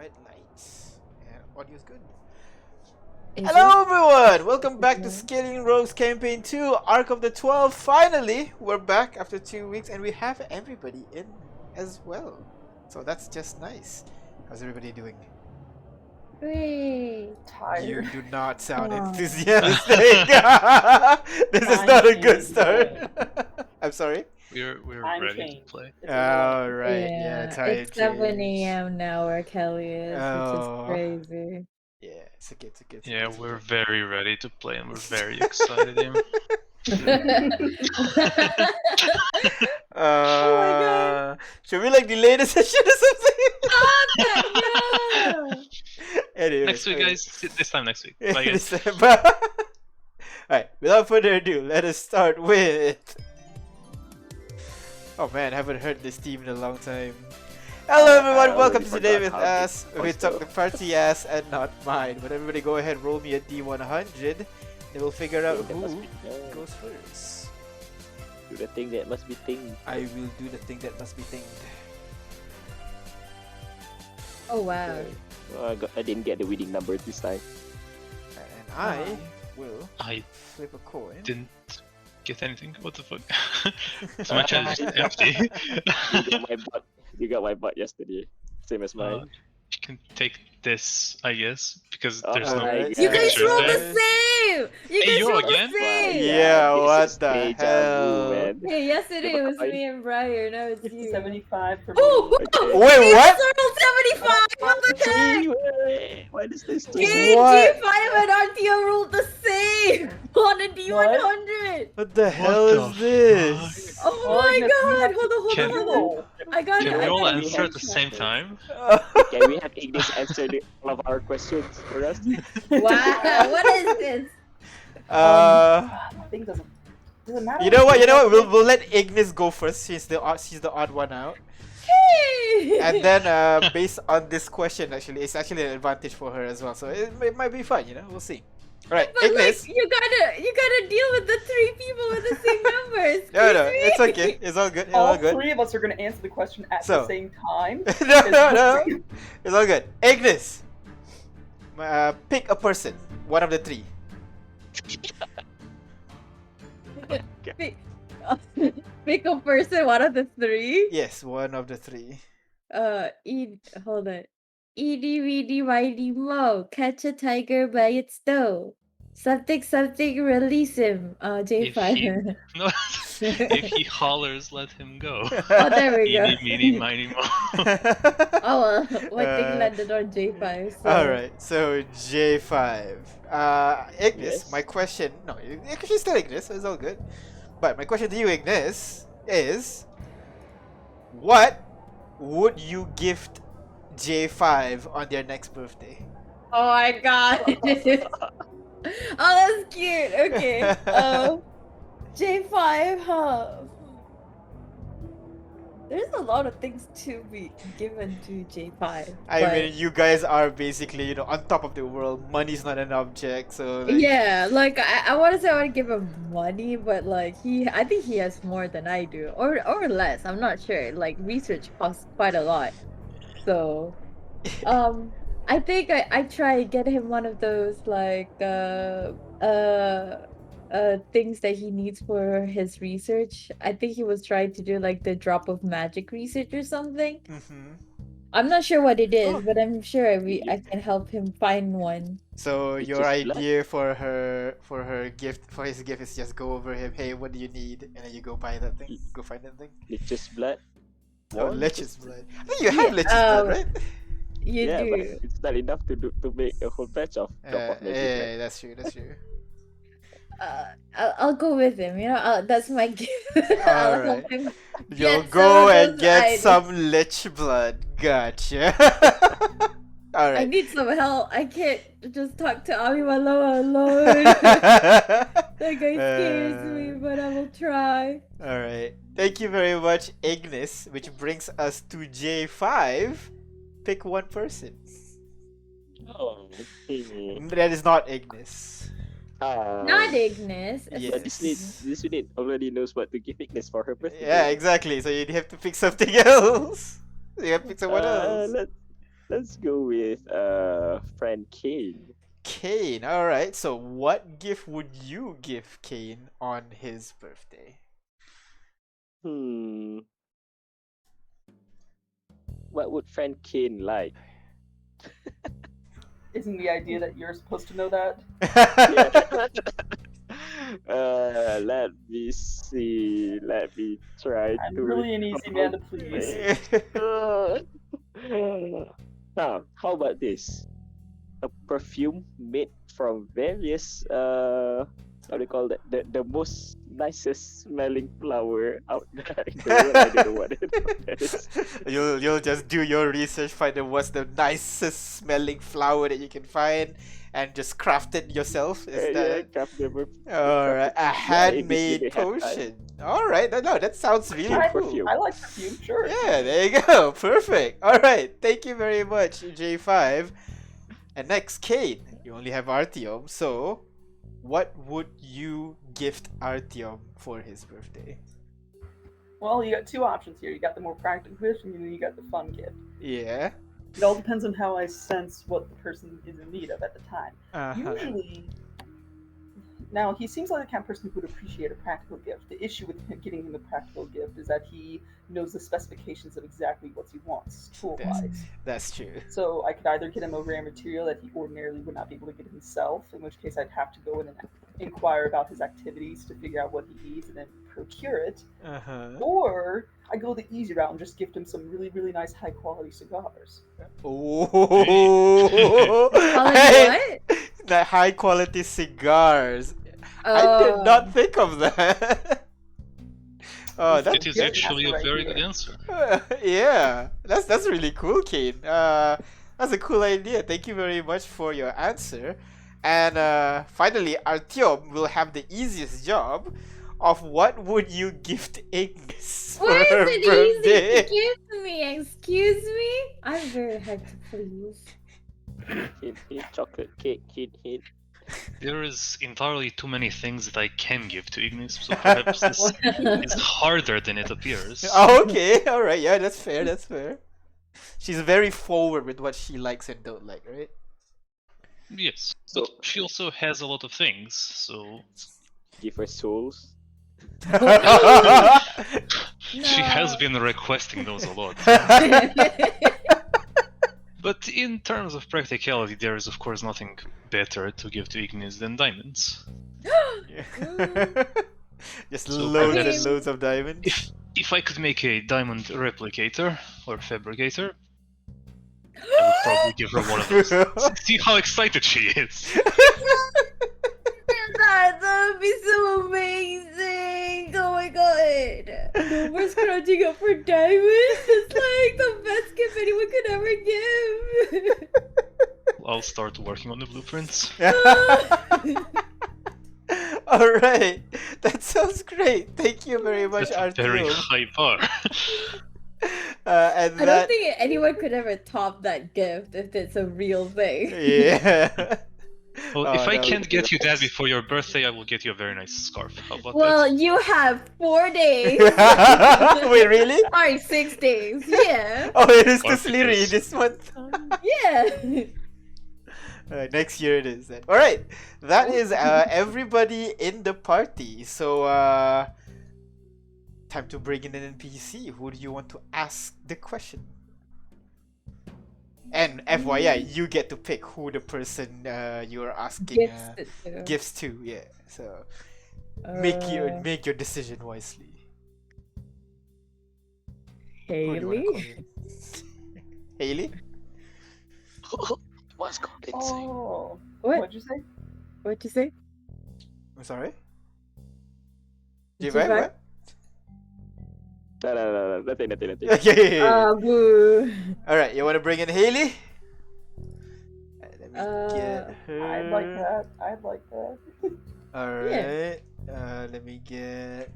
Alright, lights. And audio's good. Is Hello everyone! Welcome back to Skyllian Rogues Campaign 2, Arc of the 12. Finally, we're back after 2 weeks and we have everybody in as well. So that's just nice. How's everybody doing? Wait. Tired. You do not sound Aw. enthusiastic. This is not a good start. I'm sorry? We're Time ready change. to play. It's a Alright, yeah, time It's 7 change. a.m. now where Kelly is, Oh. which is crazy. Yeah, it's okay, it's okay. It's Yeah, okay, it's we're okay. very ready to play and we're very excited. God. Should we like delay the session or something? No! Anyway, Next week, okay. guys. This time next week. Bye, guys. Alright, without further ado, let us start with... Oh man, I haven't heard this team in a long time. Hello everyone, welcome to today with us. We talk the party ass and not mine. But everybody go ahead, roll me a D100. Then we'll figure out who goes first. Do the thing that must be thing. I will do the thing that must be thinged. Oh wow. Oh, I didn't get the winning number this time. And I will I flip a coin. didn't get anything. What the fuck? So my chest is empty. You got my butt yesterday. Same as mine. You can take this, I guess, because Oh, there's no. alright. You guys pictures rolled there. the same! You Hey, guys you rolled again? the same! Yeah, this what is the deja hell? vu, man. Hey, yesterday it was me and Brian, now it's you. 75 for me. Oh! Okay. Wait, You what? guys rolled 75! What the heck? Why does this G, What? G5 and RTO rolled the same! On a D100! What the hell the is this? Oh Oh, my yes, we god! have Hold on, Can- hold on, hold on. I got it, Can I we all got it. answer at the same time? Can we have Ignis answer all of our questions for us? Wow, what is this? I think doesn't matter. You know what? You know what? We'll let Ignis go first. She's the odd one out. Hey! And then based on this question, actually, it's actually an advantage for her as well. So it might be fun. You know, we'll see. All right, But Ignis. like, you gotta deal with the 3 people with the same numbers. No, Excuse it's me? okay. It's all good. It's All all good. 3 of us are going to answer the question at So. the same time. No. It's all good. Ignis. Pick a person. One of the 3. Pick a person, one of the 3. Yes, one of the 3. Hold on. Edie, weedy, whitey, mo. Catch a tiger by its toe. Something, release him. J5. No. If he hollers, let him go. Oh, there we go. Eeny, meeny, miny, mo. Oh, well, one thing landed on J5. So. Alright, so J5. Ignis, Yes. my question. No, she's still Ignis, so it's all good. But my question to you, Ignis, is what would you gift J5 on their next birthday? Oh my god. Oh, that's cute. Okay. J5, huh? There's a lot of things to be given to J5. I but- mean, you guys are basically, you know, on top of the world. Money's not an object, so like, Yeah, like I want to say I want to give him money, but like I think he has more than I do, or less. I'm not sure. Like research costs quite a lot, so I think I try to get him one of those like things that he needs for his research. I think he was trying to do like the drop of magic research or something. Mhm. I'm not sure what it is, Oh. but I'm sure I can help him find one. So It's your just blood. idea for his gift is just go over him. Hey, what do you need? And then you go buy that thing. Go find that thing. Lich's blood. Oh, One, Lech's just- blood. I think you have Yeah, Lech's blood, right? You Yeah, do. but it's not enough to make a whole batch of drop of magic. Yeah, right? that's true. That's true. I'll go with him. You know, that's my gift. I'll help him. You'll Get go some of and those get items. some Lech blood. Gotcha. I Alright. need some help. I can't just talk to Ami Maloa alone. That guy scares me, but I will try. Alright. Thank you very much, Ignis, which brings us to J5. Pick one person. Oh, okay. That is not Ignis. Not Ignis. Yeah. But this unit already knows what to give Ignis for her birthday. Yeah, exactly. So you have to pick something else. You have to pick someone else. Let's go with friend Kane. Kane. All right. So, what gift would you give Kane on his birthday? What would friend Kane like? Isn't the idea that you're supposed to know that? Let me see. Let me try I'm to. really an easy man to please. How about this? A perfume made from various how do you call that? The most nicest smelling flower out there in the world. I don't know what it is. You'll just do your research, find out what's the nicest smelling flower that you can find, and just craft it yourself. Is that it? craft the All right, a handmade if they have time. potion. All right, no, that sounds really I, cool. perfume. I like perfume, sure. Yeah, there you go. Perfect. All right, thank you very much, J5. And next, Kate. You only have Artyom, so what would you gift Artyom for his birthday? Well, you got two options here. You got the more practical gift, and then you got the fun gift. Yeah. It all depends on how I sense what the person is in need of at the time. Uh-huh. Usually, now he seems like the kind of person who would appreciate a practical gift. The issue with him getting him a practical gift is that he knows the specifications of exactly what he wants, tool-wise. That's true. So I could either get him a rare material that he ordinarily would not be able to get himself, in which case I'd have to go in and inquire about his activities to figure out what he needs and then procure it. Uh-huh. Or I go the easy route and just gift him some really, really nice high-quality cigars. Oh, What? the high quality cigars. I did not think of that. Oh, It It is good actually a answer very right good here. answer. yeah, that's really cool, Kane. That's a cool idea. Thank you very much for your answer. And finally, Artyom will have the easiest job of what would you gift Ignis for Why her is it birthday? easy to give me? Excuse me? I'm very hard to please. Hint, chocolate cake, hint. There is entirely too many things that I can give to Ignis, so perhaps this is harder than it appears. Oh, okay, all right, yeah, that's fair. That's fair. She's very forward with what she likes and don't like, right? Yes, but she also has a lot of things, so Give her souls. she has No. been requesting those a lot. But in terms of practicality, there is of course nothing better to give to Ignis than diamonds. Just So loads and perhaps- loads of diamonds. If I could make a diamond replicator or fabricator, I would probably give her one of those. See how excited she is. That would be so amazing! Oh my god! No more scrounging up for diamonds! It's like the best gift anyone could ever give! I'll start working on the blueprints. All right, that sounds great. Thank you very much, That's a very Artyom. high bar. And I that, don't think anyone could ever top that gift if it's a real thing. yeah. Well, Oh, if I that can't would be get you that nice. before your birthday, I will get you a very nice scarf. How about Well, that? you have 4 days. Wait, really? Sorry, 6 days. Yeah. Oh, it is Or to Sleary because- this month. Yeah. Next year it is. All right, that is everybody in the party. So time to bring in an NPC. Who do you want to ask the question? And FYI, you get to pick who the person you're asking Gifts it to. gifts to. Yeah. So Uh, make your decision wisely. Who do you wanna Haley? call in? Haley? What's called Oh, What? what'd you say? What'd you say? I'm sorry. Did J5, you what? No, nothing. Okay. Boo. All right, you want to bring in Haley? Let me get her. I'd like that. I'd like that. All right. Let me get.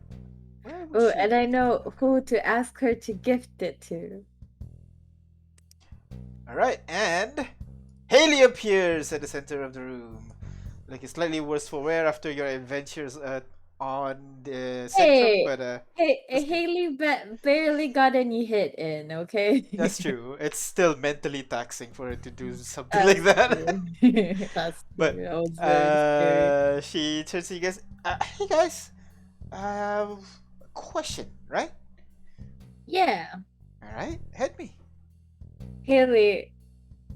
Where would Oh, she and be? I know who to ask her to gift it to. All right, and Haley appears at the center of the room, looking slightly worse for wear after your adventures on the Centrum, but Hey, that's good. Haley barely got any hit in, okay? That's true. It's still mentally taxing for her to do something That's like that. true. That's But true. That was very scary. she turns to you guys. Hey guys, uh, question, right? Yeah. All right, hit me. Haley,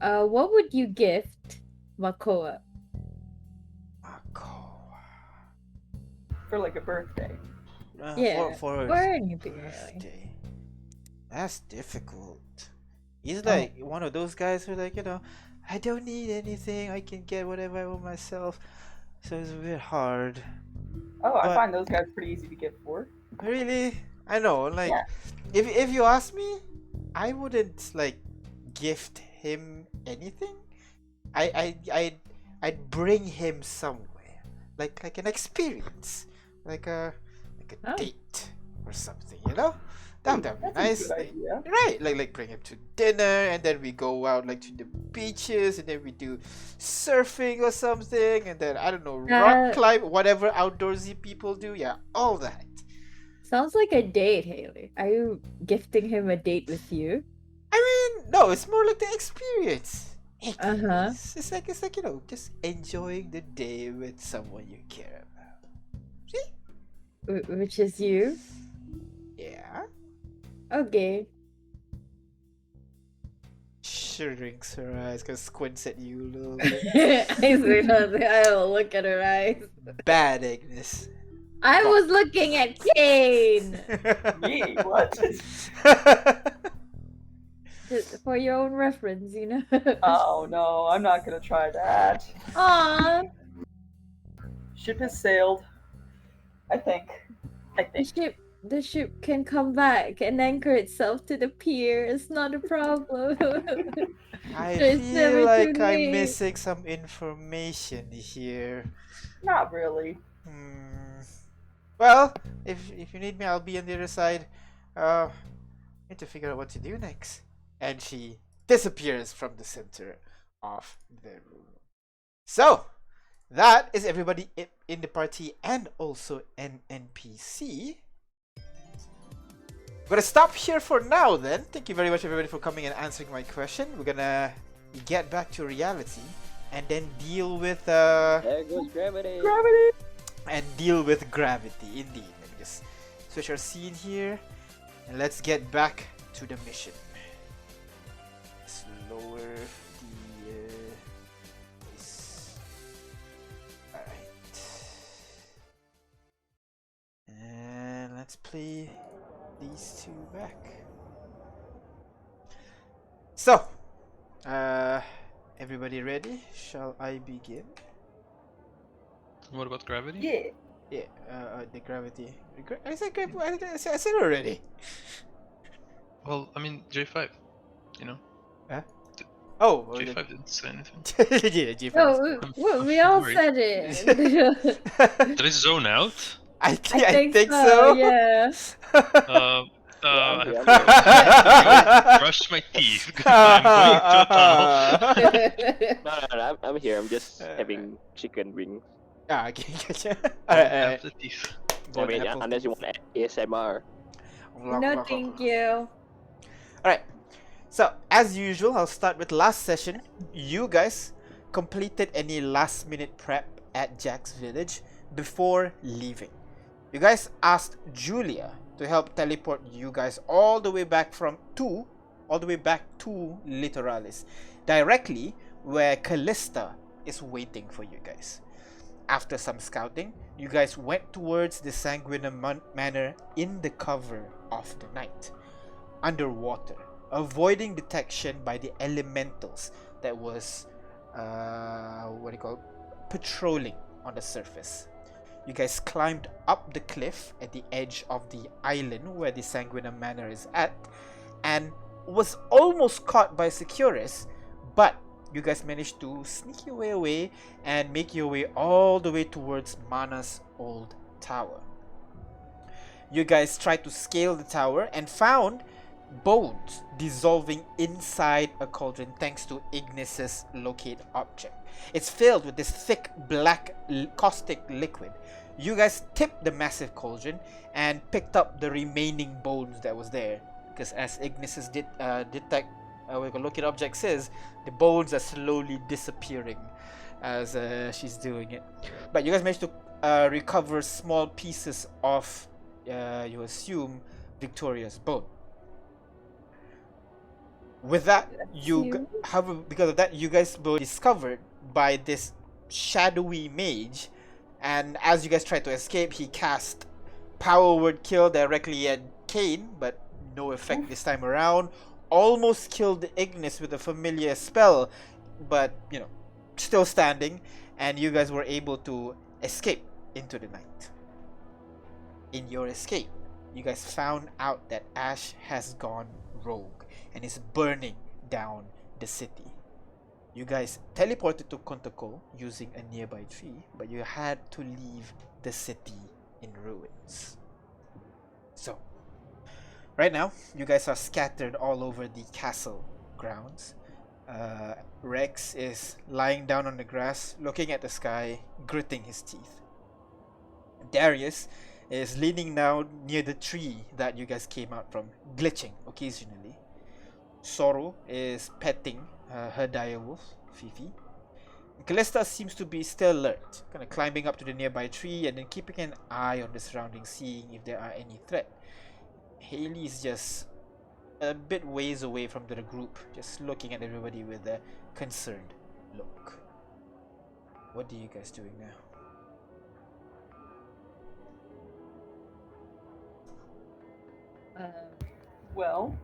what would you gift Makoa? Marco. For like a birthday. Yeah, For or his anything really. birthday. That's difficult. He's Oh. like one of those guys who like, I don't need anything. I can get whatever I want myself. So it's a bit hard. Oh, I But- find those guys pretty easy to get for. Really? I know. Like, Yeah. if you ask me, I wouldn't like gift him anything. I'd bring him somewhere, like an experience, like a Oh. date or something. That'd be That's nice. a good Like, idea. right, like bring him to dinner, and then we go out like to the beaches, and then we do surfing or something, and then I don't know, rock climb, whatever outdoorsy people do. Yeah, all that. Sounds like a date, Haley. Are you gifting him a date with you? I mean, no, it's more like the experience. Uh-huh. It's like just enjoying the day with someone you care about. See? Which is you? Yeah. Okay. Shrinks her eyes, cause squints at you a little bit. I see nothing. I don't look at her eyes. Bad, Agnes. I was looking at Kane! Yee, what? Just for your own reference, you know? Oh no, I'm not gonna try that. Aww! Ship has sailed. I think. The ship can come back and anchor itself to the pier. It's not a problem. I It's never feel like too I'm late. missing some information here. Not really. Well, if you need me, I'll be on the other side. Need to figure out what to do next. And she disappears from the center of the room. So, that is everybody in the party and also an NPC. Gonna stop here for now then. Thank you very much everybody for coming and answering my question. We're gonna get back to reality and then deal with There goes gravity. Gravity! and deal with gravity. Indeed. Let me just switch our scene here and let's get back to the mission. Let's lower the alright. And let's play these two back. So, everybody ready? Shall I begin? What about gravity? Yeah. Yeah, the gravity. I said gravity. I said already. Well, I mean J5. You know, Oh, J5 didn't say anything. yeah, G5. No, we all Sorry. said it. Did I zone out? I I think so, so. yeah. I Yeah, have to go brush my teeth. I'm going to a tunnel. No, I'm here. I'm just having chicken wings. Ah, okay, gotcha. I Alright, have alright. the teeth. I mean, unless you want ASMR. No, thank you. Alright, so as usual, I'll start with last session. You guys completed any last minute prep at Jack's village before leaving. You guys asked Julia to help teleport you guys all the way back to Littoralis, directly where Callista is waiting for you guys. After some scouting, you guys went towards the Sanguina Manor in the cover of the night, underwater, avoiding detection by the elementals that was patrolling on the surface. You guys climbed up the cliff at the edge of the island where the Sanguina Manor is at, and was almost caught by Securus, but you guys managed to sneak your way away and make your way all the way towards Mana's old tower. You guys tried to scale the tower and found bones dissolving inside a cauldron thanks to Ignis's locate object. It's filled with this thick black caustic liquid. you guys tipped the massive cauldron and picked up the remaining bones that was there. Because as Ignis's looking object says, the bones are slowly disappearing as she's doing it. But you guys managed to recover small pieces of, you assume, Victoria's bone. With that, because of that, you guys were discovered by this shadowy mage, and as you guys tried to escape, he cast Power Word Kill directly at Kane, but no effect this time around. Almost killed Ignis with a familiar spell, but still standing, and you guys were able to escape into the night. In your escape, you guys found out that Ash has gone rogue and is burning down the city. You guys teleported to Kontoko using a nearby tree, but you had to leave the city in ruins. So, right now, you guys are scattered all over the castle grounds. Rex is lying down on the grass, looking at the sky, gritting his teeth. Darius is leaning down near the tree that you guys came out from, glitching occasionally. Sorrow is petting her direwolf, Fifi. Callista seems to be still alert, kind of climbing up to the nearby tree and then keeping an eye on the surroundings, seeing if there are any threat. Haley is just a bit ways away from the group, just looking at everybody with a concerned look. What are you guys doing now? Well,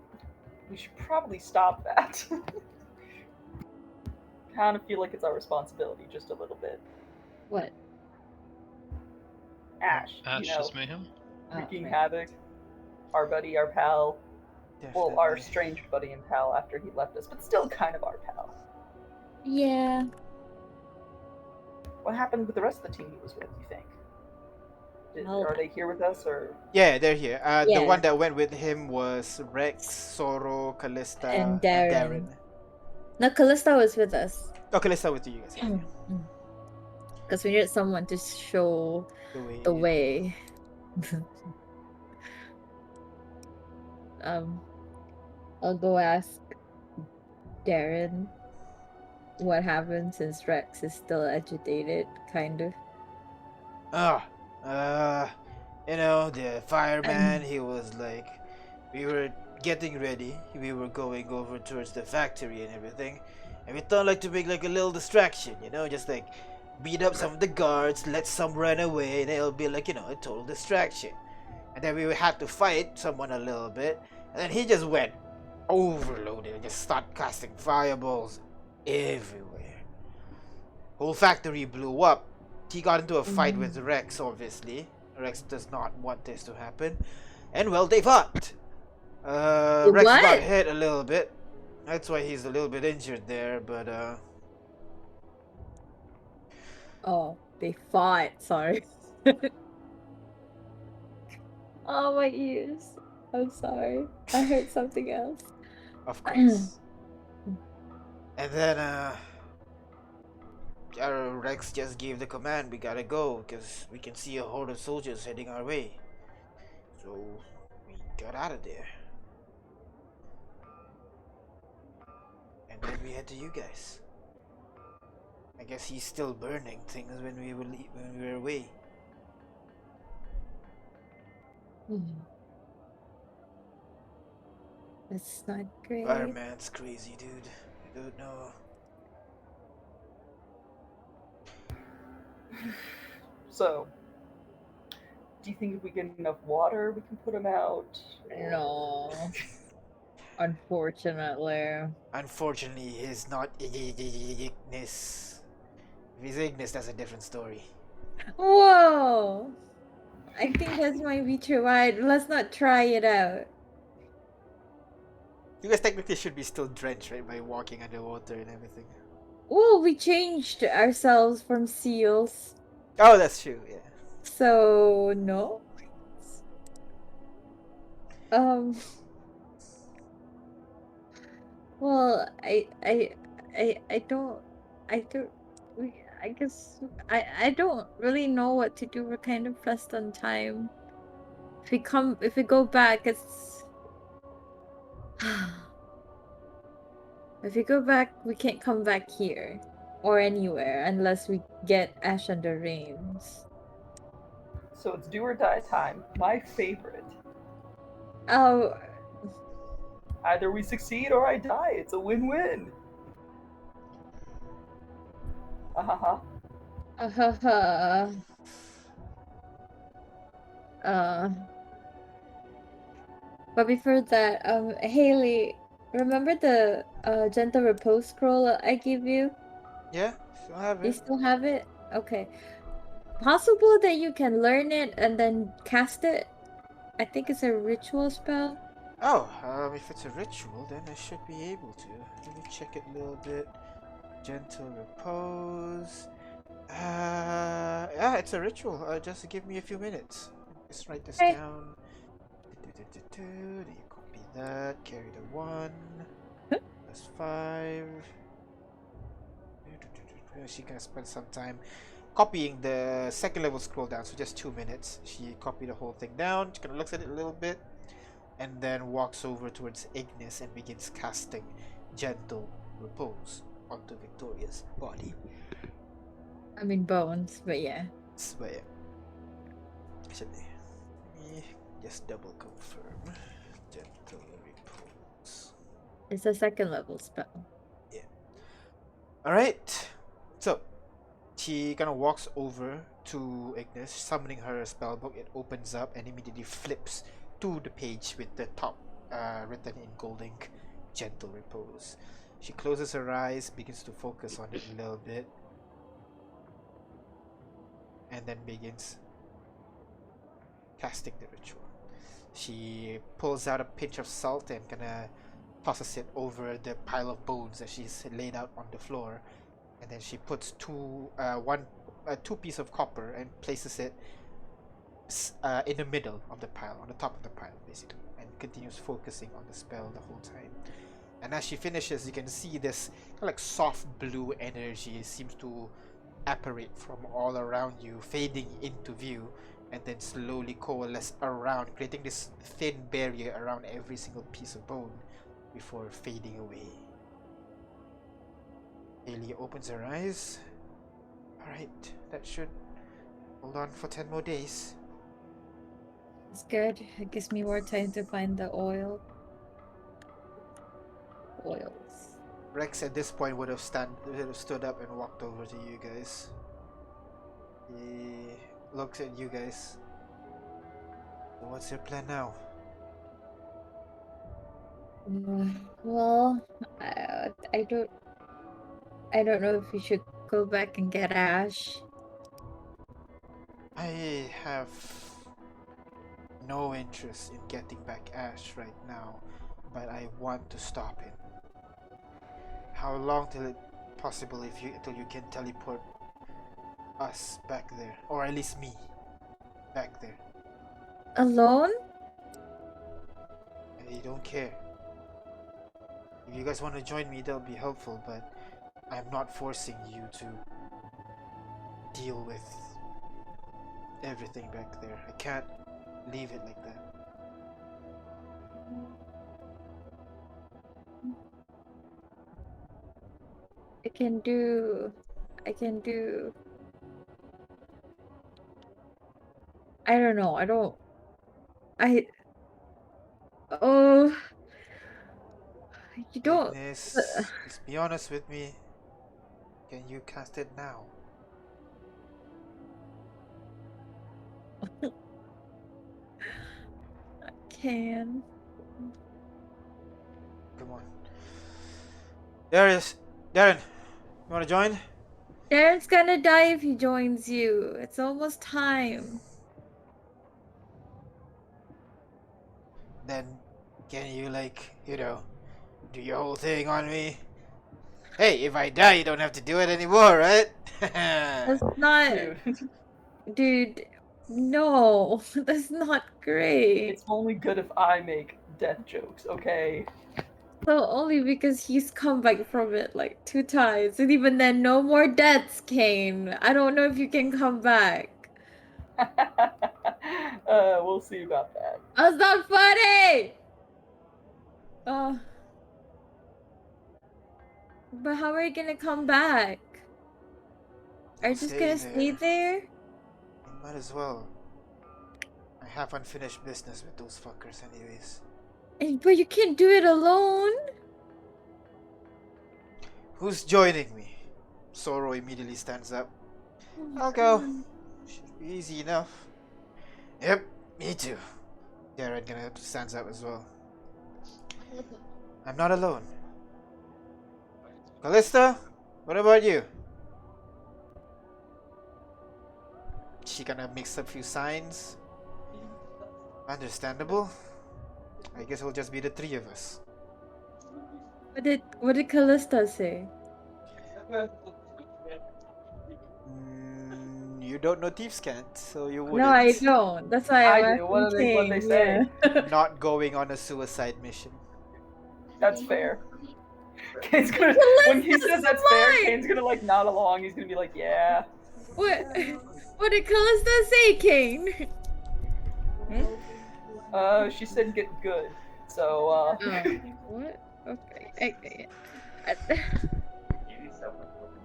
we should probably stop that. Kind of feel like it's our responsibility, just a little bit. What? Ash, Ash's mayhem? wreaking right. havoc. Our buddy, our pal. Definitely. Well, our strange buddy and pal after he left us, but still kind of our pal. Yeah. What happened with the rest of the team he was with, you think? Well- Are they here with us, or...? Yeah, they're here. The Yeah. one that went with him was Rex, Sorrow, Callista, And Darren. No, Callista was with us. Oh, Callista with you guys. Yeah, Because we needed someone to show the way. I'll go ask Darren what happened since Rex is still agitated, kind of. The fireman, he was like, we were getting ready, we were going over towards the factory and everything, and we thought like to make like a little distraction, just like beat up some of the guards, let some run away, and it'll be like, a total distraction. And then we had to fight someone a little bit, and then he just went overloaded and just started casting fireballs everywhere. Whole factory blew up. He got into a fight with Rex, obviously. Rex does not want this to happen. And well, they fought. Rex got hit a little bit. That's why he's a little bit injured there, but Oh, they fought. Sorry. Oh, my ears. I'm sorry. I heard something else. of course. And then Rex just gave the command, we gotta go, because we can see a horde of soldiers heading our way. So we got out of there. And then we head to you guys. I guess he's still burning things when we were away. That's not great. Fireman's crazy, dude. I don't know. So, do you think if we get enough water, we can put him out? No. Unfortunately. Unfortunately, he's not Ignis. If he's Ignis, that's a different story. Whoa! I think that might be true. Right, let's not try it out. You guys technically should be still drenched, right, by walking underwater and everything. Oh, we changed ourselves from seals. Oh, that's true, yeah. So, no. Well, I don't, I guess I don't really know what to do. We're kind of pressed on time. If we go back, it's if we go back, we can't come back here or anywhere unless we get Ash and the Rains. So it's do or die time. My favorite. Oh, Either we succeed or I die. It's a win-win. Ahaha. uh, uh, but before that, Haley, remember the gentle repose scroll I gave you? Yeah, still have You it. still have it? Okay. Possible that you can learn it and then cast it? I think it's a ritual spell. Oh, if it's a ritual, then I should be able to. Let me check it a little bit. Gentle repose. Yeah, it's a ritual. Just give me a few minutes. Let's write this Okay. down. Do you copy that? Carry the 1. That's 5. She gonna spend some time copying the second level scroll down, so just 2 minutes. She copied the whole thing down. She kind of looks at it a little bit, and then walks over towards Ignis and begins casting gentle repose onto Victoria's body. I mean bones, but yeah. So, yeah. Actually, let me just double confirm. Gentle repose. It's a second level spell. Yeah. Alright. So, she kind of walks over to Ignis, summoning her spellbook. It opens up and immediately flips to the page with the top written in gold ink, gentle repose. She closes her eyes, begins to focus on it a little bit, and then begins casting the ritual. She pulls out a pinch of salt and kinda tosses it over the pile of bones that she's laid out on the floor, and then she puts two piece of copper and places it in the middle of the pile, on the top of the pile, basically, and continues focusing on the spell the whole time. And as she finishes, you can see this kind of like soft blue energy seems to apparate from all around you, fading into view, and then slowly coalesce around, creating this thin barrier around every single piece of bone before fading away. Haley opens her eyes. Alright, that should hold on for 10 more days. It's good. It gives me more time to find the oils. Rex at this point would have stood up and walked over to you guys. He looks at you guys. So what's your plan now? Well, I don't know if we should go back and get Ash. I have no interest in getting back Ash right now, but I want to stop him. How long till it possible until you can teleport us back there, or at least me back there? Alone? I don't care. If you guys want to join me, that'll be helpful, but I'm not forcing you to deal with everything back there. I can't leave it like that. I can do. I don't know. Oh, you don't. Ignis, just be honest with me. Can you cast it now? I can. Come on. Darius, Darren, you want to join? Darren's gonna die if he joins you. It's almost time. Then can you do your whole thing on me? Hey, if I die, you don't have to do it anymore, right? That's not, Dude, dude. No, that's not great. it's only good if I make death jokes, okay? So only because he's come back from it like 2 times, and even then, no more deaths, Kane. I don't know if you can come back. We'll see about that. That's not funny. Oh, but how are you gonna come back? Are you I'll just stay gonna stay there? Might as well. I have unfinished business with those fuckers, anyways. But you can't do it alone. Who's joining me? Sorrow immediately stands up. I'll go. Should be easy enough. Yep, me too. Jared gonna stands up as well. I'm not alone. Callista, what about you? She gonna mix up a few signs. Understandable. I guess it'll just be the three of us. What did Callista say? You don't know Thieves Cant, so you No, I wouldn't. don't. That's why I I'm do. asking What they King. say? Yeah. Not going on a suicide mission. That's fair. Kane's gonna when he says that's fair, Kane's gonna like nod along. He's gonna be like, yeah. What? What did Callista say, Kane? She said get good. So Oh, what? Okay.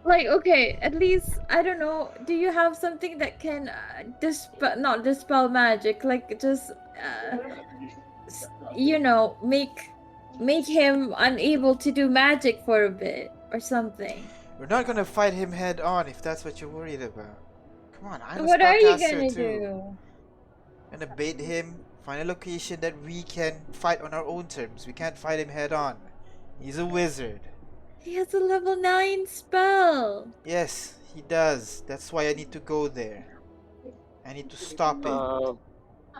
Like, okay, at least I don't know. Do you have something that can not dispel magic, like just make him unable to do magic for a bit or something? We're not gonna fight him head on if that's what you're worried about. Come on, I'm a What are you spellcaster gonna too. do? Gonna bait him, find a location that we can fight on our own terms. We can't fight him head on. He's a wizard. He has a level 9 spell. Yes, he does. That's why I need to go there. I need to stop it.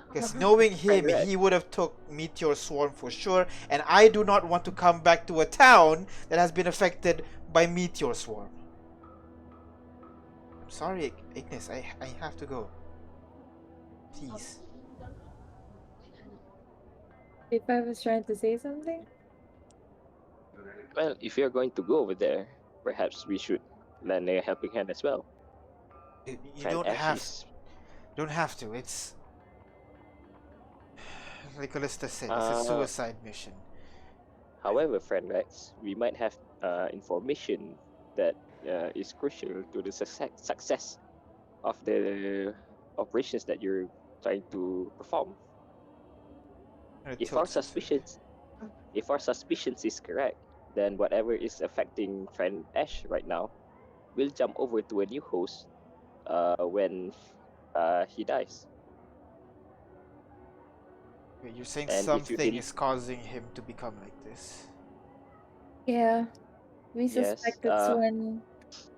Because knowing him, he would have took Meteor Swarm for sure, and I do not want to come back to a town that has been affected by Meteor Swarm. I'm sorry, Ignis, I have to go. Please. If I was trying to say something? Well, if you're going to go over there, perhaps we should lend a helping hand as well. You Friend don't Ashes. have to. It's like Callista said, it's a Uh, suicide mission. However, friend Rex, we might have information that is crucial to the success of the operations that you're trying to perform. If our suspicions is correct, then whatever is affecting friend Ash right now will jump over to a new host when he dies. Wait, you're saying And if you something is causing him to become like this? Yeah. We Yes, suspect it's when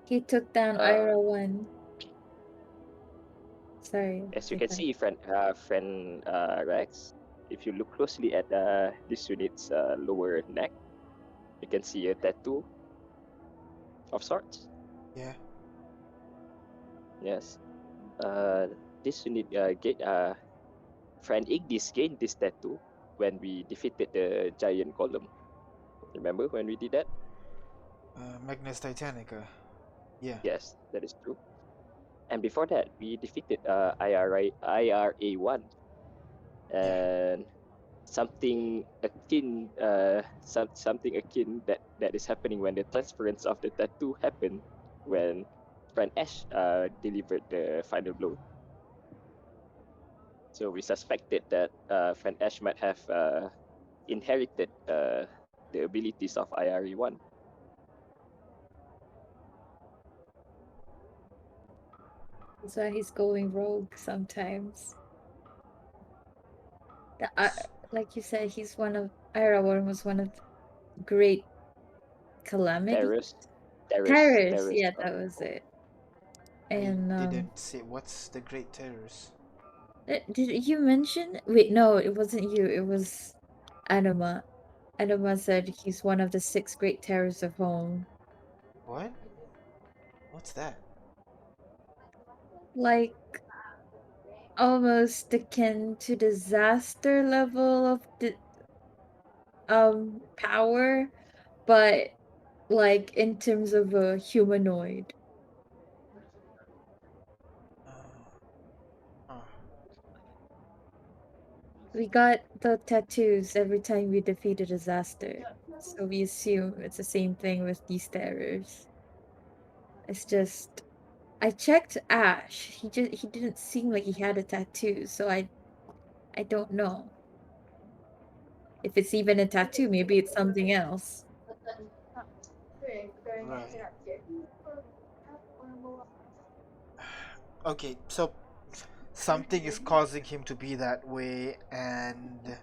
he took down Ira 1. Sorry. as you can see, friend Rex, if you look closely at this unit's lower neck, you can see a tattoo of sorts. Yeah. Yes. This unit friend Ignis gained this tattoo when we defeated the giant golem. Remember when we did that? Magnus Titanica. Yeah. Yes, that is true. And before that, we defeated IRA1, and something akin that is happening when the transference of the tattoo happened when friend Ash delivered the final blow. So we suspected that friend Ash might have inherited the abilities of IRE1. That's why he's going rogue sometimes. Like you said, he's one of Ira 1 was one of the great calamities. Terrors. Yeah, that was it. And I didn't say what's the great terrors. did you mention? Wait, no, it wasn't you. It was Anima. Anima said he's one of the 6 great terrors of home. What? What's that? Like almost akin to disaster level of power, but like in terms of a humanoid. Oh. We got the tattoos every time we defeat a disaster, so we assume it's the same thing with these terrors. It's just I checked Ash. He didn't seem like he had a tattoo, so I don't know. If it's even a tattoo, maybe it's something else. Right. Okay, so something is causing him to be that way, and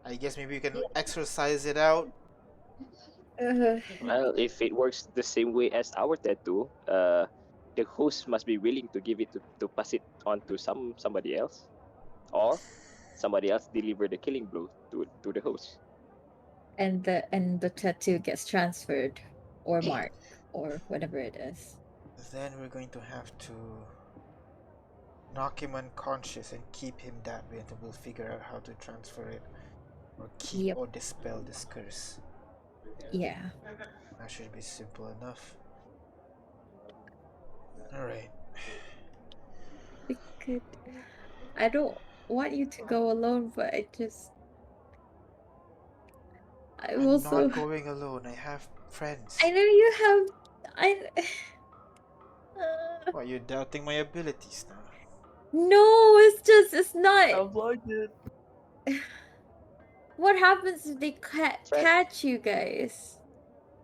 I guess maybe you can exercise it out. Well, if it works the same way as our tattoo, the host must be willing to give it to pass it on to somebody else, or somebody else deliver the killing blow to the host. and the tattoo gets transferred or marked or whatever it is. Then we're going to have to knock him unconscious and keep him that way until we'll figure out how to transfer it or keep Yep. or dispel this curse. Yeah. That should be simple enough. Alright. We could. I don't want you to go alone, but I I'm also. not going alone. I have friends. I know you have. Why, you're doubting my abilities now? No, it's not. Sounds like it. What happens if they Friend. catch you guys?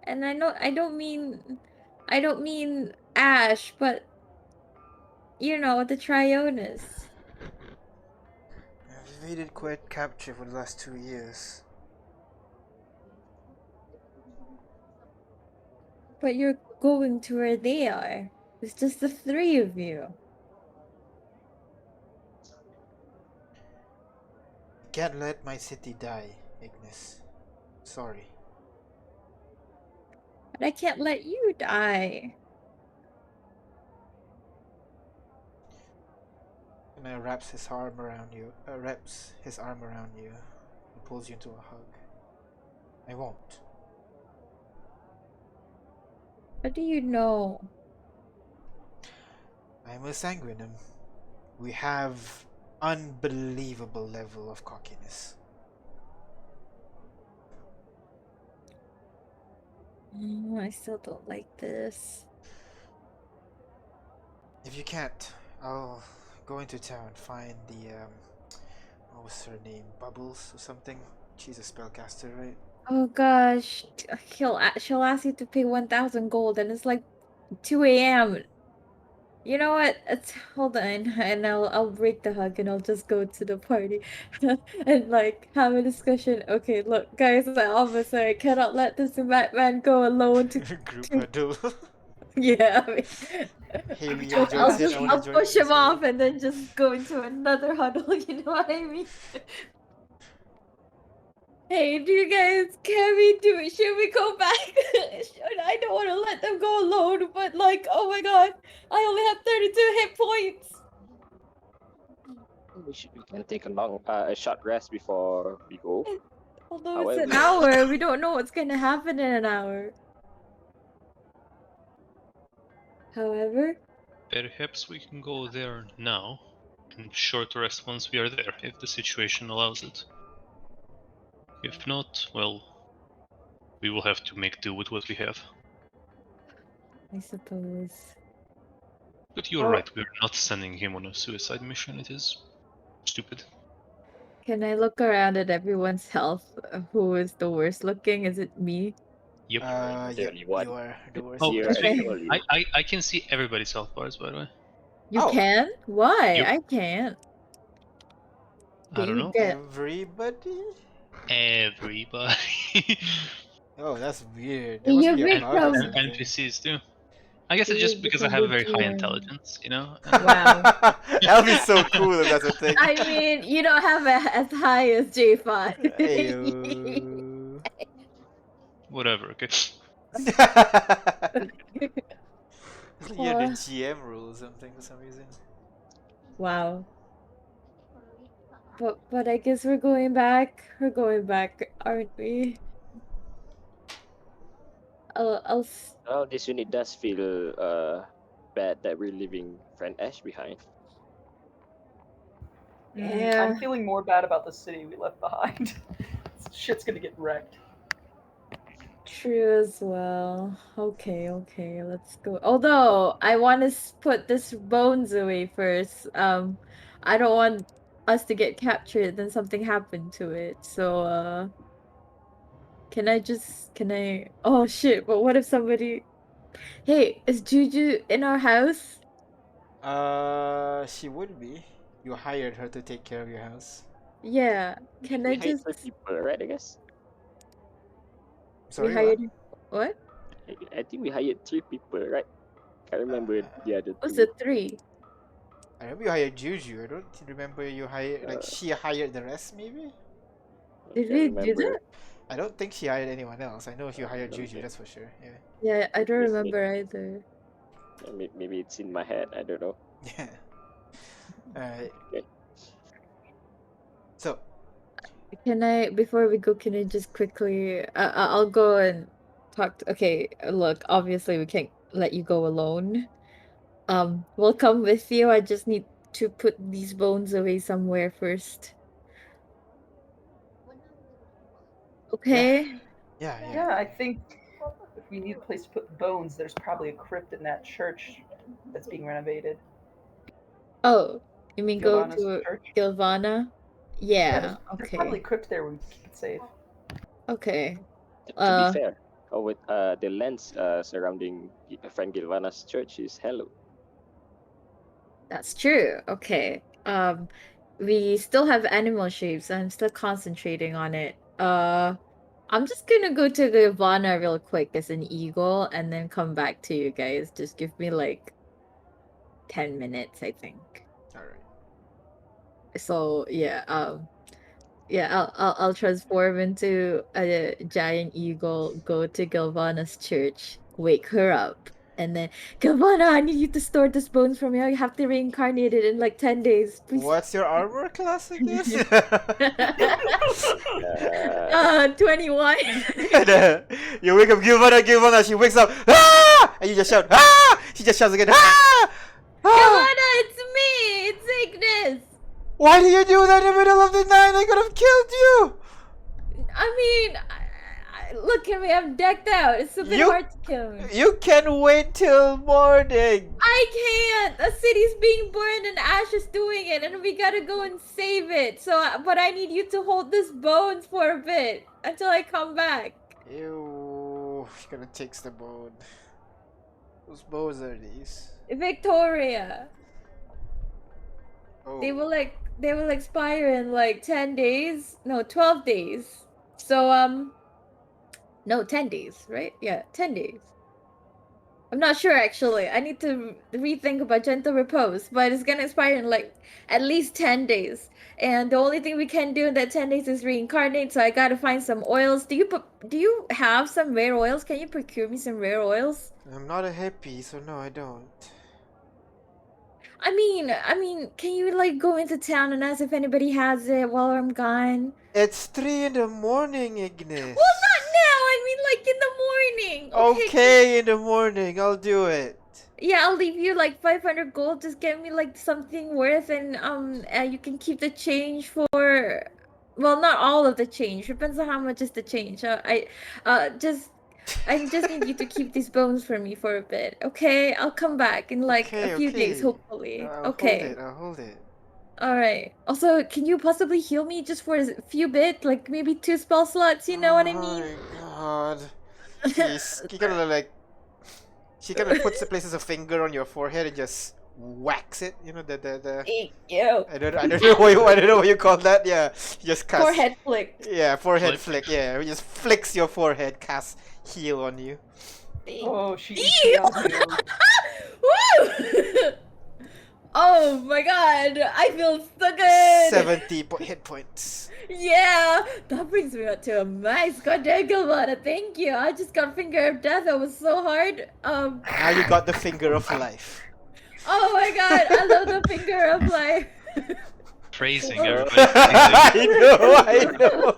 And I don't mean Ash, but you know, the Trionis. I've evaded quite capture for the last 2 years. But you're going to where they are. It's just the three of you. I can't let my city die, Ignis. Sorry. But I can't let you die. And I wraps his arm around you. And pulls you into a hug. I won't. What do you know? I'm a sanguinem. We have unbelievable level of cockiness. I still don't like this. If you can't, I'll go into town, find the what was her name? Bubbles or something? She's a spellcaster, right? Oh gosh, she'll ask you to pay 1,000 gold, and it's like 2 a.m. You know what? Hold on, and I'll break the hug, and I'll just go to the party, and like have a discussion. Okay, look, guys, officer, I cannot let this man go alone to Group to huddle. yeah. I mean, Haley joins in. I want to I'll join push in him as well. off, and then just go into another huddle. You know what I mean? Hey, do you guys, can we do it? Should we go back? I don't want to let them go alone, but like, oh my god, I only have 32 hit points. We can take a short rest before we go. Although it's an However- hour, we don't know what's gonna happen in an hour. However, Perhaps we can go there now, and short rest once we are there, if the situation allows it. If not, well, we will have to make do with what we have. I suppose. But you're Oh. right, we're not sending him on a suicide mission, it is stupid. Can I look around at everyone's health? Who is the worst looking? Is it me? Yep. Yeah, only one. you are the worst. Oh, You're speaking, only I can see everybody's health bars, by the way. You Oh. can? Why? Yep. I can't. I don't You know. get Everybody? Everybody. Oh, that's weird. There must You be a read bug or from- something. NPCs too. I guess it's You just read because I from have a the very high DM. intelligence, you know? Wow. That'll be so cool if that's a thing. I mean, you don't have as high as J5. Ayo. Whatever, okay. You have the GM rule or something for some reason. Wow. but I guess we're going back. We're going back, aren't we? I'll Oh, this unit does feel bad that we're leaving friend Ash behind. yeah. I'm feeling more bad about the city we left behind. Shit's gonna get wrecked. True as well. Okay, let's go. Although I want to put this bones away first. I don't want us to get captured, then something happened to it. So, can I? Oh shit! But what if somebody? Hey, is Juju in our house? She would be. You hired her to take care of your house. Yeah. Can We I hired just? 3 people, right? I guess. We Sorry, hired. what? What? I think we hired 3 people, right? Can't remember the other What's 2. the 3? I remember you hired Juju. I don't remember you hired like she hired the rest. Maybe. Did Can't we do remember. that? I don't think she hired anyone else. I know if you hired don't Juju, think- that's for sure. Yeah. Yeah, I don't Maybe- remember either. Maybe it's in my head. I don't know. Yeah. Alright. Okay. So, Can I, before we go, can I just quickly, I'll go and talk to, okay, look, obviously we can't let you go alone. We'll come with you. I just need to put these bones away somewhere first. Okay? yeah. Yeah, I think if we need a place to put the bones, there's probably a crypt in that church that's being renovated. Oh, you mean go Giovanna's to church. Gilvana? Yeah, Yeah, there's probably a okay. crypt there where we can keep it safe. Okay. To be fair, with the lands surrounding Friend Gilvana's church is hello. That's true. Okay. We still have animal shapes. I'm still concentrating on it. I'm just gonna go to the Ivana real quick as an eagle and then come back to you guys. Just give me like 10 minutes, I think. Alright. So yeah, I'll transform into a giant eagle, go to Gilvana's church, wake her up, and then Gilvana, I need you to store this bones for me. I have to reincarnate it in like 10 days. Please. What's your armor class again? 21. You wake up, Giovanna, she wakes up, ah! And you just shout, ah! She just shouts again, ah! Ah! Gilvana, it's me! It's Ignis! Why did you do that in the middle of the night? I could have killed you! I mean, look at me, I'm decked out. It's a bit You- hard to kill me. You can wait till morning! I can't! A city's being burned and Ash is doing it, and we gotta go and save it. So, but I need you to hold this bones for a bit until I come back. Ew, she gonna takes the bone. Whose bones are these? Victoria, Oh. they will expire in like 10 days. No, 12 days. So, no, 10 days, right? Yeah, 10 days. I'm not sure actually. I need to rethink about gentle repose, but it's gonna expire in like at least 10 days. And the only thing we can do in that 10 days is reincarnate, so I gotta find some oils. Do you have some rare oils? Can you procure me some rare oils? I'm not a hippie, so no, I don't. I mean, can you like go into town and ask if anybody has it while I'm gone? It's 3 in the morning, Ignis. Well, not now. I mean, like in the morning. Okay, in the morning, I'll do it. Yeah, I'll leave you like 500 gold. Just get me like something worth, and you can keep the change for, well, not all of the change. Depends on how much is the change. I just need you to keep these bones for me for a bit. Okay, I'll come back in like Okay, a few days, okay. hopefully. I'll Okay. I'll hold it. All right. Also, can you possibly heal me just for a few bit, like maybe 2 spell slots? You know what I mean? Oh my god. She kind of like, she kind of places a finger on your forehead and just whacks it. You know the. Ew. I don't know what you call that. Yeah, she just casts. Forehead flick. Yeah, forehead Flick. flick. Yeah, it just flicks your forehead, casts heal on you. Oh, she Ew! Woo! Oh my god, I feel so good. 70 hit points. Yeah, that brings me up to a nice goddamn Gilvana. Thank you. I just got finger of death. That was so hard. Now you got the finger of life. Oh my god, I love the finger of life. praising Oh. everybody. I know.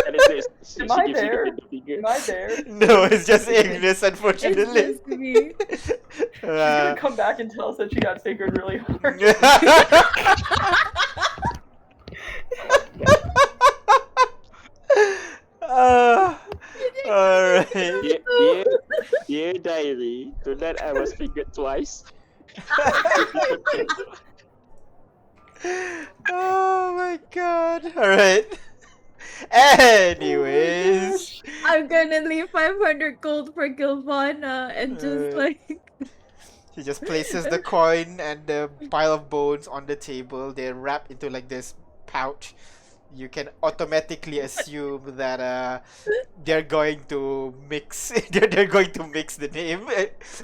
And then there's, she Am I gives you the there? middle finger. Am I there? No, it's just It's Ignis, unfortunately. It's just me. She's gonna come back and tell us that she got fingered really hard. Alright. Dear diary, tonight I was fingered twice. Oh my god. Alright. Anyways. I'm gonna leave 500 gold for Gilvana and just Alright. like. He just places the coin and the pile of bones on the table. They're wrapped into like this pouch. You can automatically assume that they're going to mix. they're going to mix the name,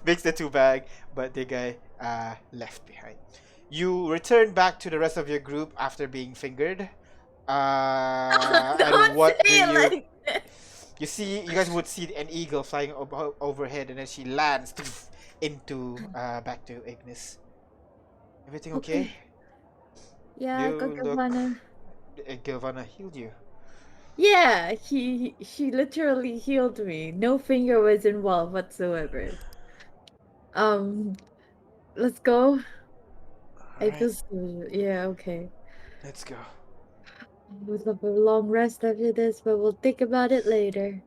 mix the two bag. But the guy left behind. You return back to the rest of your group after being fingered. And Don't what do say it you? like that. You see, you guys would see an eagle flying overhead, and then she lands into back to Ignis. Everything okay? Yeah, You go look- Gilvana. Gilvana healed you. Yeah, she literally healed me. No finger was involved whatsoever. Let's go. I Alright, just yeah, okay. let's go. We'll have a long rest after this, but we'll think about it later.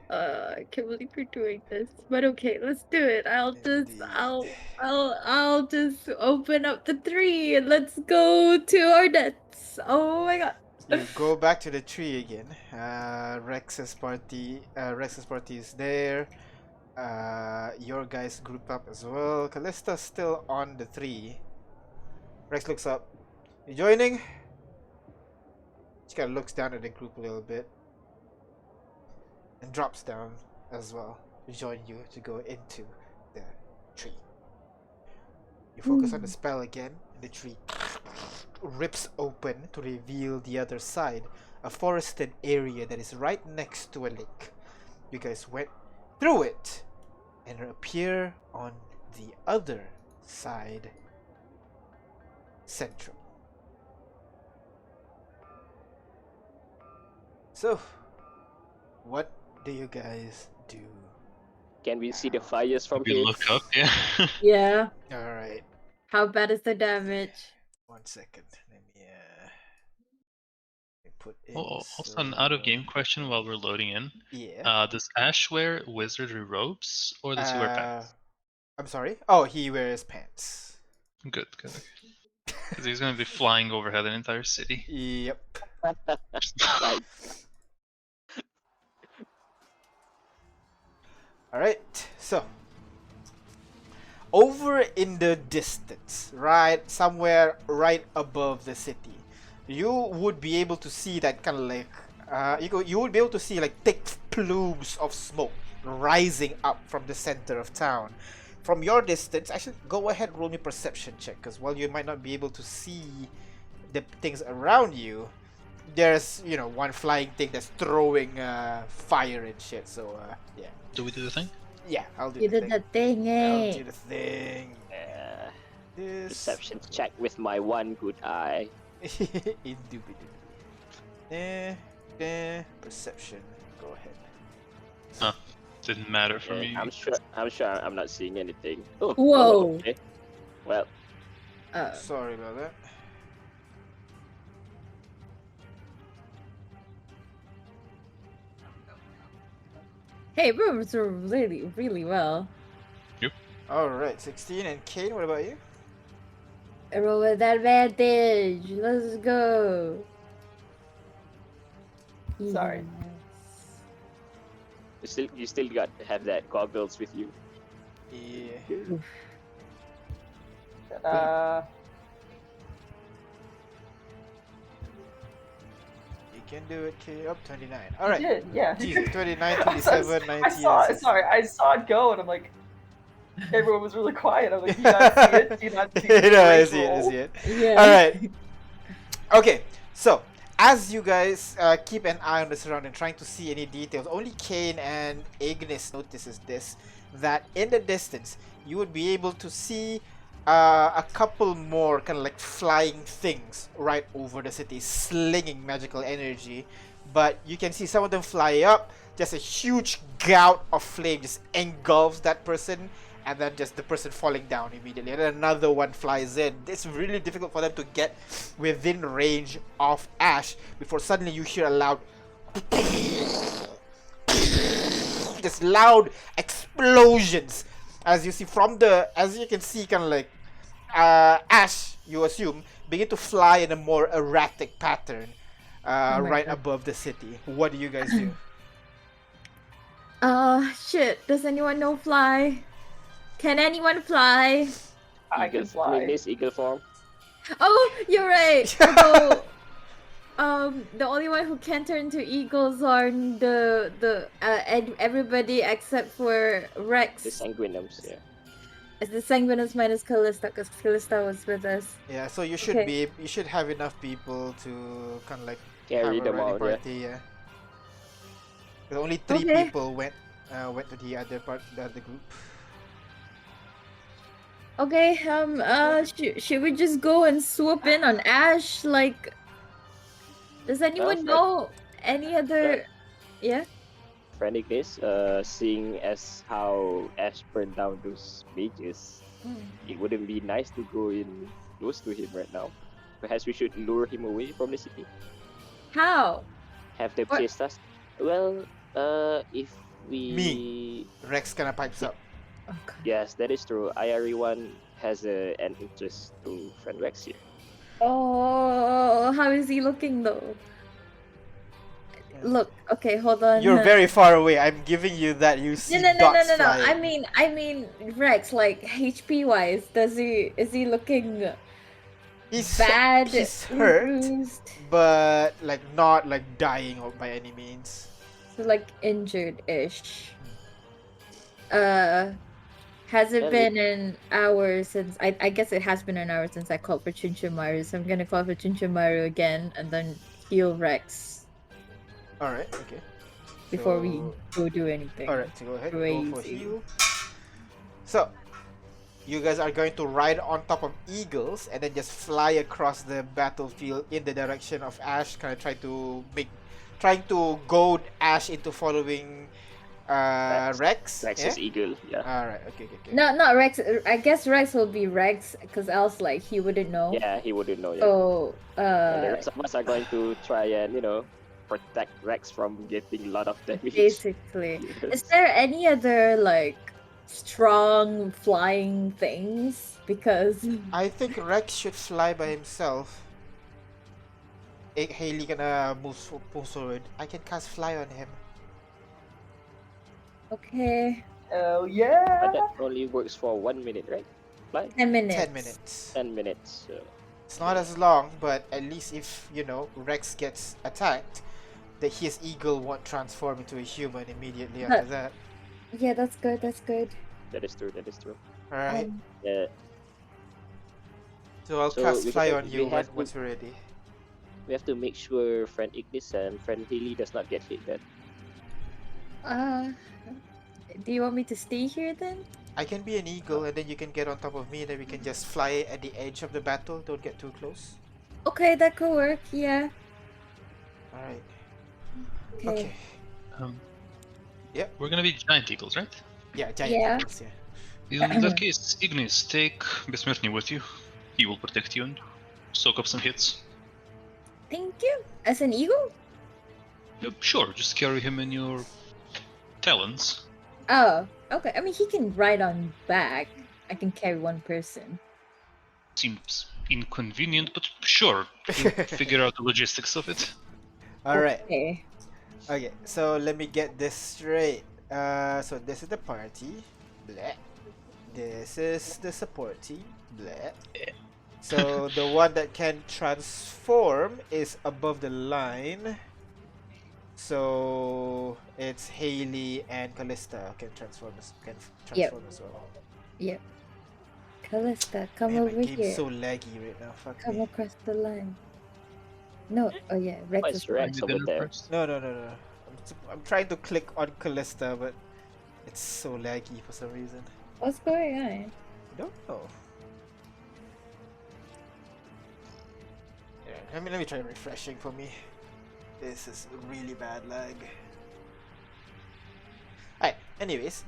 I can't believe you're doing this. But okay, let's do it. Indeed. I'll just open up the tree and let's go to our nets. Oh my god. You go back to the tree again. Rex's party is there. Your guys group up as well. Callista's still on the tree. Rex looks up. You joining? She kind of looks down at the group a little bit. And drops down as well to join you to go into the tree. You focus on the spell again, and the tree rips open to reveal the other side, a forested area that is right next to a lake. You guys went through it and appear on the other side, central. So, what do you guys do? Can we see the fires from We here? look up, yeah. Yeah. Alright, How bad is the damage? 1 second. Let me put in. Also, an out of game question while we're loading in. Yeah. Does Ash wear wizardry robes or does he wear pants? I'm sorry? Oh, he wears pants. Good. Because he's going to be flying overhead an entire city. Yep. Right. Alright, so over in the distance, right, somewhere right above the city, you would be able to see that kind of like you would be able to see like thick plumes of smoke rising up from the center of town. From your distance, actually go ahead and roll me perception check, because while you might not be able to see the things around you, there's one flying thing that's throwing fire and shit. So yeah. Do we do the thing? Yeah, I'll do You the did thing. the thing, I'll eh? do the thing. This. Perception check with my one good eye. Indubitably. Perception. Go ahead. Didn't matter for me. I'm sure I'm not seeing anything. Oh, Whoa. okay. Well, Sorry about that. Hey, rooms are really, really well. Alright, 16. And Kane, what about you? I roll with advantage. Let's go. Sorry. you still got to have that goggles with you. Yeah. You can do it, Kane. Up 29. Alright. Yeah, yeah. Jesus, 29, 27, 90. I saw it. Sorry, I saw it go, and I'm like, everyone was really quiet. I'm like, do you not see it? Do you not see it? No, I see it, I see it. Yeah. Alright. Okay, so as you guys keep an eye on the surrounding, trying to see any details, only Kane and Ignis notices this, that in the distance, you would be able to see a couple more kind of like flying things right over the city, slinging magical energy. But you can see some of them fly up. Just a huge gout of flame just engulfs that person, and then just the person falling down immediately. And then another one flies in. It's really difficult for them to get within range of Ash before suddenly you hear a loud, just loud explosions. As you see from the, as you can see, kind of like Ash, you assume, begin to fly in a more erratic pattern, my right God. above the city. What do you guys do? Shit. Does anyone know fly? Can anyone fly? I can I fly. mean, this eagle form. Oh, you're right. Although, the only one who can turn into eagles are everybody except for Rex. The sanguinums, yeah. It's the Sanguinus minus Callista, because Callista was with us. Yeah, so you should Okay. you should have enough people to kind of like Carry have a them riding out, yeah. party. Yeah. 'Cause only 3 Okay. people went to the other group. Okay, should we just go and swoop in on Ash? Like, does anyone Fred. know any other? Yeah. Friend Ignis, seeing as how Ash burned down those mages, it wouldn't be nice to go in close to him right now. Perhaps we should lure him away from the city. How? Have them What? chase us. Well, if we Rex kind of pipes up. Oh, God. yes, that is true. IRE1 has an interest to friend Rex here. Oh, how is he looking though? Look, okay, hold on. You're very far away. I'm giving you that. You see No. dots flying. I mean, Rex. Like HP wise, is he looking he's bad? He's hurt, bruised? but like not like dying or by any means. So like injured-ish. Has it Yeah, been an hour since I guess it has been an hour since I called for Chinchamaru, so I'm gonna call for Chinchamaru again and then heal Rex All right. Okay. before we So- go do anything. All right. So go ahead. Go for Crazy. heal. So, you guys are going to ride on top of eagles and then just fly across the battlefield in the direction of Ash, kind of trying to goad Ash into following Rex. Rex's eagle, yeah. All right. Okay. No, not Rex. I guess Rex will be Rex because else like he wouldn't know. Yeah, he wouldn't know yet. So And the rest of us are going to try and, protect Rex from getting a lot of damage. basically, Yes. is there any other like strong flying things? Because I think Rex should fly by himself. Haley gonna move forward. I can cast fly on him. okay, Oh But yeah. that only works for 1 minute, right? Like 10 minutes. 10 minutes. 10 minutes. So. It's not as long, but at least if Rex gets attacked, that his eagle won't transform into a human immediately after But- that. Yeah, that's good. That's good. That is true. All right. Um, Yeah, So I'll so cast we fly have- on you we have once we're ready. we have to make sure friend Ignis and friend Haley does not get hit then. do you want me to stay here then? I can be an eagle, and then you can get on top of me, and then we can just fly at the edge of the battle. Don't get too close. Okay, that could work. Yeah. All right. Okay. Okay. Yep. We're gonna be giant eagles, right? Yeah, giant Yeah. eagles. Yeah. In that case, Ignis, take Besmirny with you. He will protect you and soak up some hits. Thank you. As an eagle? Sure, just carry him in your talons. Oh, okay. I mean, he can ride on back. I can carry one person. Seems inconvenient, but sure, we'll figure out the logistics of it. All right. Okay. Okay, so let me get this straight. So this is the party. Bleh. This is the support team. Bleh. So the one that can transform is above the line. So it's Haley and Callista can transform as well. Callista, come Man, my over game's here. so laggy right now. Fuck Come me. across the line. No. Oh yeah, Rex Why is is Rex fine. over there? First. No. I'm trying to click on Callista, but it's so laggy for some reason. What's going on? I don't know. let me try refreshing for me. This is really bad lag. Alright, anyways.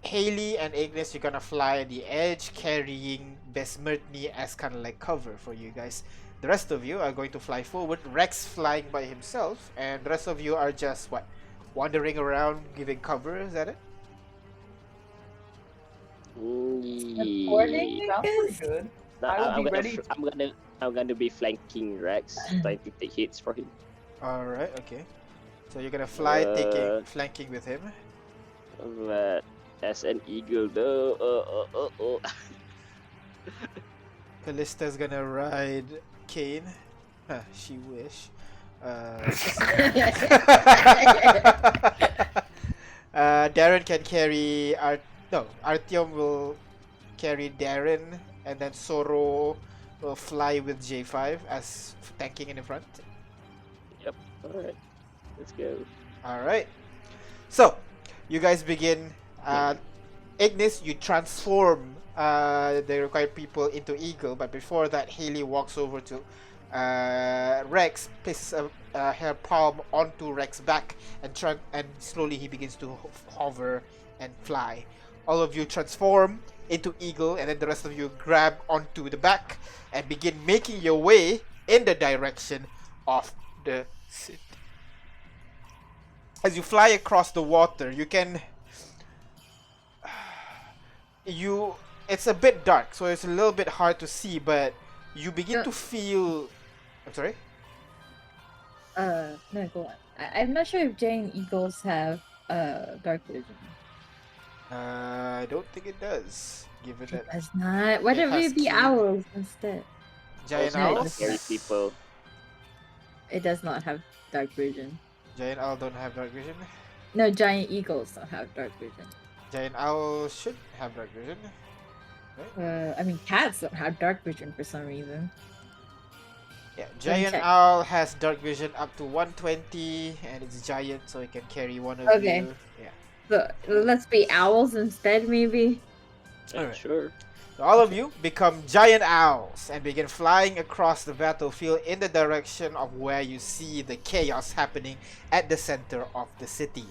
Haley and Ignis, you're gonna fly at the edge, carrying Besmertni as kind of like cover for you guys. The rest of you are going to fly forward. Rex flying by himself, and the rest of you are just what? Wandering around, giving cover. Is that it? Recording, I Sounds pretty guess? good. No, I will I'm be gonna, ready I'm gonna be flanking Rex, trying to take hits for him. All right. Okay. So you're gonna fly, flanking with him. But as an eagle, though, Callista's gonna ride Kane. Huh, she wish. Darren can carry Artyom will carry Darren, and then Soro will fly with J5 as tanking in the front. Yep. All right, let's go. All right. So you guys begin. Ignis, you transform the required people into eagle, but before that, Haley walks over to Rex, places her palm onto Rex's back, and slowly he begins to hover and fly. All of you transform into eagle, and then the rest of you grab onto the back and begin making your way in the direction of the city. As you fly across the water, you can it's a bit dark, so it's a little bit hard to see, but you begin to feel. I'm sorry? No, go on. I'm not sure if giant eagles have dark vision. I don't think it does, given It that does not. Why don't we has be keen- owls instead? giant Also, No, owls. scary people. It does not have dark vision. Giant owl don't have dark vision. No, giant eagles don't have dark vision. Giant owl should have dark vision. I mean, cats don't have dark vision for some reason. Yeah, giant check. owl has dark vision up to 120, and it's giant, so it can carry one of Okay. you. Yeah. So let's be owls instead, maybe. Alright. Sure. So all of you become giant owls and begin flying across the battlefield in the direction of where you see the chaos happening at the center of the city.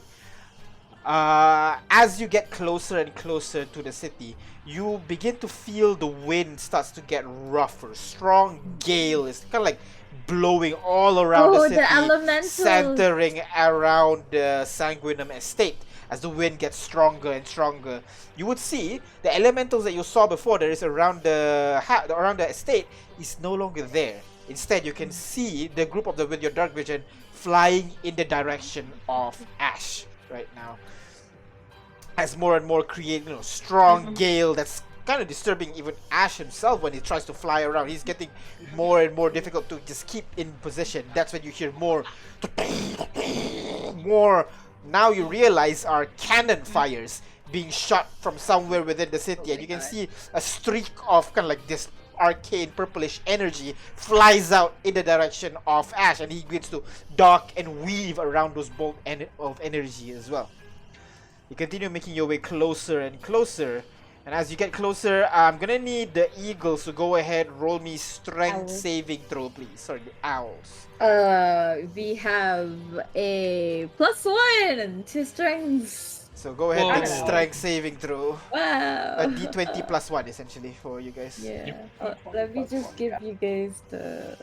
As you get closer and closer to the city, you begin to feel the wind starts to get rougher. Strong gale is kind of like blowing all around the Oh, city, the elementals. centering around the Sanguinum estate. As the wind gets stronger and stronger, you would see the elementals that you saw before that is around the estate is no longer there. Instead, you can see the group of them with your dark vision flying in the direction of Ash right now. As more and more create, strong gale that's kind of disturbing even Ash himself when he tries to fly around. He's getting more and more difficult to just keep in position. That's when you hear more. Now you realize are cannon fires being shot from somewhere within the city, and you can see a streak of kind of like this arcane purplish energy flies out in the direction of Ash, and he begins to duck and weave around those bolt of energy as well. You continue making your way closer and closer, and as you get closer, I'm gonna need the eagles to go ahead, roll me strength Owls. saving throw, please. Sorry, the owls. We have a +1 to strengths. So go ahead, make Whoa. strength saving throw. Wow. A d20 plus 1 essentially for you guys. Yeah. Let me just give you guys the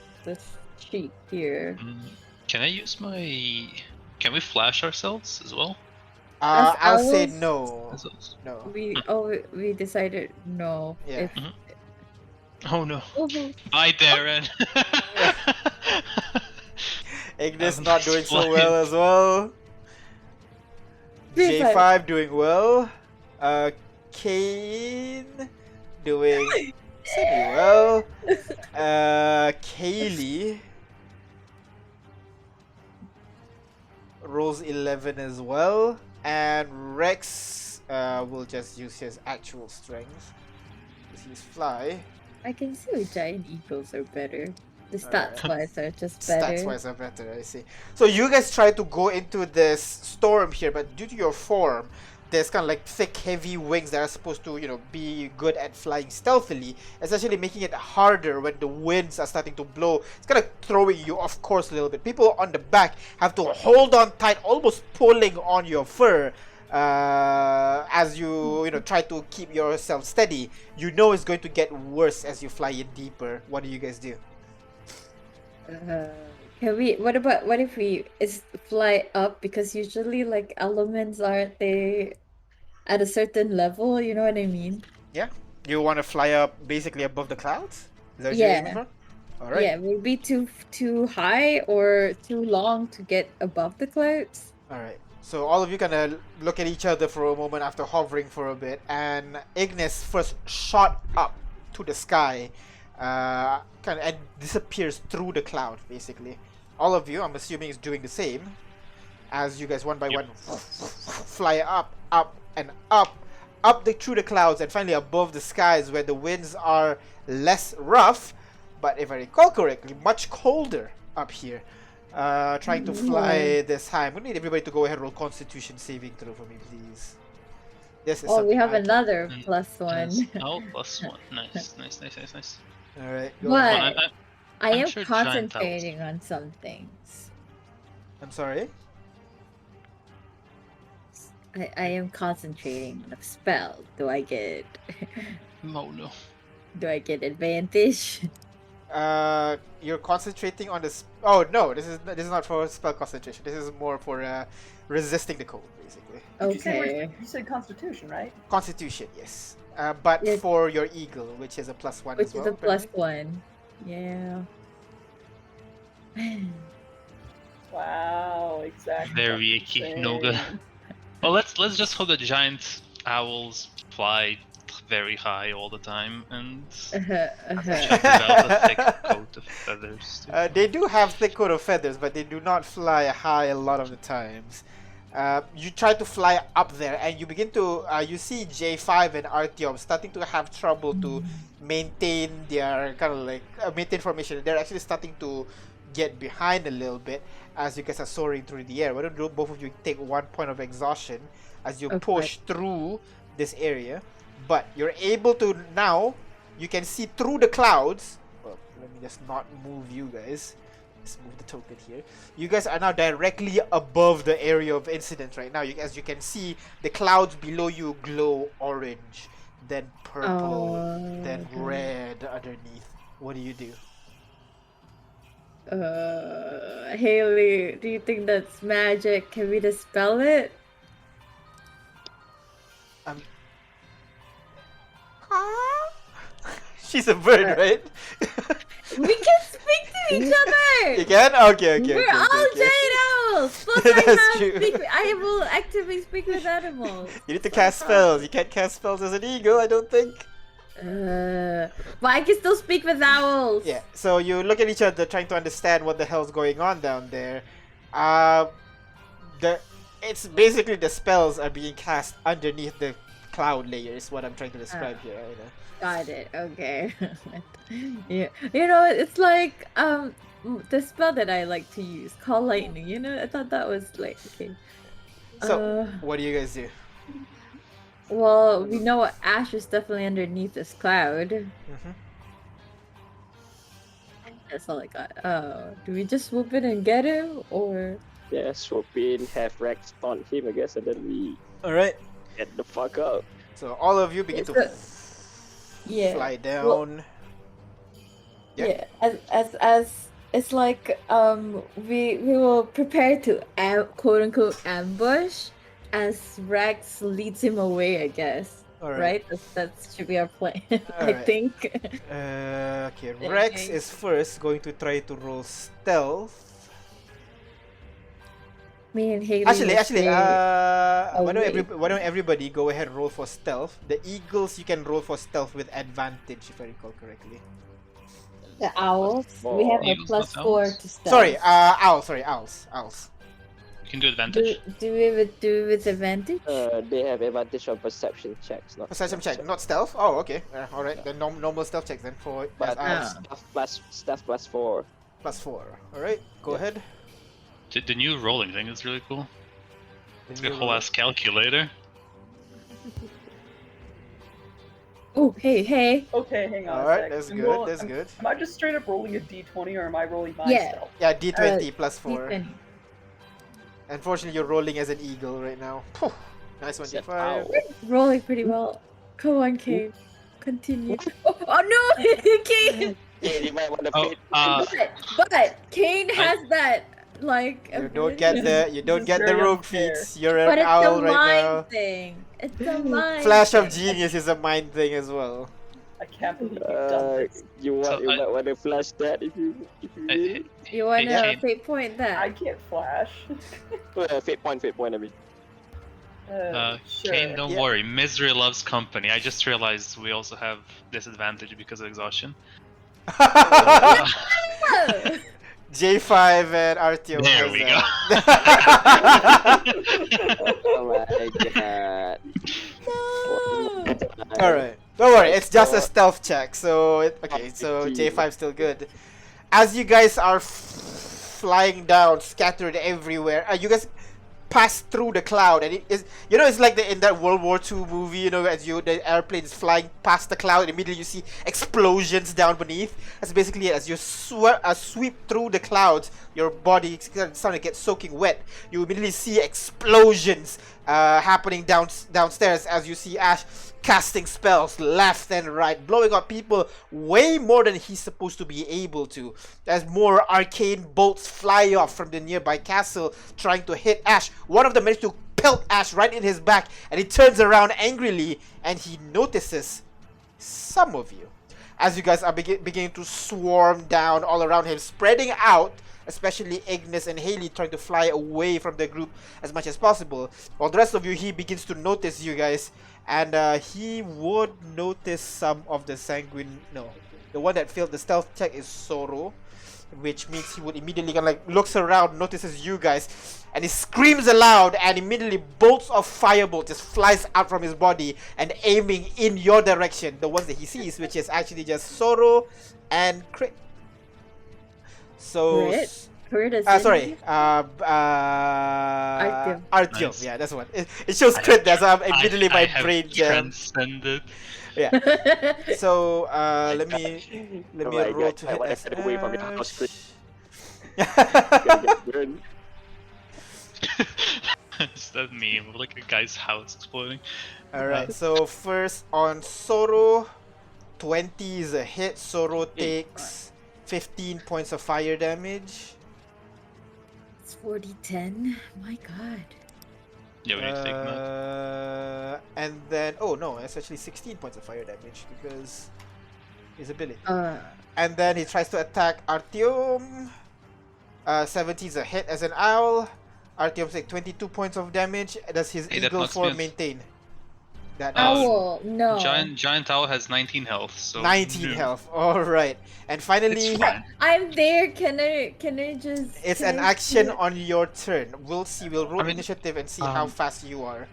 sheet here. Can I use my? Can we flash ourselves as well? As I'll say owls? no. As us? No. We decided no. Yeah. Oh no! Oh, Bye, Darren. Ignis I'm not doing so flying. well as well. J5 doing well. Kane doing semi-well. Kaylee rolls 11 as well. And Rex will just use his actual strength. Because he's fly. I can see why giant eagles are better. The Alright. stats wise are just better. Stats wise are better, I see. So you guys try to go into this storm here, but due to your form, there's kind of like thick, heavy wings that are supposed to, be good at flying stealthily, essentially making it harder when the winds are starting to blow. It's kind of throwing you off course a little bit. People on the back have to hold on tight, almost pulling on your fur as you try to keep yourself steady. It's going to get worse as you fly in deeper. What do you guys do? What if we fly up, because usually like elements, aren't they at a certain level, you know what I mean? Yeah, you want to fly up basically above the clouds? Is that what you're aiming Yeah. for? All right. Yeah, would it be too high or too long to get above the clouds? All right. So all of you kind of look at each other for a moment after hovering for a bit, and Ignis first shot up to the sky, and disappears through the cloud. Basically, all of you, I'm assuming, is doing the same, as you guys one by one fly up, and up through the clouds, and finally above the skies where the winds are less rough, but if I recall correctly, much colder up here. Trying to fly this high. I'm gonna need everybody to go ahead and roll Constitution saving throw for me, please. This is Oh, we something have I can- another +1. Oh, +1. Nice. All right. Go But ahead. I I'm am sure giant owls- concentrating on some things. I'm sorry. I am concentrating on a spell. Do I get Oh no. do I get advantage? You're concentrating on this. Oh no, this is not for spell concentration. This is more for resisting the cold, basically. Okay. You said Constitution, right? Constitution, yes. But Yes. for your eagle, which is a +1 Which as well. is a apparently. +1. Yeah. Wow, exactly. Very what you're icky. No good. saying. Well, let's just hope the giant owls fly very high all the time and check out a thick coat of feathers. Too. They do have thick coat of feathers, but they do not fly high a lot of the times. You try to fly up there, and you begin to you see J5 and Artyom starting to have trouble to maintain their kind of like maintain formation. They're actually starting to get behind a little bit as you guys are soaring through the air. Why don't both of you take 1 point of exhaustion as you Okay. push through this area? But you're able to now. You can see through the clouds. Well, let me just not move you guys. Let's move the token here. You guys are now directly above the area of incident right now. As you can see, the clouds below you glow orange, then purple, then okay. red underneath. What do you do? Haley, do you think that's magic? Can we dispel it? She's a bird, right? We can speak to each other! You can? Okay. We're all giant owls! Plus That's true. I will actively speak with animals. You need to cast spells. You can't cast spells as an eagle, I don't think. But I can still speak with owls. Yeah, so you look at each other trying to understand what the hell's going on down there. It's basically the spells are being cast underneath the cloud layer is what I'm trying to describe here. You know? Got it. Okay. Yeah. It's like the spell that I like to use, call lightning. I thought that was like okay. So, what do you guys do? Well, we know Ash is definitely underneath this cloud. Mm-hmm. That's all I got. Do we just swoop in and get him, or? Yeah, swoop in, have Rex taunt him, I guess, and then we Alright, get the fuck out. so all of you begin It's to Yeah. fly down. Yeah. As it's like we will prepare to quote unquote ambush as Rex leads him away, I guess. Alright. Right? That should be our plan. I Alright. think. Okay, Rex is first going to try to roll stealth. Me and Haley. Actually, will stay why away. don't everybody go ahead and roll for stealth? The eagles you can roll for stealth with advantage if I recall correctly. The owls. We have a Eagles, not +4 owls. to stealth. Sorry, owls. You can do advantage. Do we do with advantage? They have advantage on perception checks, not Perception check, not stealth. Oh, okay. Alright, then normal stealth checks then for But owls. stuff plus 4. +4. Alright, go Yeah. ahead. The new rolling thing is really cool. It's Then a you whole roll. ass calculator. Oh, hey. Okay, hang on a Alright, sec. that's And good, that's good. Am I just straight up rolling a d20 or am I rolling my Yeah. stealth? Yeah, D20 plus 4. D20. Unfortunately, you're rolling as an eagle right now. Phew. Nice one, Except, D5. ow. Rolling pretty well. Come on, Kane. Continue. Oh no, Kane. Yeah, you might want to Oh, fit. But Kane has that like. You don't ability. get the This is very rogue unfair. feats. You're But an it's a owl right mind now. thing. It's a mind. Flash of thing. genius is a mind thing as well. I can't believe you've done this. You So might want to flash that if you will. You wanna Kane. fate point that? I can't flash. Fate point, I mean. Sure. Kane, don't Yeah. worry. Misery loves company. I just realized we also have disadvantage because of exhaustion. J5 and Artyom. There has we that. Oh my god. Alright. Don't worry, it's just a stealth check. So, okay, so J5 still good. As you guys are flying down, scattered everywhere, you guys pass through the cloud, and it is, you know, it's like in that World War II movie, you know, as the airplane is flying past the cloud, and immediately you see explosions down beneath. That's basically it. As you sweep through the clouds, your body is starting to get soaking wet. You immediately see explosions happening downstairs as you see Ash casting spells left and right, blowing up people way more than he's supposed to be able to. As more arcane bolts fly off from the nearby castle, trying to hit Ash. One of them managed to pelt Ash right in his back, and he turns around angrily, and he notices some of you. As you guys are beginning to swarm down all around him, spreading out, especially Ignis and Haley trying to fly away from the group as much as possible. While the rest of you, he begins to notice you guys, and he would notice some of the the one that failed the stealth check is Soro, which means he would immediately kind of like looks around, notices you guys, and he screams aloud, and immediately bolts of firebolt just flies out from his body and aiming in your direction, the ones that he sees, which is actually just Soro and Crit. So Crit is sorry, Artyom. Nice. Yeah, that's one. It shows Crit there, so immediately my I have brain jammed. transcended. Yeah. So let me Oh my roll god, to I hit wanna as get away from your house, Crit. Ash. Gonna get burned. Is that meme? Like a guy's house exploding. Alright, so first on Soro, 20 is a hit. Soro takes 15 points of fire damage. It's 40-10. My god. Yeah, we need to take that. And then, oh no, it's actually 16 points of fire damage because his ability. And then he tries to attack Artyom. 17 is a hit as an owl. Artyom takes 22 points of damage. Does his Hey, that eagle knocks me form out. maintain? That Owl, no. Giant Owl has 19 health, so 19 no. health. All right. And finally, It's fine. I'm there. Can I just? it's can an I action do it? on your turn. We'll see. We'll roll I mean, initiative and see how um, fast you are.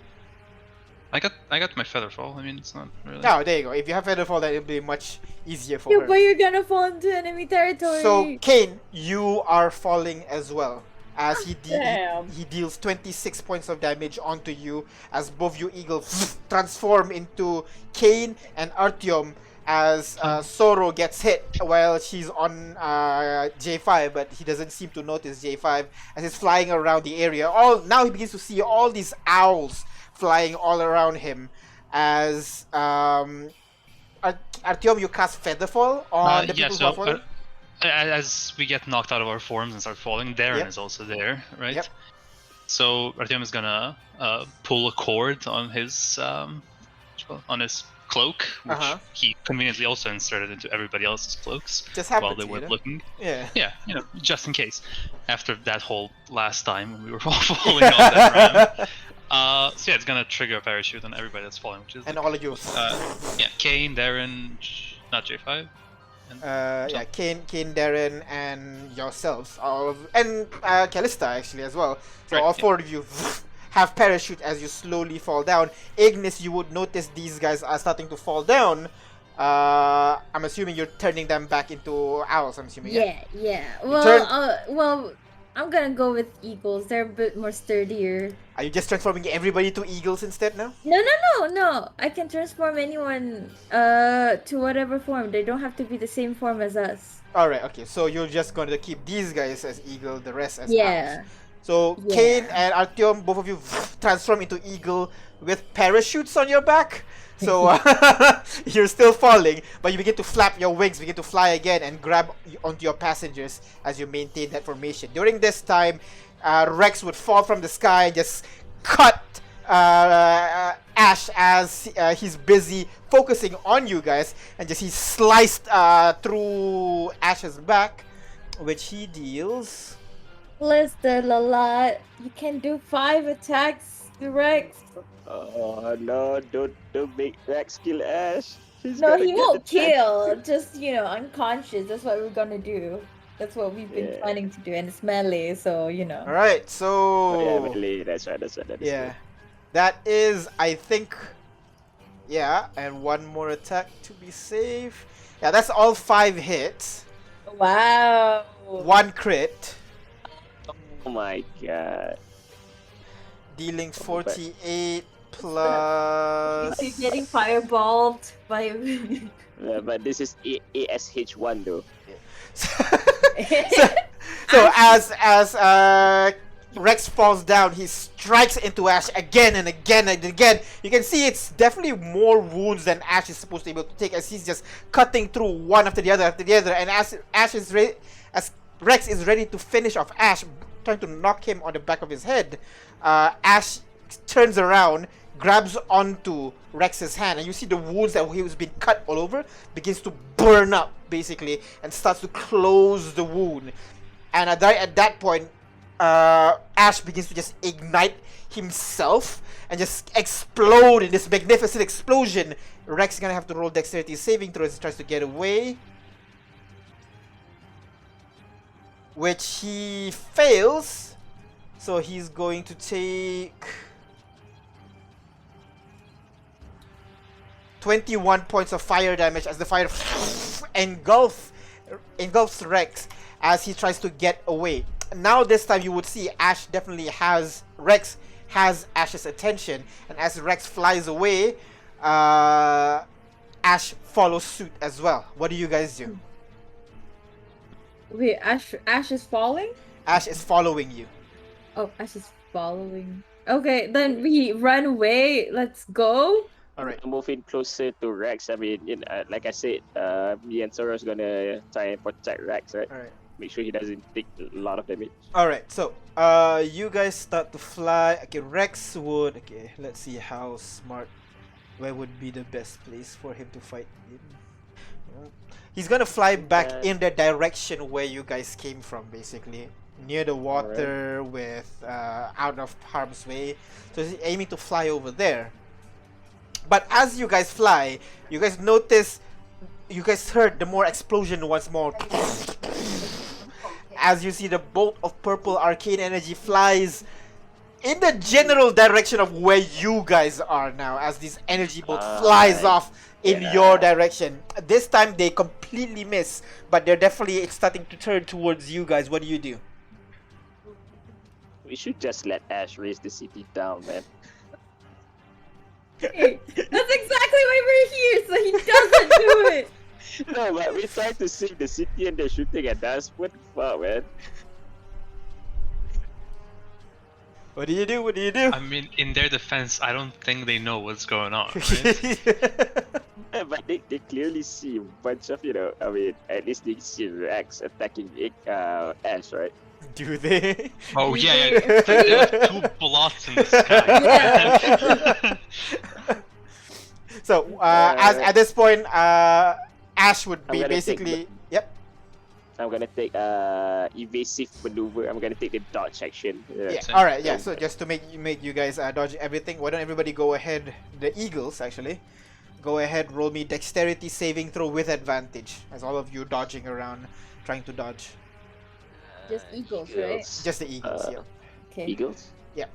I got my feather fall. I mean, it's not really. Oh, there you go. If you have Featherfall, that it'll be much easier for Yeah, her. but you're gonna fall into enemy territory. So, Kane, you are falling as well. As Damn. he deals 26 points of damage onto you, as both you eagles transform into Kane and Artyom, as Soro gets hit while she's on J5, but he doesn't seem to notice J5 as he's flying around the area. Now he begins to see all these owls flying all around him. As Artyom, you cast Featherfall on the yeah, people who are so falling. as we get knocked out of our forms and start falling, Darren Yep. is also there, right? Yep. So Artyom is gonna pull a cord on his cloak, which Uh-huh. he conveniently also inserted into everybody else's cloaks Just while happened they to were you, looking. Yeah. Yeah, just in case. After that whole last time when we were all falling on that ram. So yeah, it's gonna trigger a parachute on everybody that's falling, which is And all of you. yeah, Kane, Darren, not J5. Yeah, Kane, Darren, and yourselves, and Callista actually as well. So Right, all yeah. four of you have parachute as you slowly fall down. Ignis, you would notice these guys are starting to fall down. I'm assuming you're turning them back into owls. I'm assuming. Yeah. turn- Well, I'm gonna go with eagles. They're a bit more sturdier. Are you just transforming everybody to eagles instead now? No. I can transform anyone to whatever form. They don't have to be the same form as us. Alright, okay, so you're just going to keep these guys as eagle, the rest as owls. Yeah. So Yeah. Kane and Artyom, both of you transform into eagle with parachutes on your back. So you're still falling, but you begin to flap your wings, begin to fly again, and grab onto your passengers as you maintain that formation. During this time, Rex would fall from the sky and just cut Ash as he's busy focusing on you guys, and just he sliced through Ash's back, which he deals. Listen, Lala, you can do 5 attacks, Rex. Oh no! Don't make Rex kill Ash. He's No, gonna he get won't the kill. Just, unconscious. That's what we're gonna do. That's what we've been Yeah. planning to do, and it's melee, so Alright, so Oh, yeah, melee. That's right. That is yeah, that is, I think, yeah, and one more attack to be safe. Yeah, that's all 5 hits, Wow. 1 crit, good. Oh my god! dealing Oh, but- 48 plus. You're getting fireballed by. But this is ASH1 though. So as Rex falls down, he strikes into Ash again and again and again. You can see it's definitely more wounds than Ash is supposed to be able to take, as he's just cutting through one after the other, and as Rex is ready to finish off Ash, trying to knock him on the back of his head, Ash turns around, grabs onto Rex's hand, and you see the wounds that he was being cut all over begins to burn up basically and starts to close the wound. And at that point, Ash begins to just ignite himself and just explode in this magnificent explosion. Rex is gonna have to roll dexterity saving throw as he tries to get away, which he fails. So he's going to take 21 points of fire damage as the fire engulfs Rex as he tries to get away. Now this time you would see Rex has Ash's attention, and as Rex flies away, Ash follows suit as well. What do you guys do? Wait, Ash is falling? Ash is following you. Oh, Ash is following. Okay, then we run away. Let's go. Alright. Moving closer to Rex. I mean, like I said, me and Sora's gonna try and protect Rex, right? Alright. Make sure he doesn't take a lot of damage. Alright, so you guys start to fly. Okay, Rex would, okay, let's see how smart, where would be the best place for him to fight in. He's gonna fly back in the direction where you guys came from, basically, near the water, with out of harm's way. So he's aiming to fly over there. But as you guys fly, you guys heard the more explosion once more. As you see the bolt of purple arcane energy flies in the general direction of where you guys are now, as this energy bolt flies off in your direction. This time they completely miss, but they're definitely starting to turn towards you guys. What do you do? We should just let Ash raise the city down, man. Hey, that's exactly why we're here, so he doesn't do it. No, but we tried to save the city and they're shooting at us. What the fuck, man? What do you do? What do you do? I mean, in their defense, I don't think they know what's going on, right? Yeah, but they clearly see a bunch of, I mean, at least they see Rex attacking Ash, right? Do they? Oh yeah, they have 2 blots in the sky. So as at this point, Ash would be I'm gonna basically. Yep. I'm gonna take evasive maneuver. I'm gonna take the dodge action. Yeah. Same. All right. Yeah. So just to make you guys dodge everything, why don't everybody go ahead? The Eagles actually, go ahead. Roll me dexterity saving throw with advantage, as all of you dodging around, trying to dodge. Just eagles, right? Just the Eagles. Yeah. Okay. Eagles?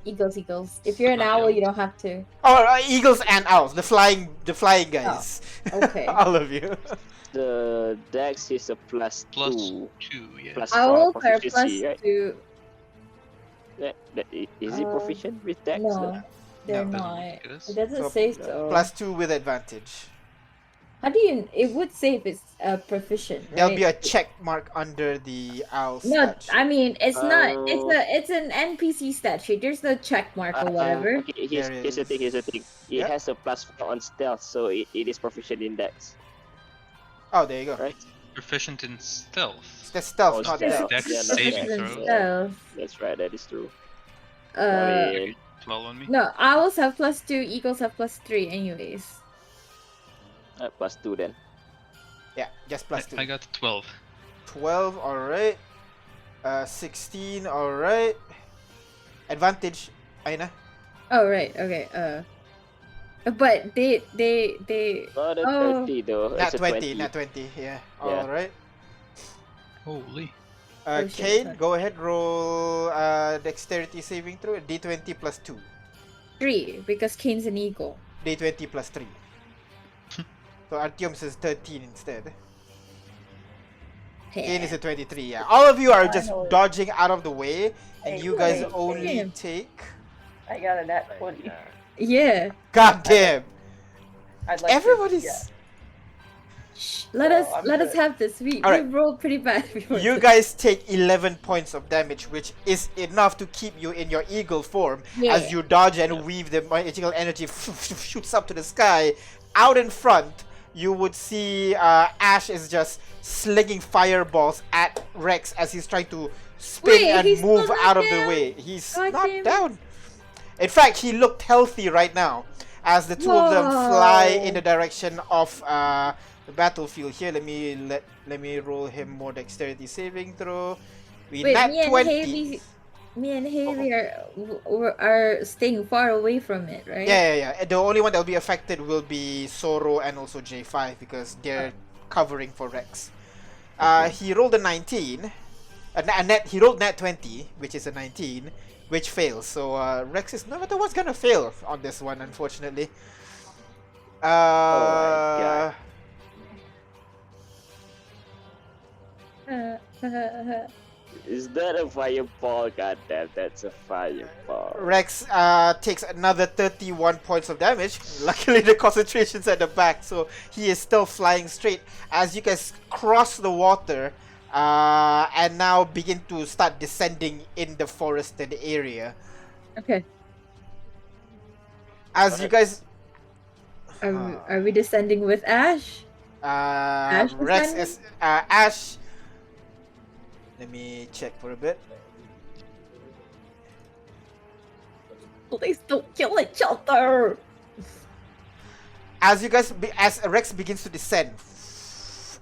Eagles. If you're an owl, you don't have to. Oh, Eagles and owls, the flying guys. Okay. All of you. The dex is a plus Plus 2. 2, yeah. Plus Owls 4 are proficiency, plus right? 2. Is he proficient with dex? No, they're No. not. I guess. It doesn't So, say so. +2 with advantage. How do you? It would say if it's proficient, right? There'll be a check mark under the owl No, stat sheet. I mean it's not. Oh. It's an NPC stat sheet. There's no check mark or whatever. Okay, There here's the thing. Here's the thing. It Yep. has a +4 on stealth, so it is proficient in dex, Oh, there you go. right? Proficient in stealth. That's stealth, Oh, not stealth. dex. Dex Yeah, not saving dex. throw. Stealth. That's right. That is true. Uh, I mean, 12 on me. no, owls have +2, eagles have +3, anyways. +2 then. Yeah, just +2. I got 12. 12, alright. 16, alright. Advantage, Aina. Oh right, okay. But they. Not a Oh. 30 though. Nat It's a 20, nat 20, yeah. Alright. Holy. Oh, shit, Kane, sorry. go ahead, roll dexterity saving throw. D20 +2. 3 because Kane's an eagle. D20 +3. So Artyom says 13 instead. Kane is a 23, yeah. All of you are just Finally. dodging out of the way, and Hey, you guys wait, only damn. take. I got a nat 20. Yeah. God damn! I'd like Everybody's. To, yeah. Shh, let So, us I'm let us good. have this. We Alright. rolled pretty bad before. You this. guys take 11 points of damage, which is enough to keep you in your eagle form Yeah. as you dodge and weave the magical energy shoots up to the sky. Out in front, you would see Ash is just slinging fireballs at Rex as he's trying to spin Wait, and he's move still not out of the down? way. He's God not damn it. down. In fact, he looked healthy right now as the two of them fly Whoa. in the direction of the battlefield. Here, let me roll him more dexterity saving throw. We Wait, nat me and 20. Haley- Me and Haley are staying far away from it, right? Yeah. The only one that will be affected will be Soro and also J5 because they're covering for Rex. He rolled a 19. He rolled nat 20, which is a 19, which fails. So Rex is no matter what's gonna fail on this one, unfortunately. God. Is that a fireball? God damn, that's a fireball. Rex takes another 31 points of damage. Luckily, the concentration's at the back, so he is still flying straight. As you guys cross the water and now begin to start descending in the forested area. Okay. As you guys... Are we descending with Ash? Rex descending? is... Ash... Let me check for a bit. Please don't kill each other. As you guys, as Rex begins to descend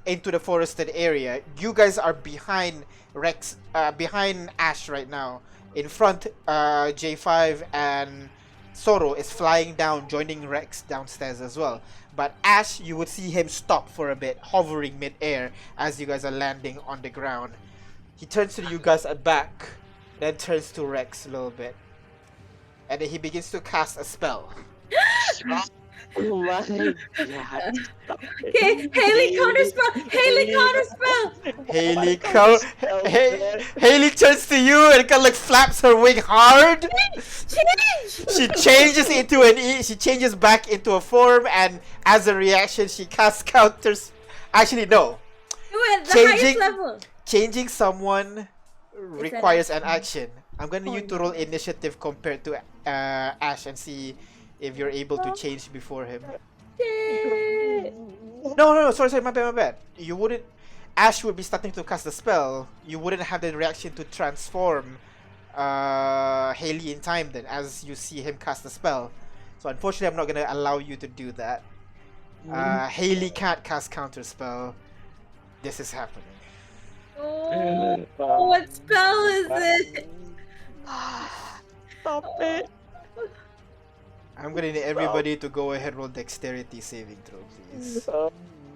into the forested area, you guys are behind Rex, behind Ash right now. In front, J5 and Soro is flying down, joining Rex downstairs as well. But Ash, you would see him stop for a bit, hovering mid-air as you guys are landing on the ground. He turns to you guys at back, then turns to Rex a little bit. And then he begins to cast a spell. Oh my god. Stop it. Okay, Haley counterspell. Haley counterspell. Haley turns to you and kind of like flaps her wing hard. Change. She changes into she changes back into a form, and as a reaction, she casts counters. Actually, no. We're at the Changing- highest level. Changing someone requires an action. action. I'm gonna need you to roll initiative compared to Ash and see if you're able to change before him. Yay. No, sorry, my bad. You wouldn't. Ash would be starting to cast the spell. You wouldn't have the reaction to transform Haley in time then, as you see him cast the spell. So unfortunately, I'm not gonna allow you to do that. Haley can't cast counter spell. This is happening. Oh, what spell is it? Stop it. I'm gonna need everybody to go ahead roll dexterity saving throw, please. Oh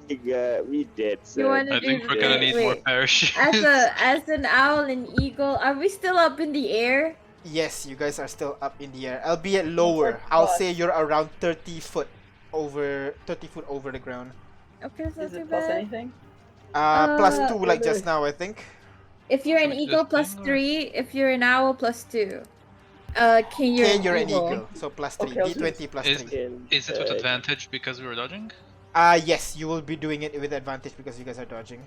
my god, we did. You wanna I do think we're gonna need more wait, parachutes. as an owl and eagle, are we still up in the air? Yes, you guys are still up in the air, albeit lower. I'll say you're around 30 foot over the ground. Okay, that's not Is too it plus bad. anything? +2 like just now, I think. If you're an Should we do eagle, the plus thing, or- 3. If you're an owl, plus 2. King, you're Okay, an you're an eagle. eagle, so plus 3. Okay, I'll do D20 plus Is- 3. Is it with advantage because we were dodging? Yes, you will be doing it with advantage because you guys are dodging.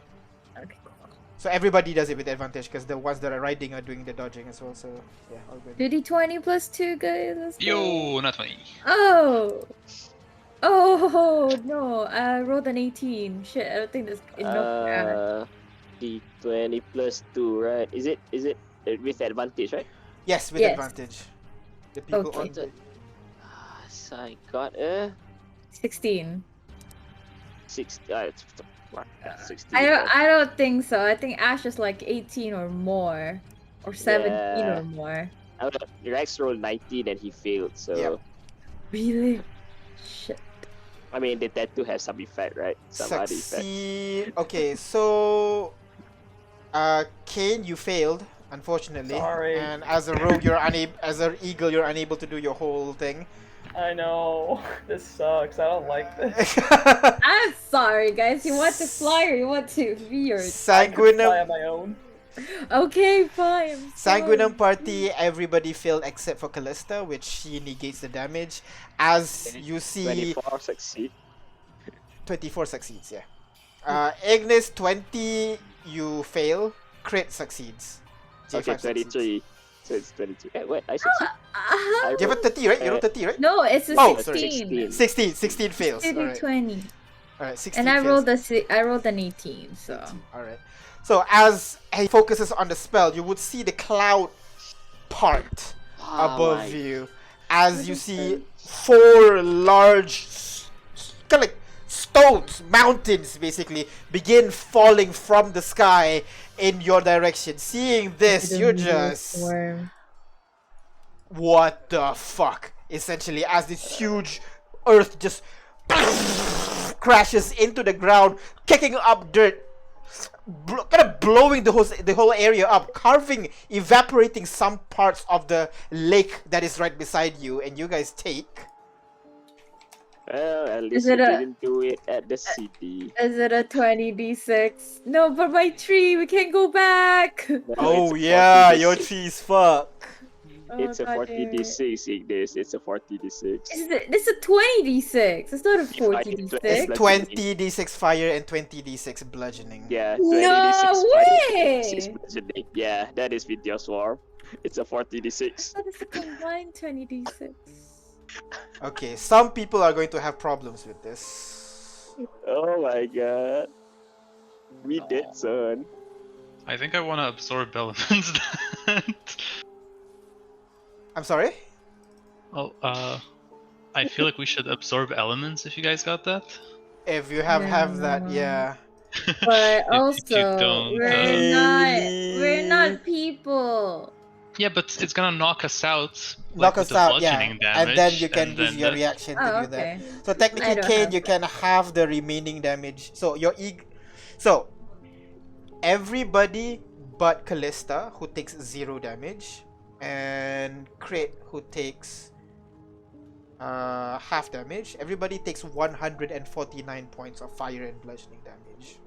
Okay, cool. So everybody does it with advantage because the ones that are riding are doing the dodging as well. So yeah, all good. 2d20 plus 2, guys. Let's go. Yo, not me. Oh! Oh no! I rolled an 18. Shit, I don't think there's enough to add. D20 plus 2, right? Is it with advantage, right? Yes, with Yes. advantage. The people Okay. on the So I got a 16. 16. I don't think so. I think Ash is like 18 or more, or 17 Yeah. or more. Rex rolled 19 and he failed, so Yep. Really? Shit. I mean they tend to have some effect, right? Some other effect. succeed. Okay, so Kane, you failed, unfortunately. Sorry. And as a rogue, you're unable. As an eagle, you're unable to do your whole thing. I know. This sucks. I don't like this. I'm sorry, guys. You want to fly or you want to be your... I could fly Sanguinum. on my own. Okay, fine. I'm Sanguinum sorry. party, everybody failed except for Callista, which she negates the damage. As you see, 24 succeed. 24 succeeds, yeah. Ignis, 20, you fail. Crit succeeds. Okay, J5 succeeds. 23. So it's 22. Eh, wait, I succeed. Uh-huh. You have a 30, right? You have a 30, right? No, it's a Oh, 16. sorry. 16 fails. 16 to Alright, 20. alright, 16 And I fails. rolled an 18, so... Alright. So as he focuses on the spell, you would see the cloud part above you as you see 4 large kind of like stones, mountains basically, begin falling from the sky in your direction. Seeing this, you're just... Worm. What the fuck? Essentially, as this huge earth just crashes into the ground, kicking up dirt, kind of blowing the whole area up, carving, evaporating some parts of the lake that is right beside you, and you guys take. Well, at least Is we it a- didn't do it at the city. Is it a 20d6? No, but my tree, we can't go back. No, Oh it's a yeah, 40d6. your tree's fuck. It's a God damn it. 40d6, Ignis. It's a 40d6. It's a 20d6. It's not a If I did 40d6. Let's 20d6 fire and 20d6 bludgeoning. Yeah, No 20d6 way! 6 bludgeoning. Yeah, that is with your swarm. It's a 40d6. That is a combined 20d6. Okay, some people are going to have problems with this. Oh my god. We did, son. I think I want to absorb elements. I'm sorry? Oh, I feel like we should absorb elements if you guys got that. If you have that, yeah. But you also, don't, we're not people. Yeah, but it's gonna knock us out. Knock with us the out, yeah. bludgeoning And then damage, you can and use then your that- reaction to Oh, do that. okay. So I technically, don't Kane, have you can have the remaining damage. So your So everybody but Callista, who takes 0 damage, and Crit, who takes half damage. Everybody takes 149 points of fire and bludgeoning damage.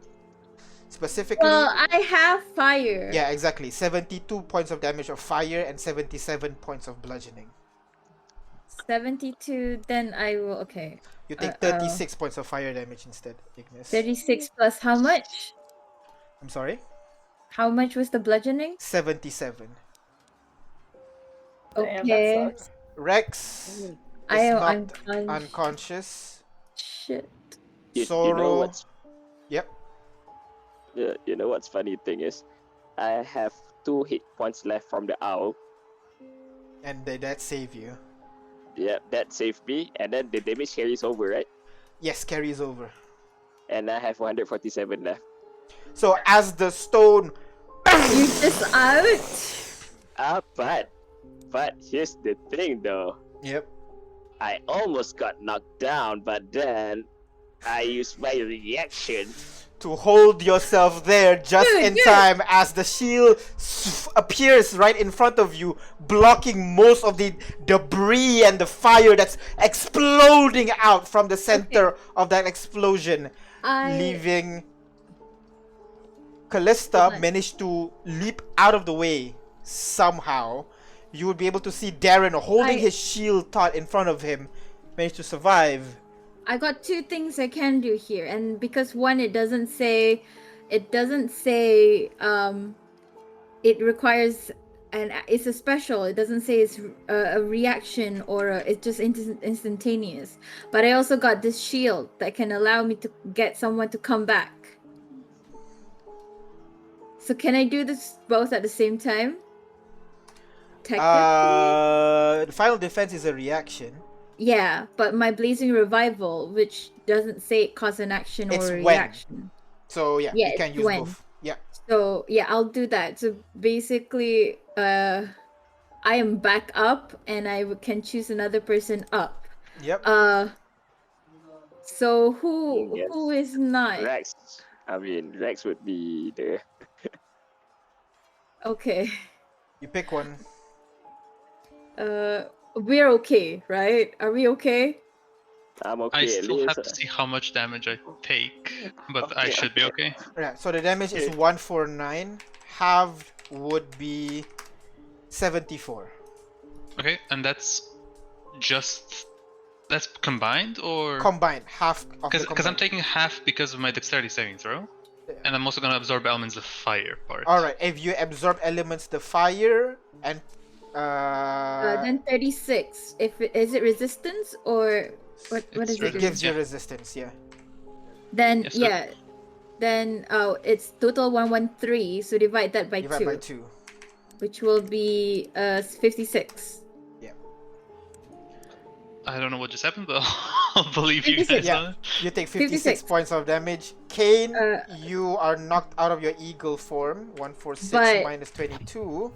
Specifically, Well, I have fire. yeah, exactly. 72 points of damage of fire and 77 points of bludgeoning. 72, then I will... Okay. You take 36 points of fire damage instead, Ignis. 36 plus how much? I'm sorry? How much was the bludgeoning? 77. Damn, that Okay. sucks. Rex is I am not unconscious. unconscious. Shit. You know Sorrow. what's Yep. you know what's funny thing is, I have 2 hit points left from the owl. And that save you. Yeah, that saved me, and then the damage carries over, right? Yes, carries over. And I have 147 left. So as the stone You just out? But here's the thing though. Yep. I almost got knocked down, but then I used my reaction. To hold yourself there just Dude, in dude. time as the shield appears right in front of you, blocking most of the debris and the fire that's exploding out from the center of that explosion, I leaving Callista Okay. managed to leap out of the way somehow, you would be able to see Darren holding his shield taut in front of him, managed to survive. I got two things I can do here, and because one, it doesn't say it requires, and it's a special. It doesn't say it's a reaction or it's just instantaneous. But I also got this shield that can allow me to get someone to come back. So can I do this both at the same time? Technically, The final defense is a reaction. yeah, but my blazing revival, which doesn't say it cause an action It's or a when. reaction. So yeah, Yeah, you can it's use when. both. Yeah. So yeah, I'll do that. So basically, I am back up, and I can choose another person up. Yep. So Yes. who is not? Rex. I mean, Rex would be the. Okay. You pick one. We're okay, right? Are we okay? I'm okay. I at still least. have to see how much damage I take, but I Okay, should be okay. Yeah. So the damage is Okay. 149. Halved would be 74. Okay, and that's combined or Combined, half of the because I'm combined. taking half because of my dexterity saving throw, and I'm also gonna absorb elements of fire part. All right. If you absorb elements, the fire and Then 36. Is it resistance or what It's is it it? gives you Yeah. resistance. Yeah. Then Yes, sir. yeah. Then it's total 113. So divide that by Divide 2, by 2. which will be 56. I don't know what just happened, but I'll believe you 56, guys yeah. on it. You take 56 56. points of damage. Kane, Uh, you are knocked out of your eagle form. 146 But- minus 22.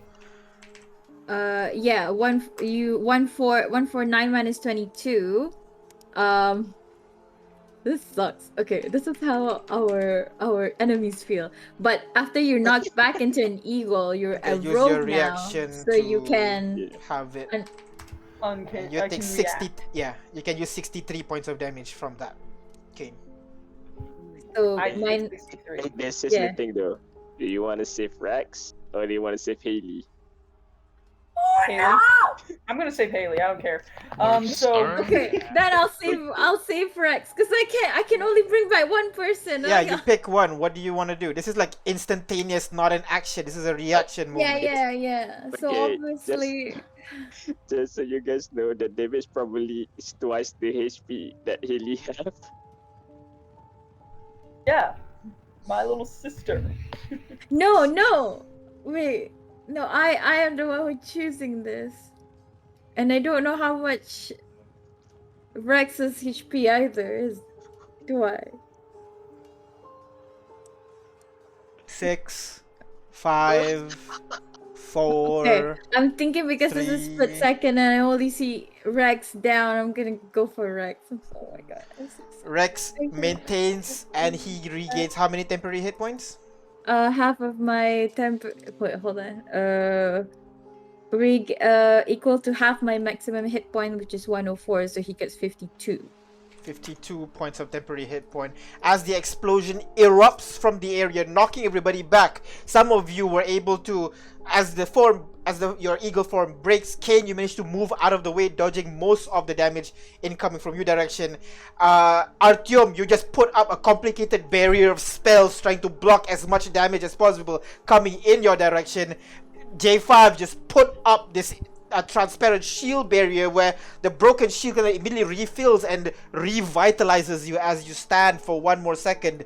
Yeah, 149 minus 22. This sucks. Okay, this is how our enemies feel. But after you're knocked back into an eagle, you're You a can use rogue your now, reaction so you to- can. Have it. And- And you I take can 60. react. Yeah, you can use 63 points of damage from that. Kane. So I mine. take 63. Hey, this is Yeah. the thing though. Do you want to save Rex or do you want to save Haley? Haley. I'm gonna save Haley. I don't care. So Okay, then I'll save Rex, because I can only bring back one person. Yeah, I- you pick one. What do you want to do? This is like instantaneous, not an action. This is a reaction yeah, movement. yeah. So Okay, obviously, Just so you guys know, the damage probably is twice the HP that Haley have. yeah, my little sister. no, wait, no, I am the one who's choosing this, and I don't know how much Rex's HP either is. Do I? 6, 5, 4. Okay, I'm thinking because this is split 3. second and I only see Rex down. I'm gonna go for Rex. Oh my god. I'm so sorry. Rex maintains and he regains how many temporary hit points? Half of my temp. Wait, hold on. Equal to half my maximum hit point, which is 104. So he gets 52. 52 points of temporary hit point as the explosion erupts from the area, knocking everybody back. Some of you were able to, your eagle form breaks. Kane, you managed to move out of the way, dodging most of the damage incoming from your direction. Artyom, you just put up a complicated barrier of spells trying to block as much damage as possible coming in your direction. J5 just put up this transparent shield barrier where the broken shield kind of immediately refills and revitalizes you as you stand for one more second.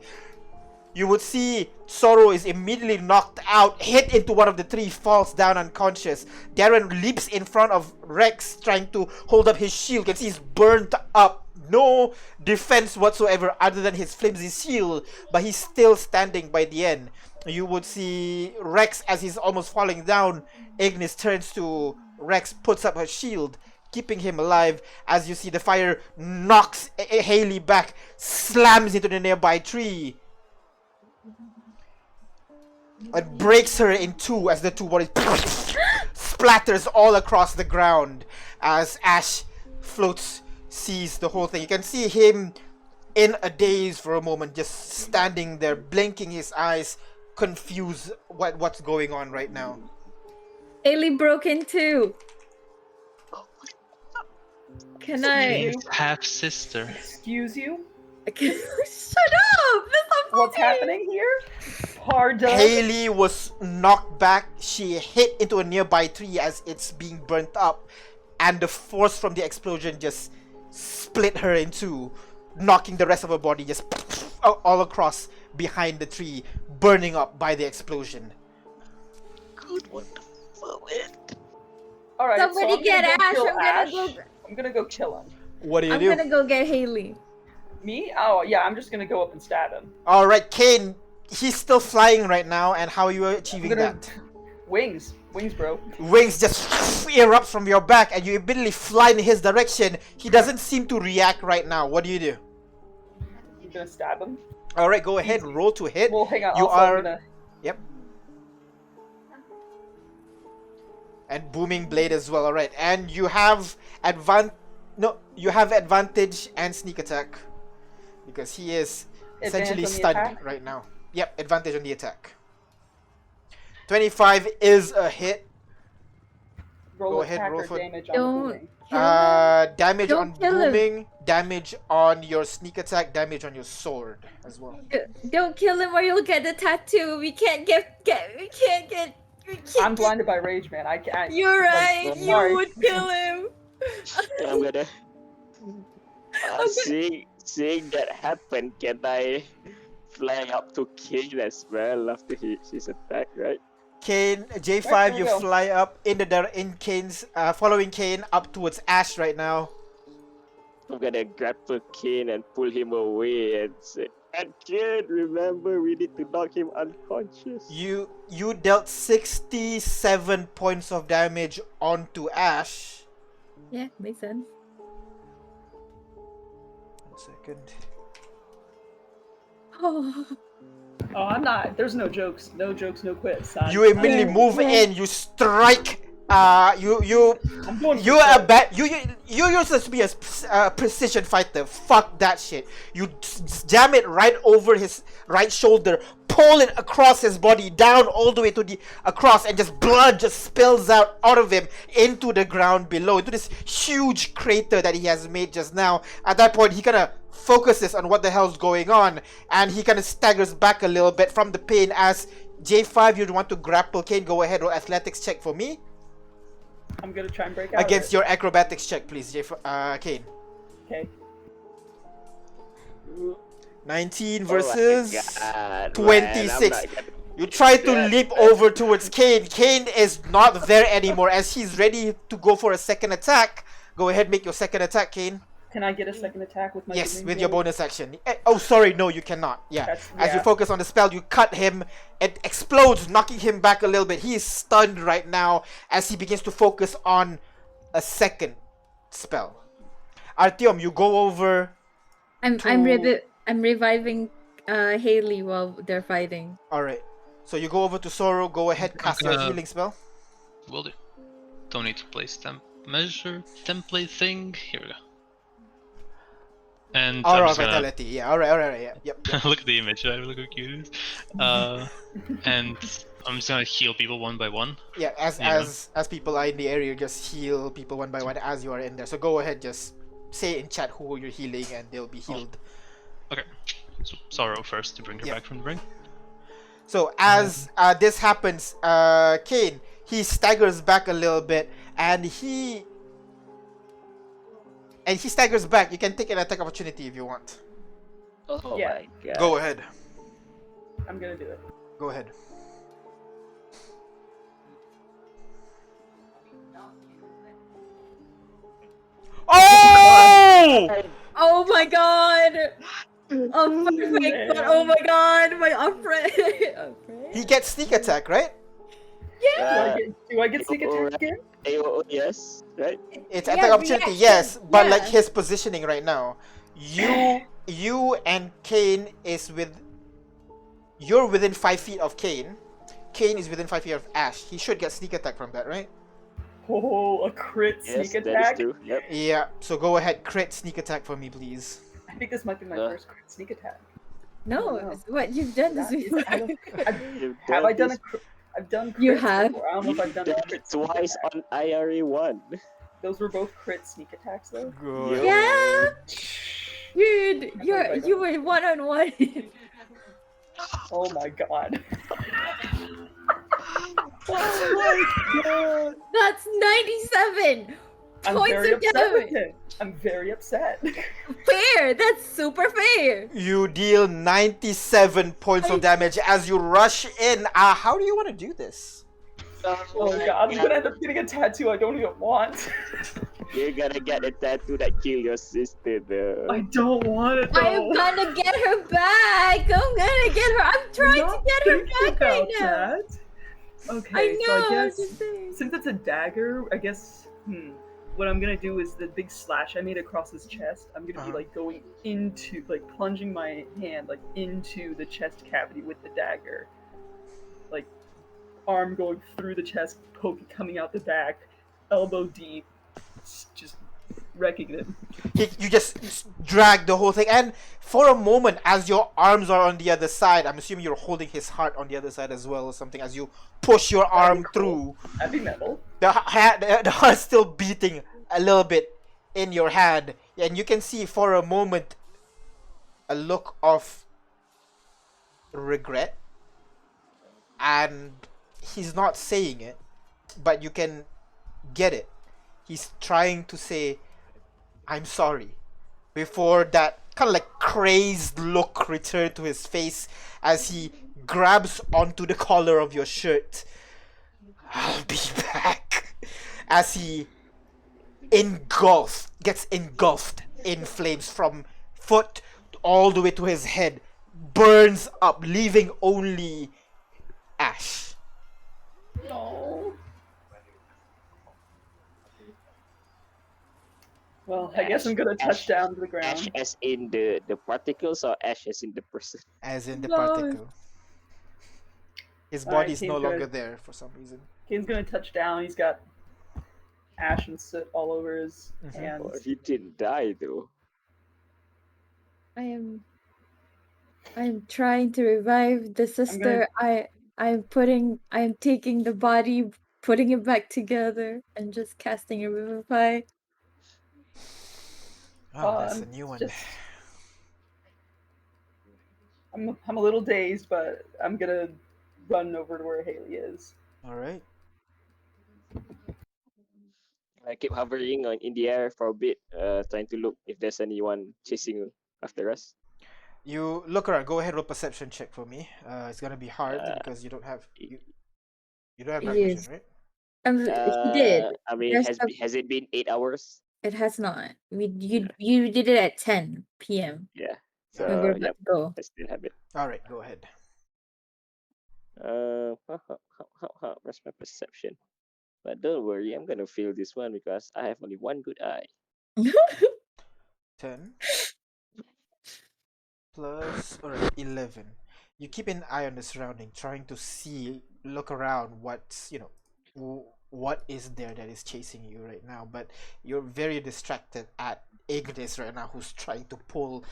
You would see Sorrow is immediately knocked out, hit into one of the three, falls down unconscious. Darren leaps in front of Rex, trying to hold up his shield. You can see he's burnt up. No defense whatsoever other than his flimsy shield, but he's still standing by the end. You would see Rex as he's almost falling down. Ignis turns to Rex, puts up her shield, keeping him alive as you see the fire knocks Haley back, slams into the nearby tree. It breaks her in two as the two bodies splatters all across the ground as Ash floats, sees the whole thing. You can see him in a daze for a moment, just standing there, blinking his eyes, confused what's going on right now. Haley broke in too. Can I? His half sister. Excuse you? Shut up! That's not What's funny. happening here? Pardon? Haley was knocked back. She hit into a nearby tree as it's being burnt up, and the force from the explosion just split her in two, knocking the rest of her body just all across behind the tree, burning up by the explosion. Good, what the fuck, man? Alright, Somebody so I'm get gonna go Ash, kill I'm gonna Ash. go- I'm gonna go kill him. What do you I'm do? gonna go get Haley. Me? Oh, yeah, I'm just gonna go up and stab him. All right, Kane. He's still flying right now, and how are you I'm achieving gonna... that? Wings, bro. Wings just erupts from your back, and you immediately fly in his direction. He doesn't seem to react right now. What do you do? I'm gonna stab him. All right, go ahead. Easy. Roll to hit. Well, hang on. You also, are- I'm gonna... Yep. And booming blade as well. All right, and you have you have advantage and sneak attack because he is essentially Advantage on the stunned attack? right now. Yep, advantage on the attack. 25 is a hit. Roll Go ahead, attack roll or for- damage on Don't the booming. kill him. Damage Don't on kill him. booming, damage on your sneak attack, damage on your sword as well. Don't kill him or you'll get the tattoo. We can't get. We can't I'm blinded by rage, man. I can't. You're right. like, You sorry. would kill him. I'm gonna. Seeing that happen, can I fly up to Kane as well after his attack, right? Kane, J5, Right, there you we go. fly up in Kane's, following Kane up towards Ash right now. I'm gonna grapple Kane and pull him away and say, "And Kane, remember we need to knock him unconscious." You dealt 67 points of damage onto Ash. Yeah, makes sense. 1 second. Oh, Oh, I'm not. There's no jokes. No jokes, no quits. You immediately move in, you strike, I'm going you're a bad, you're supposed to be a precision fighter. Fuck that shit. You jam it right over his right shoulder, pull it across his body, down all the way to the across, and just blood just spills out of him into the ground below, into this huge crater that he has made just now. At that point, he kind of focuses on what the hell's going on, and he kind of staggers back a little bit from the pain. As J5, you'd want to grapple Kane. Go ahead, roll athletics check for me. I'm gonna try and break out. Against your acrobatics check, please, Kane. Okay. 19 Oh my versus God, 26. man, I'm not gonna- You try to Yeah. leap over towards Kane. Kane is not there anymore as he's ready to go for a second attack. Go ahead, make your second attack, Kane. Can I get a second attack with my Yes, booming with your blade? bonus action. Oh, sorry, no, you cannot. Yeah. That's- As you yeah. focus on the spell, you cut him. It explodes, knocking him back a little bit. He is stunned right now as he begins to focus on a second spell. Artyom, you go over. I'm reviving Haley while they're fighting. Alright. So you go over to Sorrow. Go ahead, cast your gonna- healing spell. Will do. Don't need to place template thing. Here we go. And I'm Aura just gonna Vitality. Yeah, alright, yeah. Yep. look at the image. Right? Look how cute it is. And I'm just gonna heal people one by one. Yeah, Yeah. as people are in the area, just heal people one by one as you are in there. So go ahead, just say in chat who you're healing and they'll be healed. Okay. So Sorrow first to bring her Yeah. back from the brink. So as this happens, Kane, he staggers back a little bit and he staggers back. You can take an attack opportunity if you want. Oh Yeah. my God. Go ahead. I'm gonna do it. Go ahead. Oh! Oh my god! Oh perfect! But oh my god, my upgrade. He gets sneak attack, right? Do I get sneak attack again? AOO, yes, right? It's Yeah, attack opportunity, reaction. yes, but like Yeah. his positioning right now, you and Kane you're within 5 feet of Kane. Kane is within 5 feet of Ash. He should get sneak attack from that, right? Oh, a crit Yes, sneak that is attack. true. Yep. Yeah. So go ahead, crit sneak attack for me, please. I think this might be my Uh. first crit sneak attack. No, no. it's what you've done this That is- before. Have I done I've done crits You have. before. I don't know if I've done Done crits it sneak twice attacks. on IRA1. Those were both crit sneak attacks though. Good. Yeah, dude, I you were 1-on-1. Oh my god. Oh my god! That's 97 I'm points very of upset with damage. him. I'm very upset. Fair. That's super fair. You deal 97 points of damage as you rush in. How do you want to do this? Oh my god, I'm gonna end up getting a tattoo I don't even want. You're gonna get a tattoo that kill your sister though. I don't want it though. I'm gonna get her back. I'm gonna get her. I'm trying to not get her thinking back right about now. that. Okay, I know. so I I'm guess just saying. since it's a dagger, I guess what I'm gonna do is the big slash I made across his chest. I'm gonna be like going into, like plunging my hand like into the chest cavity with the dagger, like arm going through the chest, poking coming out the back, elbow deep, just wrecking him. You just drag the whole thing, and for a moment, as your arms are on the other side, I'm assuming you're holding his heart on the other side as well, or something. As you push your arm through, Heavy metal. the heart's still beating a little bit in your hand, and you can see for a moment a look of regret, and he's not saying it, but you can get it. He's trying to say, "I'm sorry," before that kind of like crazed look returned to his face as he grabs onto the collar of your shirt. "I'll be back," as he gets engulfed in flames from foot all the way to his head, burns up, leaving only ash. No. Well, I guess I'm gonna touch down to the ground. Ash as in the particles or ash as in the person? As in the No. particle. His Alright, body is no Kane's longer gonna- there for some reason. Kane's gonna touch down. He's got ash and soot all over his hands. Oh, he didn't die though. I am trying to revive the sister. I'm taking the body, putting it back together, and just casting a revivify. Oh, that's a I'm new one. just- I'm a little dazed, but I'm gonna run over to where Haley is. Alright. I keep hovering in the air for a bit, trying to look if there's anyone chasing after us. You look around. Go ahead, roll perception check for me. It's gonna be hard because you don't have you don't have night Yes. vision, right? He did. I mean, There's has it been 8 hours? It has not. You did it at 10 p.m. Yeah. and we're So about yep, to go. I still have it. Alright, go ahead. Where's my perception? But don't worry, I'm gonna fail this one because I have only one good eye. 10 plus, alright, 11. You keep an eye on the surrounding, trying to look around what's, what is there that is chasing you right now. But you're very distracted at Ignis right now, who's trying to pull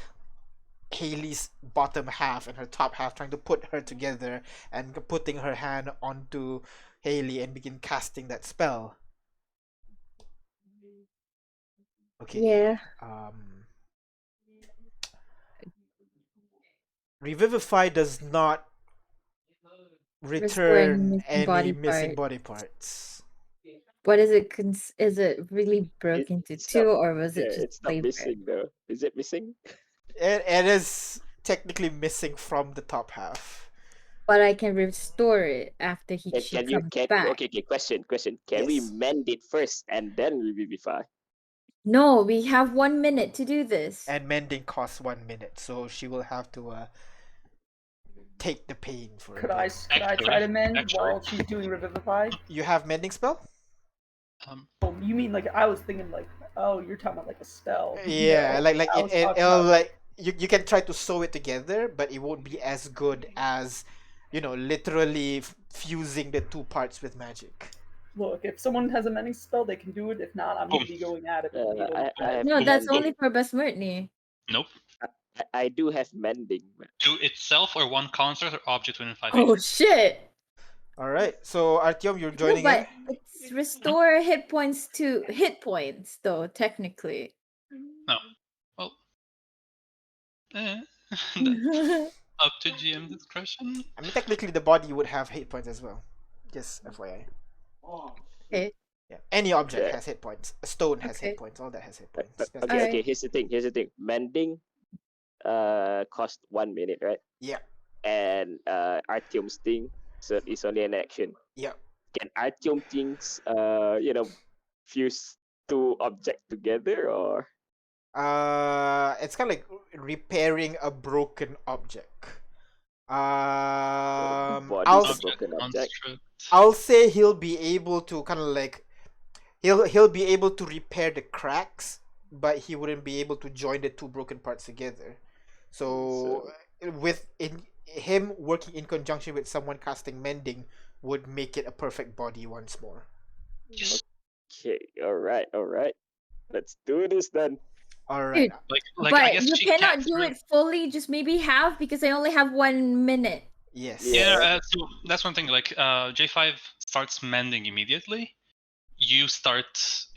Haley's bottom half and her top half, trying to put her together and putting her hand onto Haley and begin casting that spell. Okay. Yeah. Revivify does not Restore any return missing any body missing part. body parts. What is it? Is it really broken into It's two, not- or was it Yeah, just it's not flavor? missing though. Is it missing? It is technically missing from the top half. But I can restore it after she Can you comes back. okay, question. Can we Yes. mend it first and then revivify? No, we have 1 minute to do this. And mending costs 1 minute, so she will have to take the pain for Could a I bit. try to mend Actually. while she's doing revivify? You have mending spell? Oh, you mean like I was thinking like, oh, you're talking about like a spell? Yeah, No, like I was talking it'll about- like you can try to sew it together, but it won't be as good as literally fusing the two parts with magic. Look, if someone has a mending spell, they can do it. If not, I'm gonna Boom. be going at it. I have No, that's mending. only for Besmertny. Nope. I do have mending. To itself or one construct or object within 5 Oh feet. shit! All right. So Artyom, you're No, joining but in. it's restore hit points to hit points though, technically. No. Well. That's up to GM discretion. I mean, technically, the body would have hit points as well. Just FYI. Okay. Yeah. Any object Yeah. has hit points. A stone has Okay. hit points. All that has hit points. That's Okay, Alright. okay. Here's the thing. Mending, cost 1 minute, right? Yeah. And Artyom's thing, so it's only an action. Yeah. Can Artyom things, fuse two objects together, or It's kind of like repairing a broken object. body I'll is a s- broken object? Construct. I'll say he'll be able to kind of like he'll be able to repair the cracks, but he wouldn't be able to join the two broken parts together. So with him working in conjunction with someone casting mending would make it a perfect body once more. Yes. Okay, all right. Let's do this then. All right. Dude, Like I but guess you she cannot can't do throw- it fully, just maybe half because I only have 1 minute. Yes. Yeah, Yeah. so that's one thing. Like J5 starts mending immediately. You start,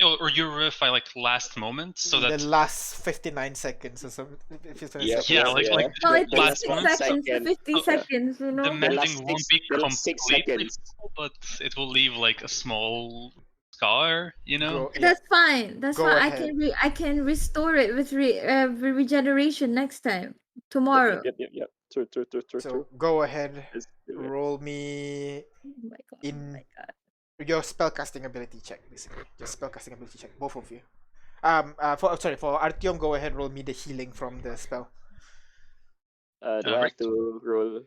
or you riff by like last moment, so the that last 59 seconds or something. 59 Yeah, seconds. yeah, like Well, The- it the takes last 6 1 seconds to second. 50 Oh, seconds, you know? the The mending last won't be the last 6 completely seconds. full, but it will leave like a small scar, you know? Go, yeah. That's fine. That's Go fine. ahead. I can restore it with regeneration next time. Tomorrow. Yep. True. So go ahead. Let's do it. Roll me Oh my god. In- Oh my god. your spellcasting ability check, basically. Just spellcasting ability check, both of you. For Artyom, go ahead. Roll me the healing from the spell. Do I have to roll?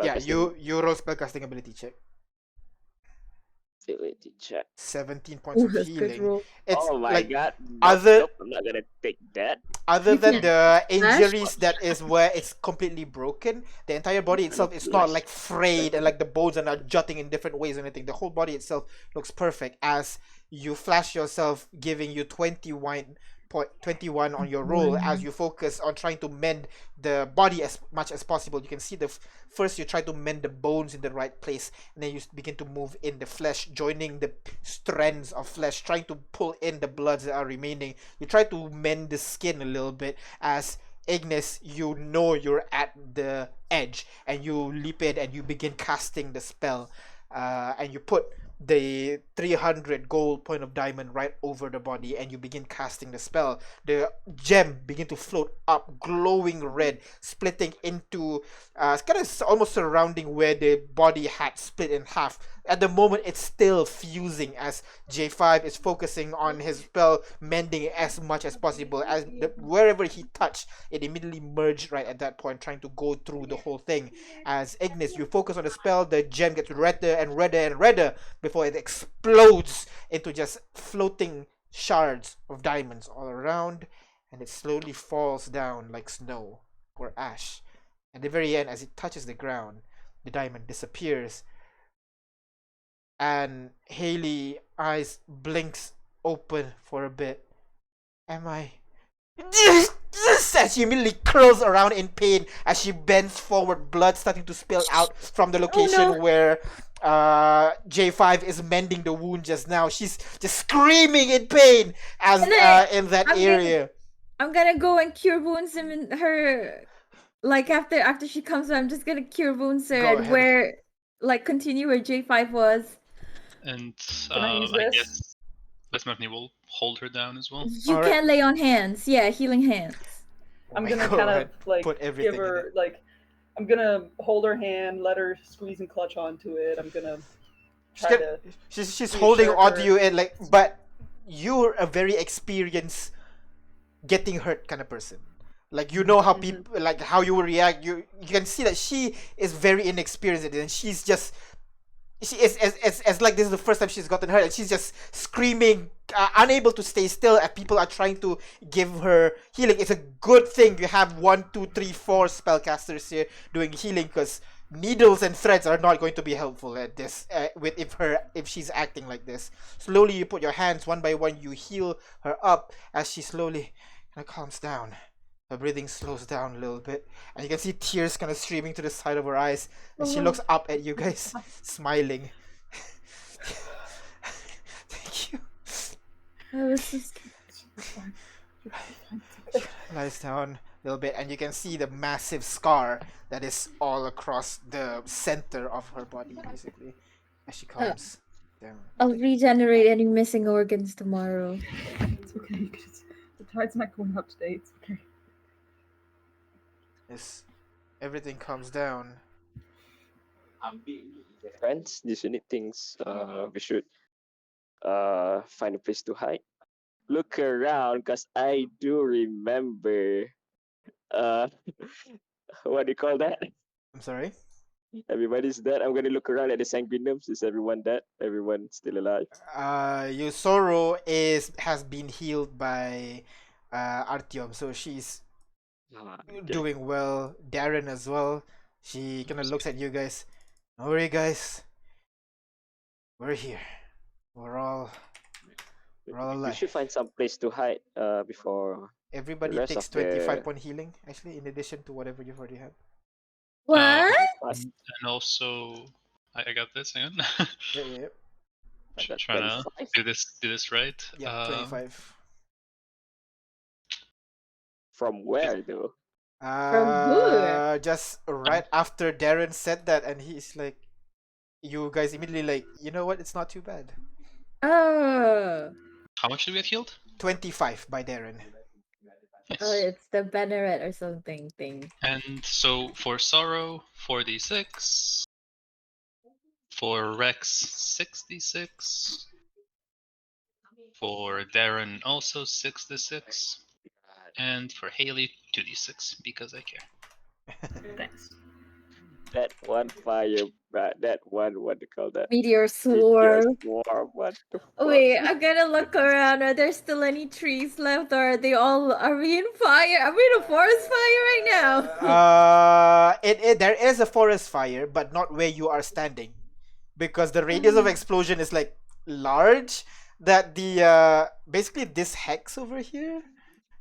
Yeah, spellcasting you roll spellcasting ability check. ability check? 17 points Oh, of that's good healing. roll. It's Oh my like god. other- I'm not gonna take that. other You than can the slash? injuries that is where it's completely broken, the entire body itself is not Slash. like frayed and like the bones are not jutting in different ways or anything. The whole body itself looks perfect as you flash yourself, giving you 21 on your roll as you focus on trying to mend the body as much as possible. You can see first you try to mend the bones in the right place, and then you begin to move in the flesh, joining the strands of flesh, trying to pull in the bloods that are remaining. You try to mend the skin a little bit as Ignis, you know you're at the edge, and you leap in and you begin casting the spell, and you put the 300 gold point of diamond right over the body, and you begin casting the spell. The gem begin to float up, glowing red, splitting into kind of almost surrounding where the body had split in half. At the moment, it's still fusing as J5 is focusing on his spell, mending it as much as possible. As wherever he touched, it immediately merged right at that point, trying to go through the whole thing. As Ignis, you focus on the spell, the gem gets redder and redder and redder before it explodes into just floating shards of diamonds all around, and it slowly falls down like snow or ash. At the very end, as it touches the ground, the diamond disappears, and Haley eyes blinks open for a bit. Am I? As she immediately curls around in pain as she bends forward, blood starting to spill out from the location where J5 is mending the wound just now. She's just screaming in pain as in that area. I'm gonna go and cure wounds in her. Like after she comes out, I'm just gonna cure wounds her Go and ahead. where like continue where J5 was. And Can I use I this? guess Lesmartney will hold her down as well. You Alright. can lay on hands. Yeah, healing hands. I'm my gonna God. kind of like Put everything give in her it. like I'm gonna hold her hand, let her squeeze and clutch onto it. I'm gonna try to She's holding reassure onto her. you, and like, but you're a very experienced getting hurt kind of person. Like, you know how people, like, how you will react. You can see that she is very inexperienced at it, and she is as like this is the first time she's gotten hurt, and she's just screaming, unable to stay still as people are trying to give her healing. It's a good thing you have 1, 2, 3, 4 spellcasters here doing healing, because needles and threads are not going to be helpful at this if she's acting like this. Slowly you put your hands one by one, you heal her up as she slowly kind of calms down. Her breathing slows down a little bit, and you can see tears kind of streaming to the side of her eyes, and she looks up at you guys, smiling. Thank you. I was just You're fine. You're fine. It's okay. Lies down a little bit, and you can see the massive scar that is all across the center of her body, basically, as she calms down. I'll regenerate any missing organs tomorrow. It's okay. The tide's not going up today. It's okay. As everything calms down, Friends, these unique things. We should find a place to hide. Look around, cause I do remember. Uh, what do you call that? I'm sorry. Everybody's dead. I'm gonna look around at the sanguinums. Is everyone dead? Everyone still alive? Yusoro has been healed by Artyom, so she's Okay. doing well. Darren as well. She kind of looks at you guys. Don't worry, guys. We're here. We're all We alive. should find some place to hide. Before Everybody rest takes of the- 25 point healing, actually, in addition to whatever you've already had. What? us. And also, I got this. Hang on. Yeah, yeah, That's Trying to 25. do this right. yeah. 25. From where though? who? Just right after Darren said that, and he's like, you guys immediately like, you know what? It's not too bad. Oh. How much did we get healed? 25 by Darren. Oh, Yes. it's the Banneret or something thing. And so for Sorrow, 4d6. For Rex, 66. For Darren, also 6d6. And for Haley, 2d6, because I care. Thanks. That one fire, that one, what do you call that? Meteor Meteor swarm. swarm, what the fuck? Wait, I'm gonna look around. Are there still any trees left, or are we in fire? Are we in a forest fire right now? There is a forest fire, but not where you are standing, because the radius of explosion is like large. That the basically this hex over here,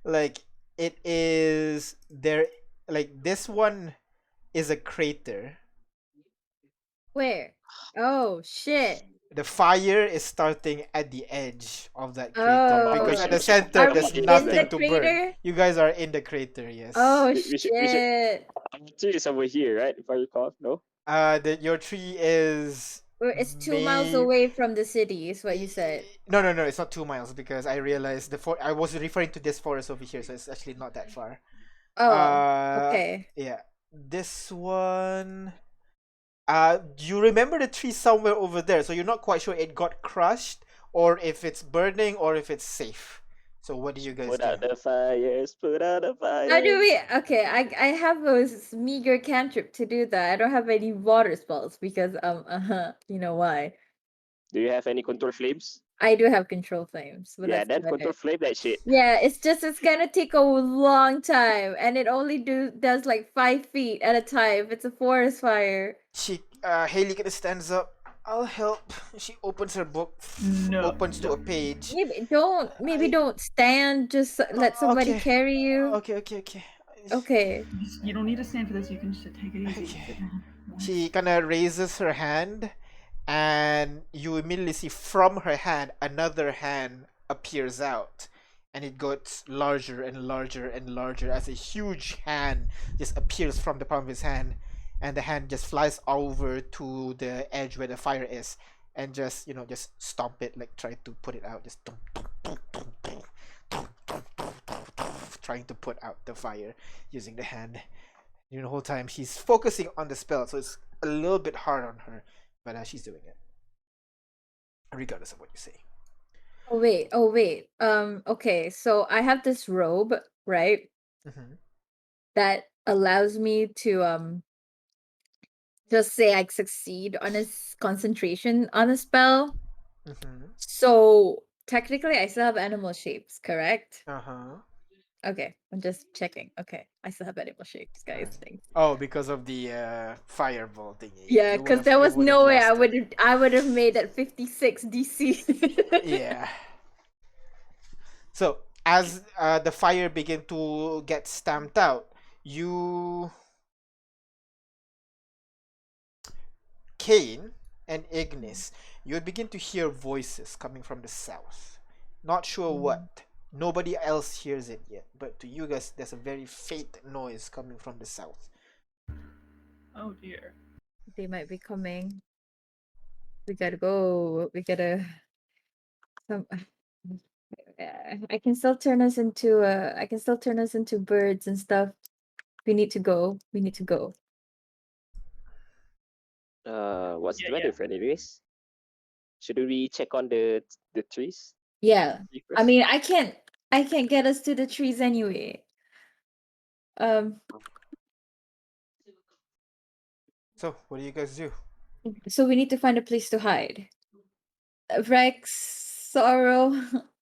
like it is there. Like this one is a crater. Where? Oh shit! The fire is starting at the edge of that crater, Oh, because at the Are center we there's in nothing the to crater? burn. You guys are in the crater, yes. Oh We should- shit! Tree is over here, right? If I recall, no? Your tree is. It's 2 miles away from the city, is what you said. No, it's not 2 miles, because I realized I was referring to this forest over here, so it's actually not that far. Oh, okay. Yeah, this one. You remember the tree somewhere over there, so you're not quite sure it got crushed, or if it's burning, or if it's safe. So what do you guys Put do? out the fires, put out the fires. How do we? Okay, I have a meager cantrip to do that. I don't have any water spells because you know why? Do you have any control flames? I do have control flames, but Yeah, that's then about control it. flame that shit. Yeah, it's gonna take a long time, and it only does like 5 feet at a time. If it's a forest fire. Haley kind of stands up. I'll help. She opens her book, No, opens to a page. Maybe don't stand. Just let somebody okay. carry you. Okay. Okay. You don't need to stand for this. You can just take it easy. Okay. Sit down. She kind of raises her hand, and you immediately see from her hand another hand appears out, and it gets larger and larger and larger as a huge hand just appears from the palm of his hand, and the hand just flies over to the edge where the fire is, and just stomp it, like try to put it out, just trying to put out the fire using the hand. The whole time she's focusing on the spell, so it's a little bit hard on her, but she's doing it regardless of what you say. Oh wait. Okay, so I have this robe, right? Mm-hmm. That allows me to just say I succeed on a concentration on a spell. Mm-hmm. So technically I still have animal shapes, correct? Uh-huh. Okay, I'm just checking. Okay, I still have animal shapes, guys. Thanks. Oh, because of the fireball thingy. Yeah, You because would've- there you was would've no way lost it. I would have made that 56 DC. Yeah. So as the fire begin to get stamped out, you, Kane and Ignis, you would begin to hear voices coming from the south. Not sure what. Nobody else hears it yet, but to you guys, there's a very faint noise coming from the south. Oh dear. They might be coming. We gotta go. We gotta. Some. I can still turn us into. I can still turn us into birds and stuff. We need to go. We need to go. What's the Yeah, weather, friend? Anyways, should we check on the trees? Yeah. Tree I first? mean, I can't. I can't get us to the trees anyway. So, what do you guys do? So we need to find a place to hide. Rex, Sorrow,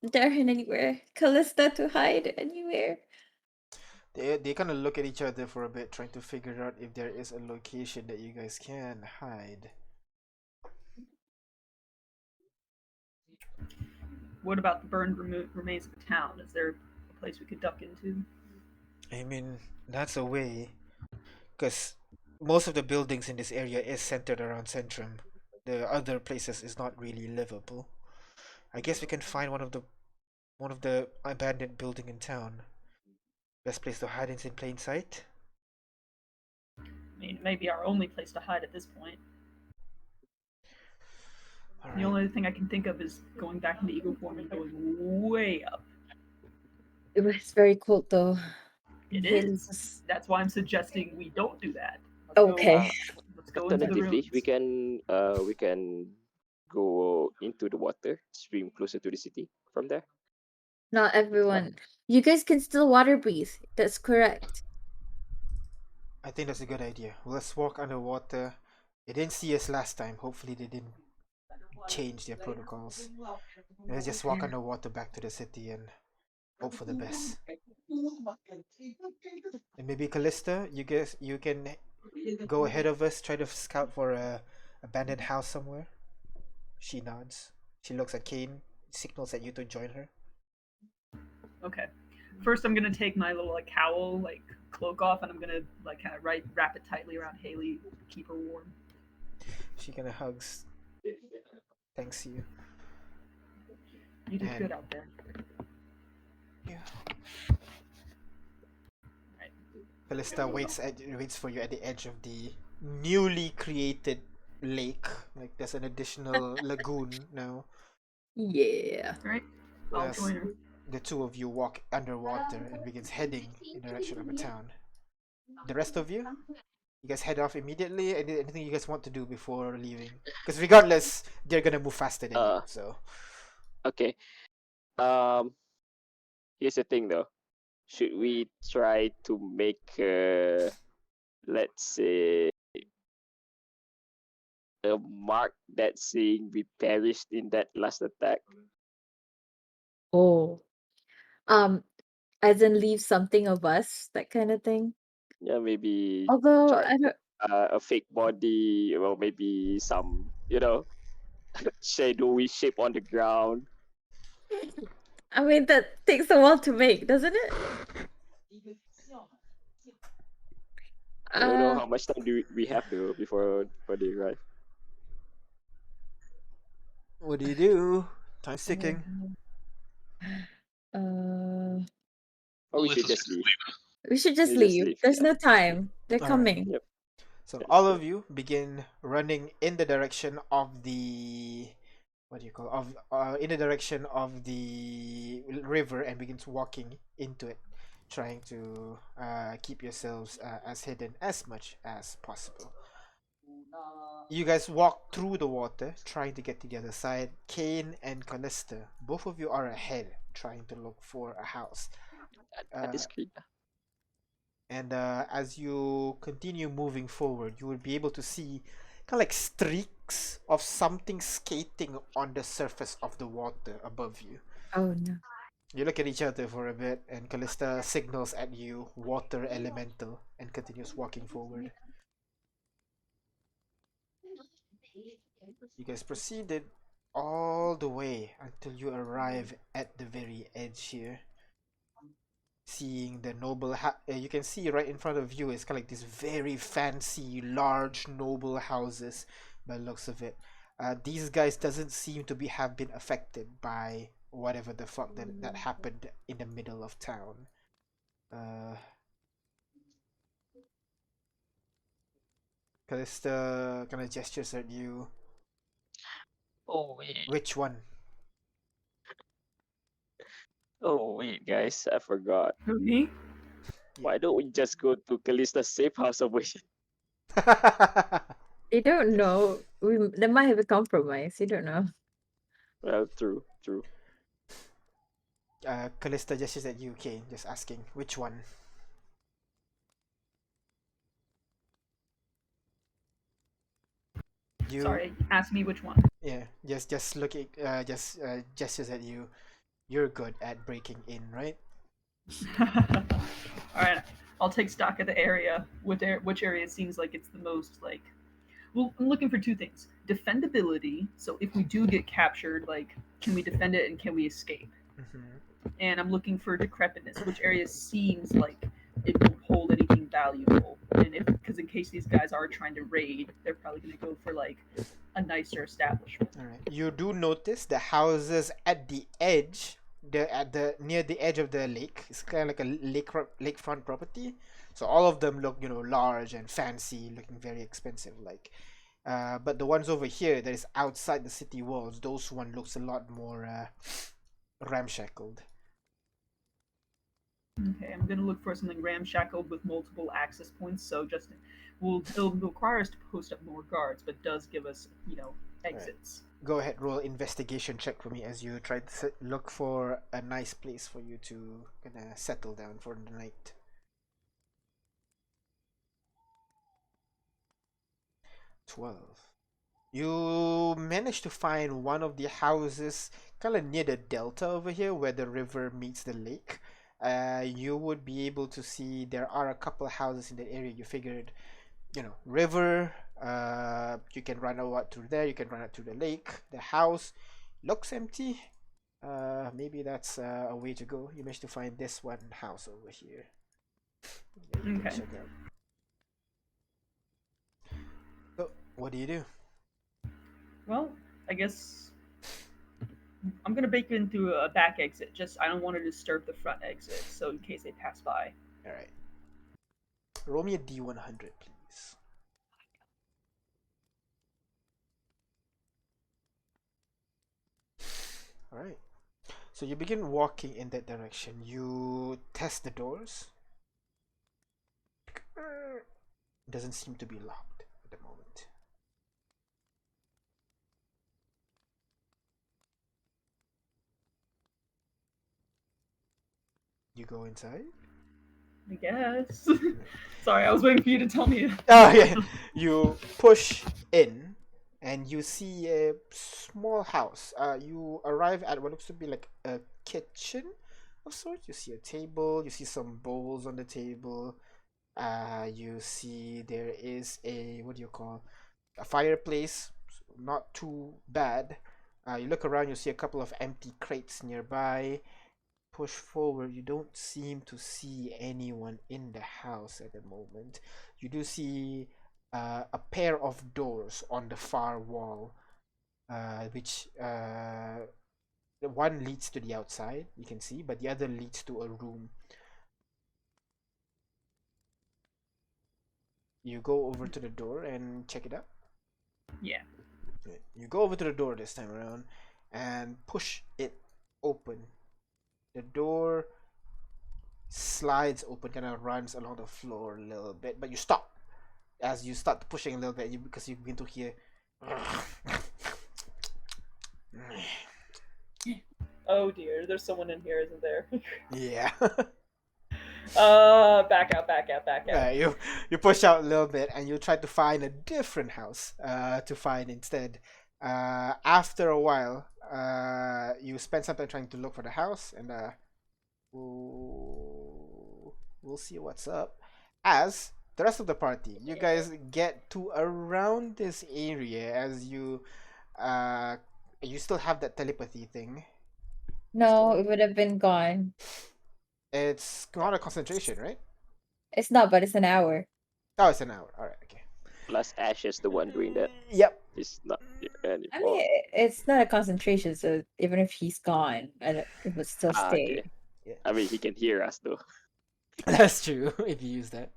Darren anywhere. Callista to hide anywhere. They kind of look at each other for a bit, trying to figure out if there is a location that you guys can hide. What about the burned remains of the town? Is there a place we could duck into? I mean, that's a way, because most of the buildings in this area is centered around Centrum. The other places is not really livable. I guess we can find one of the abandoned building in town. Best place to hide is in plain sight. I mean, maybe our only place to hide at this point. All The right. only thing I can think of is going back into eagle form and going way up. It was very cold though. It Haley is. was- That's why I'm suggesting we don't do that. Okay. Let's go into the Alternatively, ruins. we can go into the water, swim closer to the city from there. Not everyone. You guys can still water breathe. That's correct. I think that's a good idea. Let's walk underwater. They didn't see us last time. Hopefully they didn't change their protocols. Let's just walk underwater back to the city and hope for the best. And maybe Callista, you can go ahead of us, try to scout for a abandoned house somewhere. She nods. She looks at Kane, signals at you to join her. Okay. First, I'm gonna take my little cowl, cloak off, and I'm gonna kind of wrap it tightly around Haley, keep her warm. She kind of hugs, thanks you. You did And good out there. yeah. Right. Callista waits for you at the edge of the newly created lake. Like there's an additional lagoon now. Yeah. All right. I'll As join her. the two of you walk underwater and begins heading in the direction of a town. The rest of you, you guys head off immediately. Anything you guys want to do before leaving? Because regardless, they're gonna move faster than you. Uh, So Okay. Um, Here's the thing though. Should we try to make, let's say, a mark that saying we perished in that last attack? Oh. As in leave something of us, that kind of thing. Yeah, maybe Although try I don't. a fake body, or maybe some, shadowy shape on the ground. I mean, that takes a while to make, doesn't it? I don't know Uh, how much time do we have though before they arrive. what do you do? Time's ticking. uh, Or we Let should us just just leave. leave. we should just We just leave. leave. There's Yeah. no time. They're All right. coming. Yep. So That is all true. of you begin running in the direction of the what do you call of in the direction of the river and begins walking into it, trying to keep yourselves as hidden as much as possible. You guys walk through the water, trying to get to the other side. Kane and Callista, both of you are ahead, trying to look for a house. At Uh, this screen. and as you continue moving forward, you will be able to see kind of like streaks of something skating on the surface of the water above you. Oh no. You look at each other for a bit, and Callista signals at you, water elemental, and continues walking forward. You guys proceeded all the way until you arrive at the very edge here. seeing the noble you can see right in front of you is kind of like this very fancy large noble houses by the looks of it. These guys doesn't seem to be have been affected by whatever the fuck that happened in the middle of town. Callista kind of gestures at you. Oh wait. Which one? Oh wait, guys, I forgot. Who, me? Why don't we just go to Callista's safe house over here? You don't know. There might have a compromise. You don't know. Well, true, true. Callista gestures at you, Kane, just asking which one. You, Sorry, ask me which one. yeah, just looking, gestures at you. You're good at breaking in, right? Alright, I'll take stock of the area. Which area seems like it's the most, like... Well, I'm looking for two things. Defendability, so if we do get captured, like, can we defend it and can we escape? And I'm looking for decrepitness. Which area seems like it won't hold anything valuable? And because in case these guys are trying to raid, they're probably going to go for, like, a nicer establishment. All right. You do notice the houses at the edge, near the edge of the lake. It's kind of like a lakefront property. So all of them look, large and fancy, looking very expensive, like. But the ones over here that is outside the city walls, those one looks a lot more ramshackled. Okay, I'm gonna look for something ramshackled with multiple access points. So it'll require us to post up more guards, but does give us, exits. Go ahead, roll investigation check for me as you try to look for a nice place for you to kind of settle down for the night. 12. You managed to find one of the houses kind of near the delta over here where the river meets the lake. You would be able to see there are a couple of houses in that area. You figured, river, you can run out through there, you can run out through the lake. The house looks empty. Maybe that's a way to go. You managed to find this one house over here. Okay. Check out. So, what do you do? Well, I guess I'm gonna bake into a back exit. Just I don't want to disturb the front exit, so in case they pass by. All right. Roll me a D100, please. All right. So you begin walking in that direction. You test the doors. It doesn't seem to be locked at the moment. You go inside? I guess. Sorry, I was waiting for you to tell me. Oh, yeah. You push in and you see a small house. You arrive at what looks to be like a kitchen of sorts. You see a table, you see some bowls on the table. You see there is a, what do you call, a fireplace, not too bad. You look around, you see a couple of empty crates nearby. Push forward, you don't seem to see anyone in the house at the moment. You do see a pair of doors on the far wall, which one leads to the outside, you can see, but the other leads to a room. You go over to the door and check it out. Yeah. You go over to the door this time around and push it open. The door slides open, kind of runs along the floor a little bit, but you stop as you start pushing a little bit because you begin to hear. Oh dear, there's someone in here, isn't there? Yeah. Back out, back out, back out. You push out a little bit and you try to find a different house to find instead. After a while, you spend some time trying to look for the house, and we'll see what's up. As the rest of the party, you guys get to around this area as you still have that telepathy thing. No, it would have been gone. It's not a concentration, right? It's not, but it's an hour. Oh, it's an hour. All right, okay. Plus Ash is the one doing that. Yep. He's not here I mean, anymore. it's not a concentration, so even if he's gone, it would still stay. Okay. I mean, he can hear us though. That's true if you use that.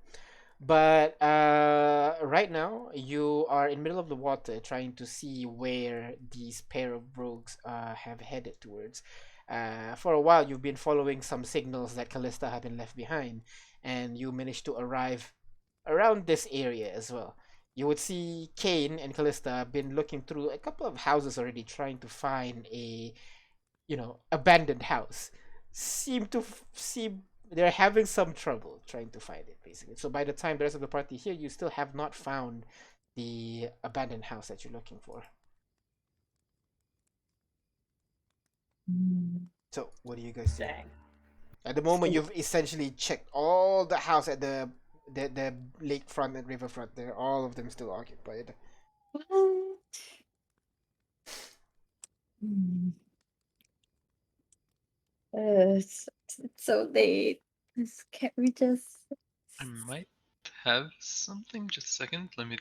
But right now you are in the middle of the water, trying to see where these pair of rogues have headed towards. For a while, you've been following some signals that Callista have been left behind, and you managed to arrive around this area as well. You would see Kane and Callista been looking through a couple of houses already, trying to find a abandoned house. Seem they're having some trouble trying to find it, basically. So by the time the rest of the party here, you still have not found the abandoned house that you're looking for. So what do you guys do? Dang. At the moment, you've essentially checked all the house at the lakefront and riverfront. There, all of them still occupied. What? Hmm. It's so late. Can't we just? I might have something. Just a second. Let me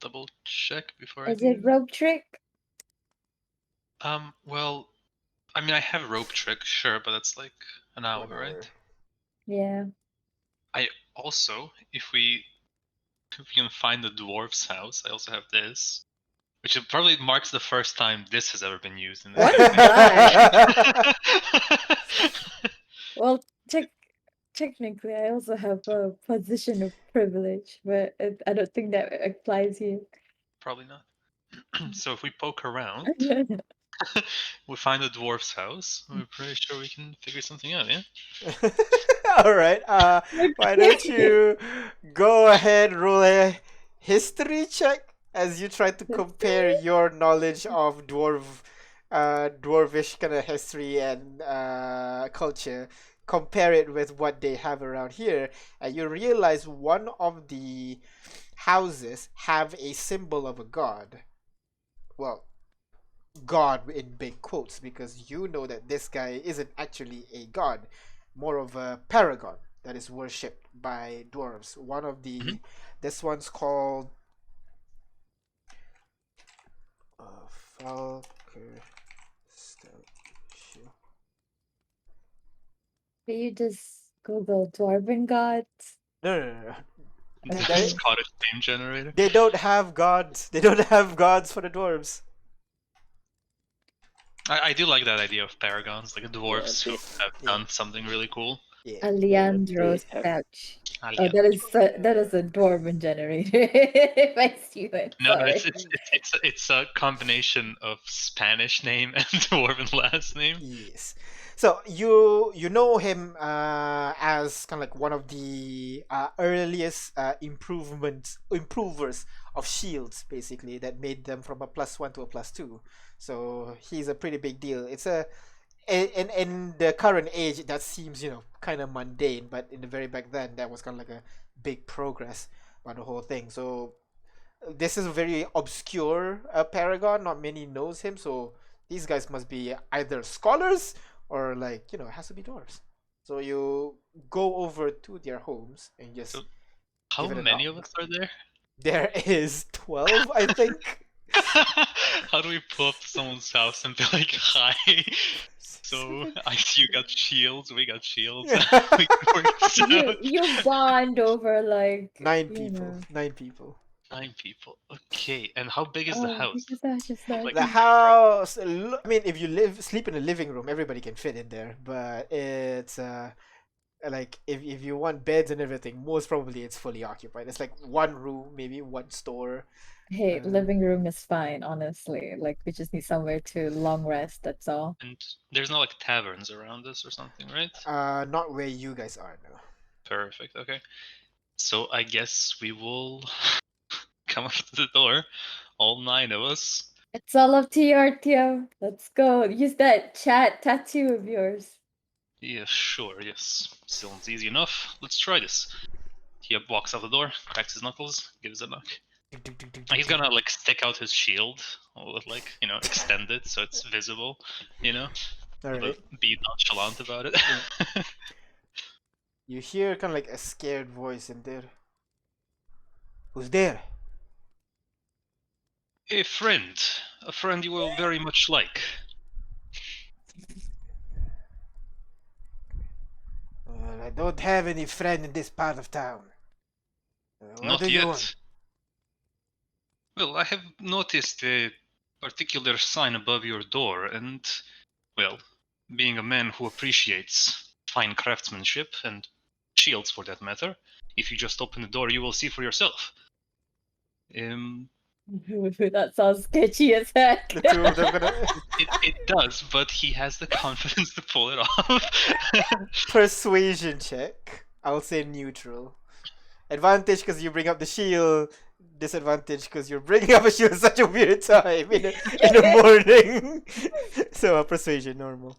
double check before I Is do. it rope trick? Well, I mean, I have rope trick, sure, but that's like an hour, 1 hour. right? Yeah. I also, if we can find the dwarf's house, I also have this, which probably marks the first time this has ever been used in this. What is that? Well, technically, I also have a position of privilege, but I don't think that applies here. Probably not. So if we poke around, we find the dwarf's house. We're pretty sure we can figure something out, yeah? All right. Why don't you go ahead, roll a history check as you try to compare your knowledge of dwarvish kind of history and culture, compare it with what they have around here, and you realize one of the houses have a symbol of a god. Well, god in big quotes, because you know that this guy isn't actually a god, more of a paragon that is worshipped by dwarves. One of the this one's called Falker Statue. Can you just Google dwarven gods? No. It's Scottish name generator. They don't have gods. They don't have gods for the dwarves. I do like that idea of paragons, like dwarves Yeah, who have done something really cool. Yeah. Aleandro's they have- pouch. Ah, Oh, yeah. that is a dwarven generator. If I see it, No, sorry. it's a combination of Spanish name and dwarven last name. Yes. So you know him as kind of like one of the earliest improvers of shields, basically, that made them from a +1 to a +2. So he's a pretty big deal. It's in the current age that seems kind of mundane, but in the very back then that was kind of like a big progress on the whole thing. So this is a very obscure paragon. Not many knows him, so these guys must be either scholars or like it has to be dwarves. So you go over to their homes and just So how give it a many knock. of us are there? There is 12, I think. How do we pull up to someone's house and be like, hi? So I see you got shields, we got shields. We can work this out. You bond over like 9 you people. know. 9 people. 9 people. Okay, and how big is the house? Because that's just like Like The house. I mean, if you sleep in the living room, everybody can fit in there. But it's like if you want beds and everything, most probably it's fully occupied. It's like one room, maybe one store. hey, living room is fine, honestly. Like we just need somewhere to long rest, that's all. And there's no like taverns around us or something, right? Not where you guys are now. Perfect, okay. So I guess we will come up to the door, all 9 of us. It's all up to you, Artio. Let's go. Use that chat tattoo of yours. Yeah, sure, yes. Sounds easy enough. Let's try this. He walks out the door, cracks his knuckles, gives a knock. He's gonna like stick out his shield, with like, extend it so it's visible, All right. but be nonchalant about it. You hear kind of like a scared voice in there. Who's there? A friend you will very much like. Well, I don't have any friend in this part of town. What Not do you want? yet. Well, I have noticed a particular sign above your door, and, well, being a man who appreciates fine craftsmanship, and shields for that matter, if you just open the door, you will see for yourself. That sounds sketchy as heck. The two of them gonna It does, but he has the confidence to pull it off. persuasion check. I'll say neutral. Advantage because you bring up the shield. Disadvantage because you're bringing up a shield at such a weird time in the morning. So persuasion normal.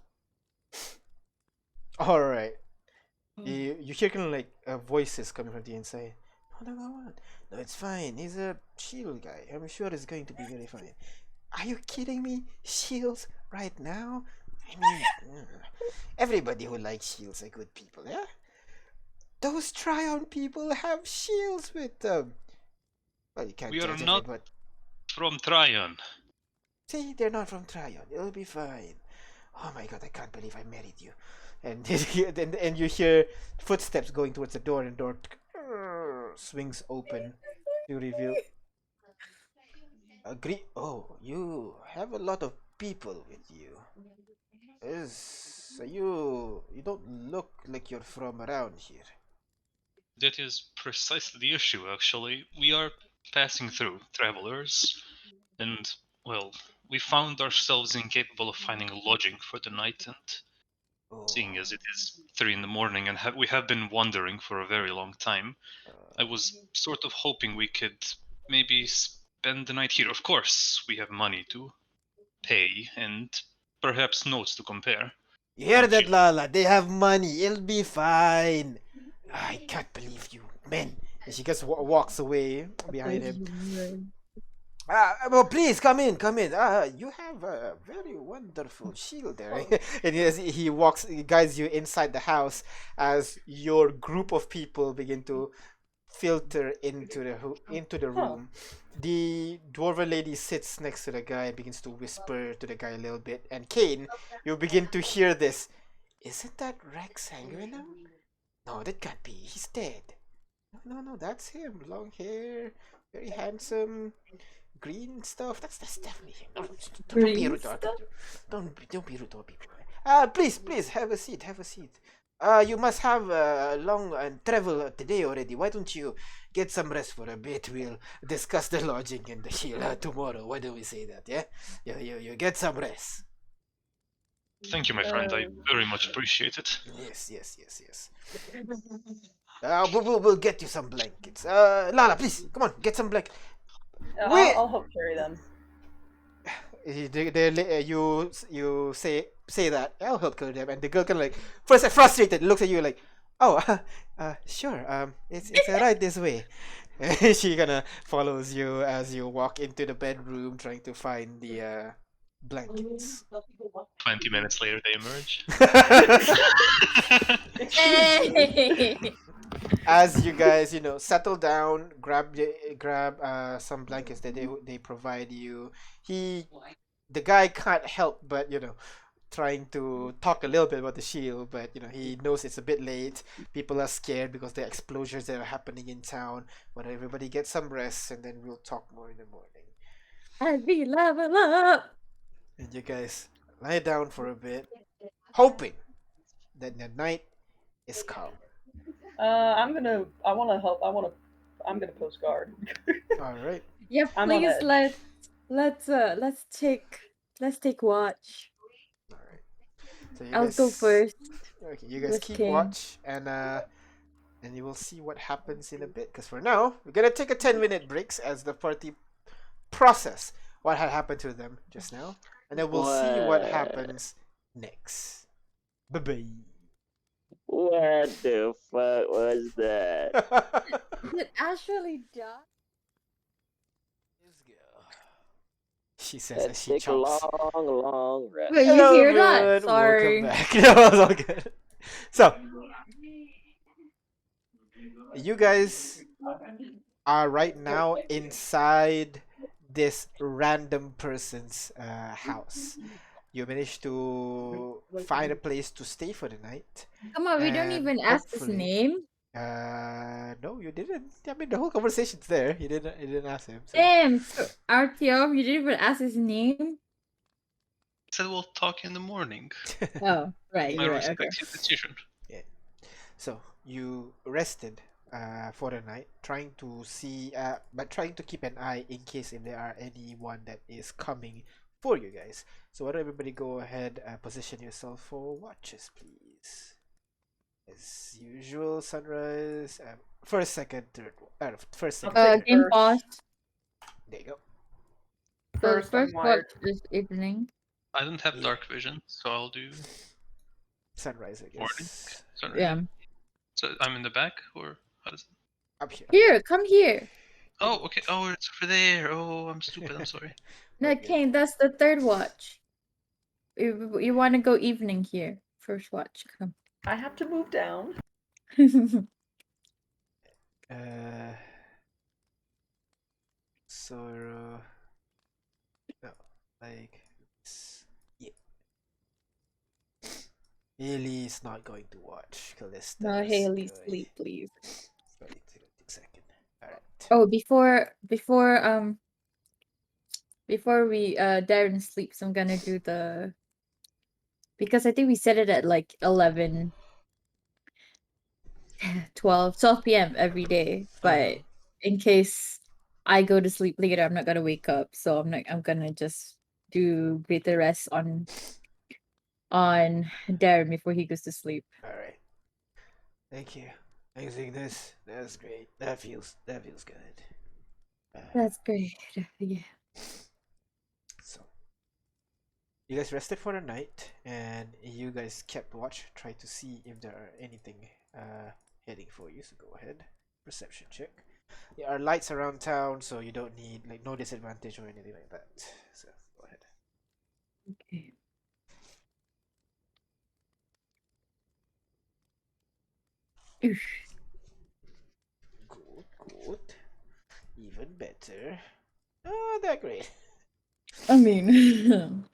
All right. You hear kind of like voices coming from the inside. No, it's fine. He's a shield guy. I'm sure it's going to be very fine. Are you kidding me? Shields right now? I mean, everybody who likes shields are good people, yeah? Those Tryon people have shields with them. Well, you can't We are judge not everybody. from Tryon. See, they're not from Tryon. It'll be fine. Oh my god, I can't believe I married you. And and you hear footsteps going towards the door, and the door swings open to reveal. Agree. Oh, you have a lot of people with you. So you don't look like you're from around here. That is precisely the issue, actually. We are passing through, travelers, and, well, we found ourselves incapable of finding lodging for the night, and Oh, seeing as it is 3 in the morning and we have been wandering for a very long time, I was sort of hoping we could maybe spend the night here. Of course, we have money to pay and perhaps notes to compare. you hear that, Lala? They have money. It'll be fine. I can't believe you, man. And she just walks away behind him. Well, please come in, come in. You have a very wonderful shield there. And as he guides you inside the house as your group of people begin to filter into the room. The dwarven lady sits next to the guy and begins to whisper to the guy a little bit. And Kane, you begin to hear this. Isn't that Rex Sanguinum? No, that can't be. He's dead. No, that's him. Long hair, very handsome, green stuff. That's definitely him. No, don't be rude to other people. Don't be rude to people. Please have a seat. Have a seat. You must have a long travel today already. Why don't you get some rest for a bit? We'll discuss the lodging and the shield tomorrow. Why don't we say that? Yeah, you get some rest. Thank you, my friend. I very much appreciate it. Yes. We'll get you some blankets. Lala, please, come on, get some blankets. I'll help carry them. You say that. I'll help carry them, and the girl kind of like first frustrated looks at you like, oh, sure. It's right this way. She kind of follows you as you walk into the bedroom, trying to find the blankets. 20 minutes later, they emerge. As you guys, settle down, grab some blankets that they provide you. The guy can't help but trying to talk a little bit about the shield, but he knows it's a bit late. People are scared because the explosions that are happening in town. But everybody get some rest, and then we'll talk more in the morning. And we level up. And you guys lie down for a bit, hoping that the night is calm. I'm gonna post guard. All right. Yeah, I'm on please edge. let's take watch. All right. So I'll go first. Okay, you guys with keep King. watch, and you will see what happens in a bit. Because for now, we're gonna take a 10-minute breaks as the party process what had happened to them just now, and then we'll see what happens next. Bye bye. What the fuck was that? Did actually die? She says as Let's she take a chomps. long rest. Wait, you Hello, hear that? everyone. Sorry. Welcome back. No, it's all good. So, You guys are right now inside this random person's house. You managed to find a place to stay for the night. Come on, we don't And even ask his hopefully- name. No, you didn't. I mean, the whole conversation's there. You didn't ask him. So. Damn, so Artyom, you didn't even ask his name. Said we'll talk in the morning. Oh, right, I you're right. Okay. respect his decision. So you rested for the night, trying to see, but trying to keep an eye in case if there are anyone that is coming for you guys. So why don't everybody go ahead, position yourself for watches, please. As usual, sunrise, first, second, third, first, second, Okay. third. Game First. pause. There you go. So First, I'm first watch wired. this evening. I don't have Yeah. dark vision, so I'll do Sunrise, I morning. guess. Sunrise. Yeah. So I'm in the back, or how does it? Up here. Here, come here. Oh, okay. Oh, it's over there. Oh, I'm stupid. I'm sorry. No, Okay. Kane, that's the third watch. You want to go evening here. First watch, come. I have to move down. So, no, like, yeah. Haley's not going to watch Callista. No, is Haley, going- sleep, please. Sorry, take a second. Alright. Oh, before we Darren sleeps, I'm gonna do the, because I think we set it at like 11, 12 p.m. every day. But in case I go to sleep later, I'm not gonna wake up. So I'm gonna just do greater rest on Darren before he goes to sleep. Alright. Thank you. Thanks, Ignis. That's great. That feels good. That's great. Yeah. So, you guys rested for the night, and you guys kept watch, try to see if there are anything heading for you. So go ahead, perception check. There are lights around town, so you don't need like no disadvantage or anything like that. So go ahead. Okay. Oof. Good. Even better. Oh, that great. I mean,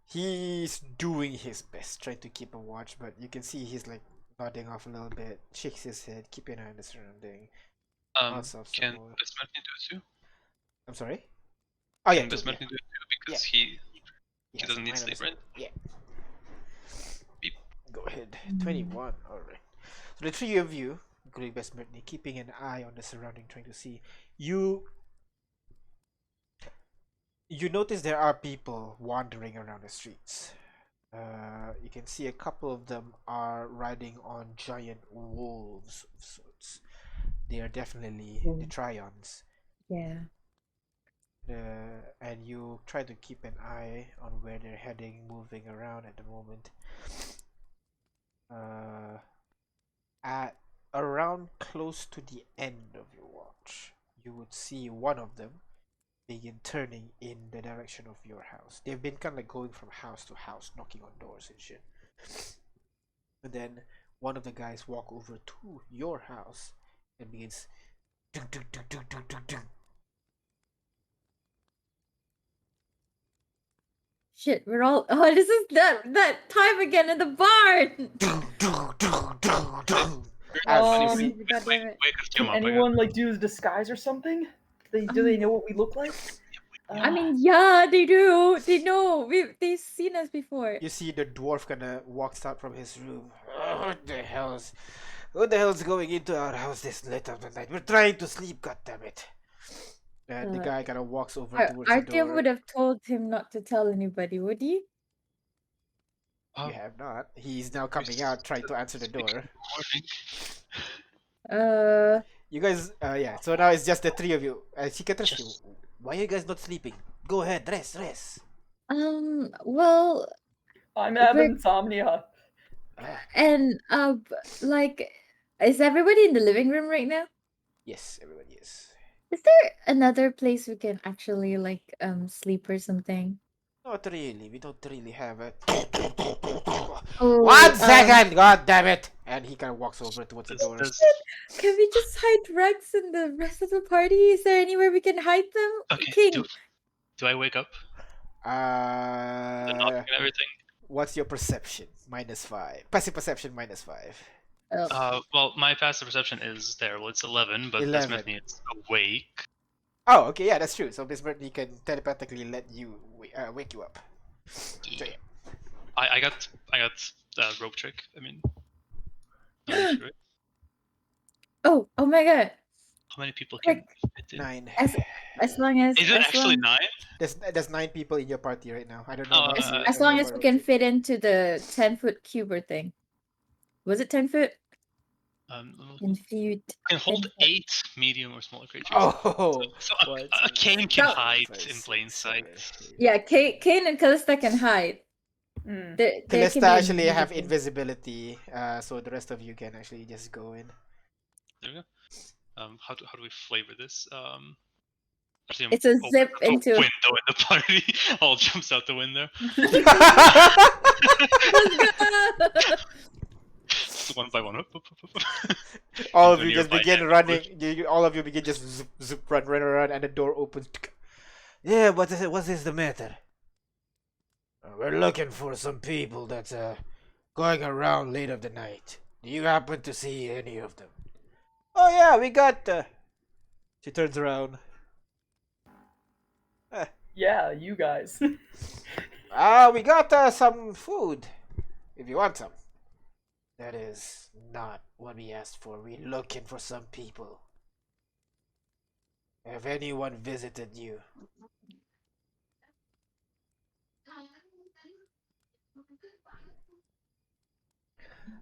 He's doing his best, trying to keep a watch, but you can see he's like nodding off a little bit, shakes his head, keeping an eye on the surrounding. Lots of Can support. Besmertny do it too? I'm sorry? Oh yeah, Can true, Besmertny do it too? Because Yeah. he has doesn't a need mind on sleep, his right? own. Yeah. Beep. Go ahead. 21. Alright. So the three of you, including Besmertny, keeping an eye on the surrounding, trying to see. You notice there are people wandering around the streets. You can see a couple of them are riding on giant wolves of sorts. They are definitely the Trions. yeah. And you try to keep an eye on where they're heading, moving around at the moment. At around close to the end of your watch, you would see one of them begin turning in the direction of your house. They've been kind of like going from house to house, knocking on doors and shit. And then one of the guys walk over to your house and begins dung, dung, dung, dung, dung, dung, dung. Shit, we're all. Oh, this is that time again in the barn. Dung, dung, dung, dung, dung. Um, As you see, God damn it. Wake Can Artyom up. I got- anyone like do a disguise or something? Do they know what we look like? I mean, yeah, they do. They know. They've seen us before. you see the dwarf kinda walks out from his room. Who the hell's going into our house this late of the night? We're trying to sleep, goddammit. And the guy kinda walks over towards the Artyom door. would have told him not to tell anybody, would he? You have not. He's now coming out trying to answer the door. Morning. You guys, yeah, so now it's just the three of you. She can trust you. Why are you guys not sleeping? Go ahead, rest. Well, I'm having insomnia. and like, is everybody in the living room right now? Yes, everybody is. Is there another place we can actually like sleep or something? Not really. We don't really have it. Oh, 1 second! God damn it! And he kind of walks over towards the door. Can we just hide Rex and the rest of the party? Is there anywhere we can hide them? Okay, King. do I wake up? The knocking and everything? What's your perception? -5. Passive perception -5. Well, my passive perception is there. Well, it's 11, but 11. this means it's awake. Oh, okay, yeah, that's true. So Miss Brittany can telepathically let you wake you up. So, yeah. I got rope trick. I mean, no issue, right? Oh my god. How many people can fit in? 9. As long as Is it as actually long, 9? There's 9 people in your party right now. I don't know. Oh, about you, as I don't long know as we about can you. fit into the 10-foot cuber thing. Was it 10 foot? You can hold 8 medium or smaller creatures. Oh, So what? a cane can No. hide 5, in 6, plain 7, sight. 8. Yeah, Kane and Callista can hide. Mm. There can Callista be actually have invisibility. invisibility, so the rest of you can actually just go in. There we go. How do we flavor this? Actually, It's a open zip the into- window in the party. All jumps out the window. One by one. All of Into you just nearby begin neighborhood. running. All of you begin just zip, run around, and the door opens. Yeah, what is it? What is the matter? We're looking for some people that's going around late of the night. Do you happen to see any of them? Oh yeah, we got. She turns around. Yeah, you guys. We got some food. If you want some. That is not what we asked for. We're looking for some people. Have anyone visited you?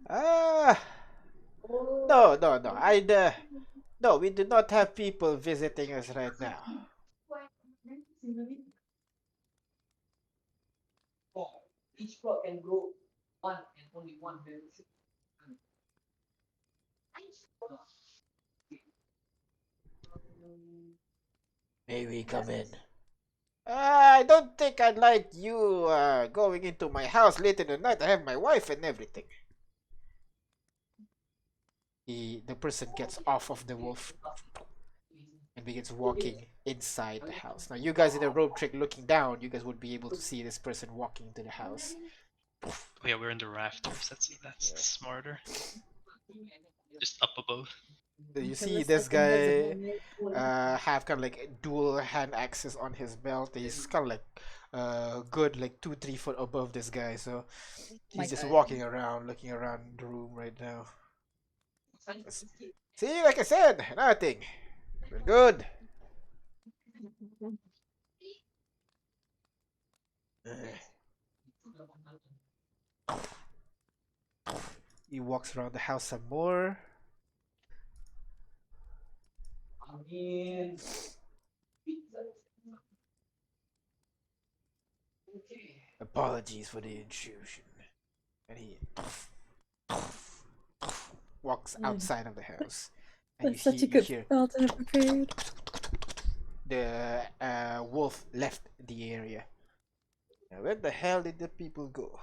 No. No, we do not have people visiting us right now. Each plot can grow one and only one berry. May we come in? I don't think I'd like you going into my house late in the night. I have my wife and everything. The person gets off of the wolf and begins walking inside the house. Now, you guys in the rope trick looking down, you guys would be able to see this person walking into the house. Oh yeah, we're in the rafters. That's smarter. Just up above. You see this guy have kind of like dual hand axes on his belt. He's kind of like good like 2-3 foot above this guy, so he's just walking around, looking around the room right now. See, like I said, nothing. We're good. He walks around the house some more. Apologies for the intrusion. And he walks outside of the house. And That's such a good hear spell to have prepared. the wolf left the area. Now, where the hell did the people go?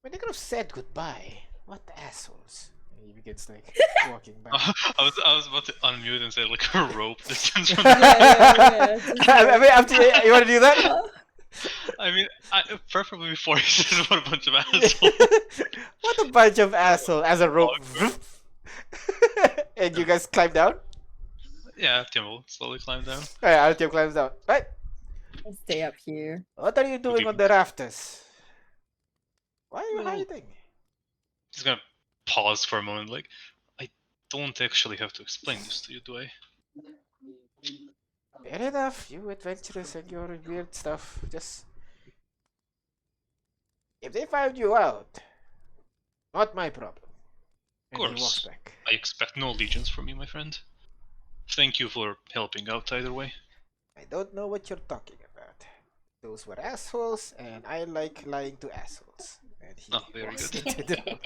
When they could have said goodbye. What assholes. And he begins like walking back. I was about to unmute and say like a rope distance from Yeah. I mean, after you want to do that? I mean, preferably before he says what a bunch of assholes. What a bunch of assholes as a rope. And you guys climb down? Yeah, Tim will slowly climb down. Alright, Artyom climbs down. Right. I'll stay up here. What are you doing on the rafters? Why are you Well, hiding? He's gonna pause for a moment, like, I don't actually have to explain this to you, do I? Fair enough, you adventurous and your weird stuff. Just if they find you out, not my problem. And he walks course. back. I expect no allegiance from you, my friend. Thank you for helping out either way. I don't know what you're talking about. Those were assholes, and I like lying to assholes. And he Oh, very walks good. into the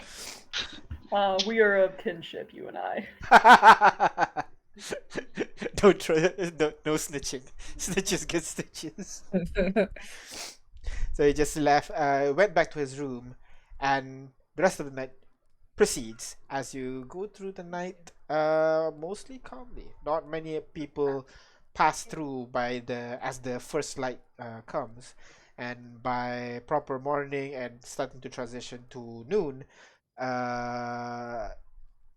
We are of kinship, you and I. Don't try. No snitching. Snitches get stitches. So he just left. Went back to his room, and the rest of the night proceeds as you go through the night. Mostly calmly. Not many people pass through by the as the first light comes, and by proper morning and starting to transition to noon, uh,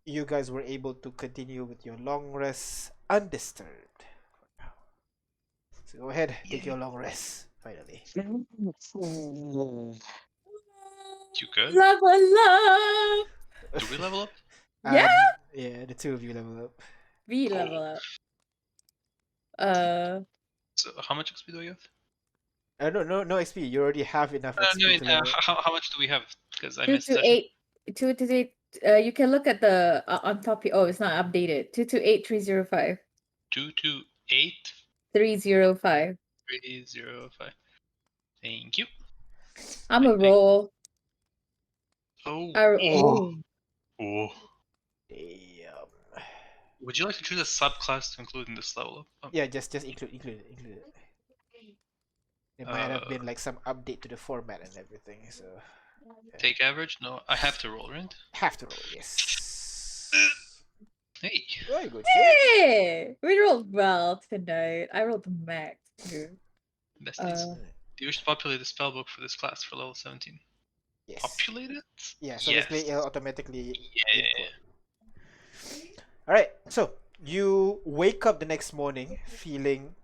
you guys were able to continue with your long rest undisturbed. So go ahead, take your long rest. Finally. You good? Level up. Do we level up? Yeah. Yeah, the two of you level up. We Cool. level up. Uh, So how much XP do we have? No XP. You already have enough No, XP to level up. how much do we have? Because I two missed to that. eight. 228. You can look at the on top. Oh, it's not updated. 228305. 228 305. 305. Thank you. I'm a Thank- roll. Oh. Oh. Oh. Damn. Would you like to choose a subclass to include in this level up? Yeah, just include it. It might have been like some update to the format and everything, so Take average? No, I have to roll, right? have to roll. Yes. Hey. Very good. Kid. Hey, we rolled well tonight. I rolled the max too. Besties. You wish to populate the spellbook for this class for level 17. Yes. Populate it? Yeah. So Yes. basically, it'll automatically Yeah. input. All right. So you wake up the next morning feeling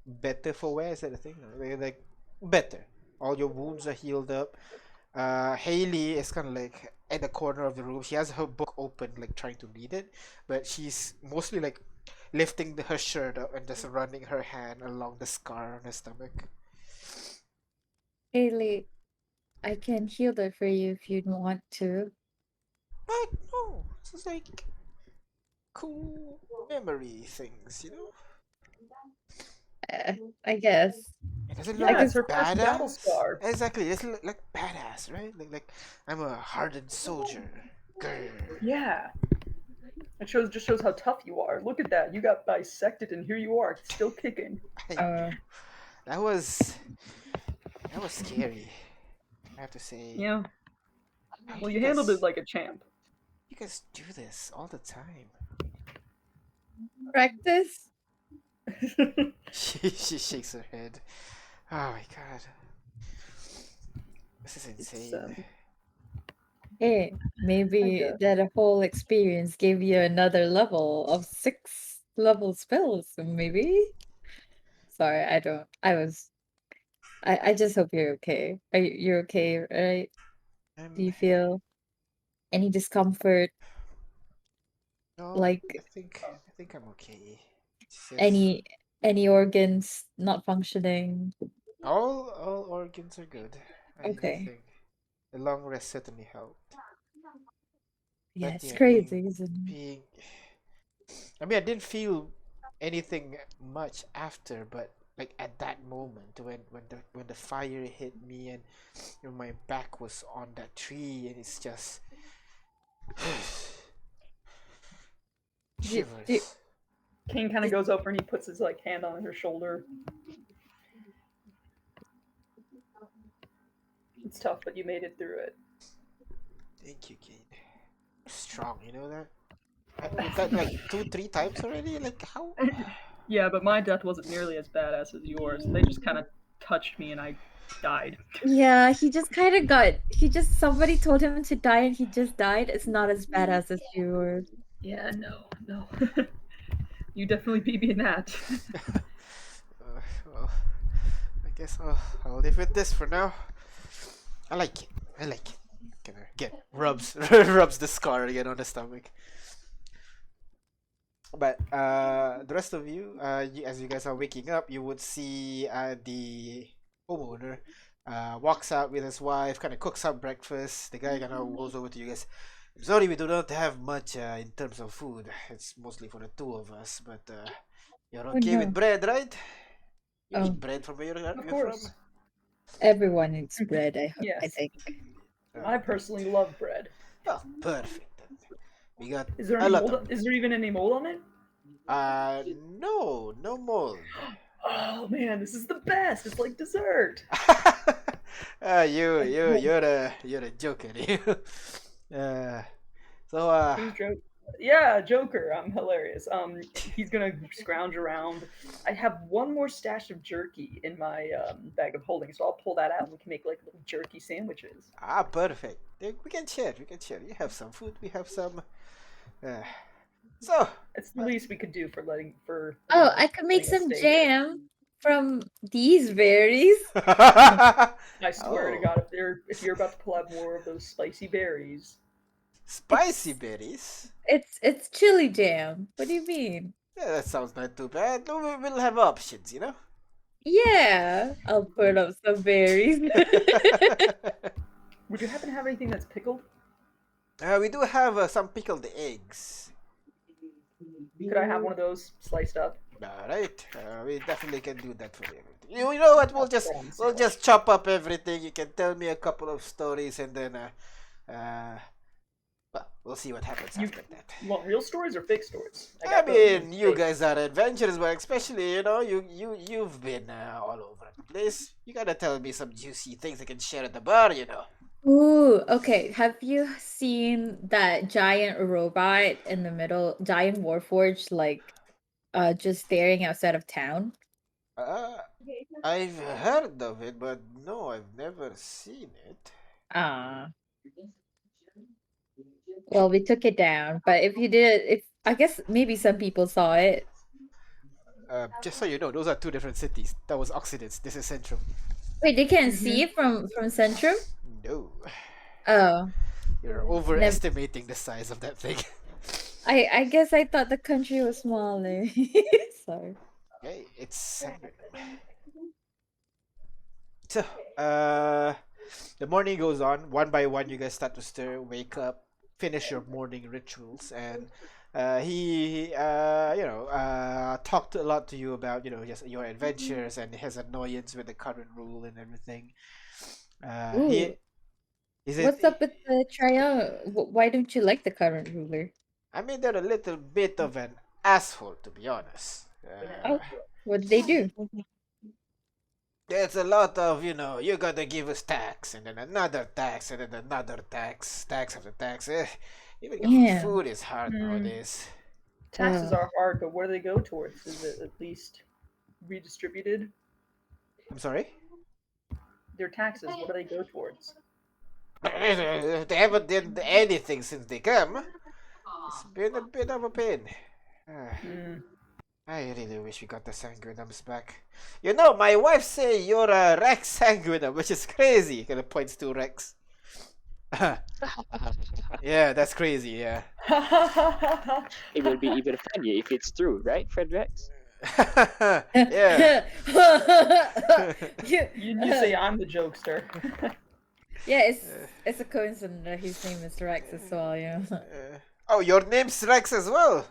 better for wear. Is that the thing? Like better. All your wounds are healed up. Haley is kind of like at the corner of the room. She has her book open, like trying to read it, but she's mostly like lifting her shirt up and just running her hand along the scar on her stomach. Haley, I can heal that for you if you want to. But no, this is like cool memory things, you know? I guess. It doesn't Yeah, look like it's her first battle badass. scar. Exactly, it look like badass, right? Like I'm a hardened soldier. Grr. Yeah. It just shows how tough you are. Look at that. You got dissected and here you are, still kicking. That was scary. I have to say. Yeah. How Well, do you handled guys- it like a champ. You guys do this all the time. Practice? She shakes her head. Oh my god. This is It's, insane. Hey, maybe guess. that whole experience gave you another level of 6 level spells, maybe? Sorry, I don't. I just hope you're okay. You're okay, right? Do you feel any discomfort? No, Like I think I'm okay. It's just any organs not functioning? all organs are good. I Okay. think the long rest certainly helped. Yeah, But it's yeah, crazy, isn't it? being I mean, I didn't feel anything much after, but like at that moment when the fire hit me and my back was on that tree and it's just shivers. King kind of goes over and he puts his hand on her shoulder. It's tough, but you made it through it. Thank you, kid. Strong, you know that? You got like 2-3 times already? Like how? Yeah, but my death wasn't nearly as badass as yours. They just kind of touched me and I died. Yeah, somebody told him to die and he just died. It's not as badass as yours. Yeah, no. You definitely beat me in that. Well, I guess I'll live with this for now. I like it. Gonna get rubs rubs the scar again on the stomach. But the rest of you, as you guys are waking up, you would see the homeowner walks out with his wife, kind of cooks up breakfast. The guy kind of goes over to you guys. I'm sorry, we do not have much in terms of food. It's mostly for the two of us, but you're okay no. with bread, right? You Oh. eat bread from where you're Of from? course. Everyone eats bread, I Yes. think. I personally love bread. Oh, perfect. We got Is there a any lot mold? of Is there even any mold on it? No mold. Oh man, this is the best. It's like dessert. You're a joker. You. Uh, so Who's joke? Yeah, Joker. I'm hilarious. He's gonna scrounge around. I have one more stash of jerky in my bag of holding, so I'll pull that out and we can make like little jerky sandwiches. perfect. We can share. We can share. You have some food. We have some. Uh, so It's the least we could do for letting for. Oh, I could make letting us some stay here. jam from these berries. I swear to Oh. God, if you're about to pull out more of those spicy berries, Spicy berries. It's chili jam. What do you mean? Yeah, that sounds not too bad. No, we'll have options, you know. Yeah, I'll put up some berries. would you happen to have anything that's pickled? We do have some pickled eggs. Could I have one of those sliced up? All right, we definitely can do that for you. You know what? We'll just chop up everything. You can tell me a couple of stories, and then well, we'll see what happens after that. You want real stories or fake stories? I got those mean, you fake. guys are adventurers, but especially you've been all over the place. You gotta tell me some juicy things I can share at the bar, you know. Ooh, okay. Have you seen that giant robot in the middle, giant warforged, like just staring outside of town? I've heard of it, but no, I've never seen it. Ah. Well, we took it down, but if I guess maybe some people saw it. Just so you know, those are two different cities. That was Occidents. This is Central. Wait, they can't see it from Centrum? No, Oh, you're overestimating the size of that thing. I guess I thought the country was smaller. Sorry. Okay, it's Central. So, the morning goes on. One by one, you guys start to stir, wake up, finish your morning rituals, and he, talked a lot to you about, just your adventures and his annoyance with the current rule and everything. Ooh, Is what's up with the trial? Why don't you like the current ruler? I mean, they're a little bit of an asshole, to be honest. Oh, what did they do? There's a lot of, you gotta give us tax, and then another tax, and then another tax after tax. Even getting Yeah. food is hard Hmm. nowadays. Taxes are hard, but where do they go towards? Is it at least redistributed? I'm sorry? Their taxes, what do they go towards? They haven't done anything since they come. It's been a bit of a pain. Hmm. I really wish we got the sanguinums back. You know, my wife say you're a Rex sanguinum, which is crazy. Kind of points to Rex. Yeah, that's crazy, yeah. It will be even funnier if it's true, right, Fred Rex? Yeah. You say I'm the jokester. Yeah, it's a coincidence that his name is Rex as well, yeah. Oh, your name's Rex as well?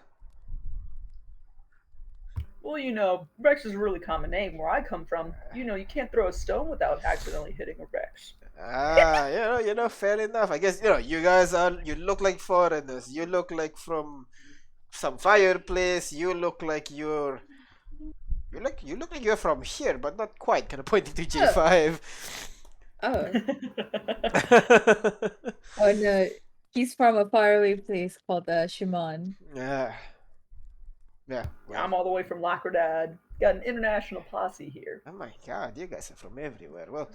Well, Rex is a really common name where I come from. You can't throw a stone without accidentally hitting a Rex. Fair enough. I guess, you guys you look like foreigners. You look like from some fireplace. You look like you look like you're from here, but not quite. Kind of pointing to J5. Oh. Oh no, he's from a faraway place called Shimon. Yeah. Yeah. I'm all the way from Lacrodad. Got an international posse here. Oh my God, you guys are from everywhere. Well,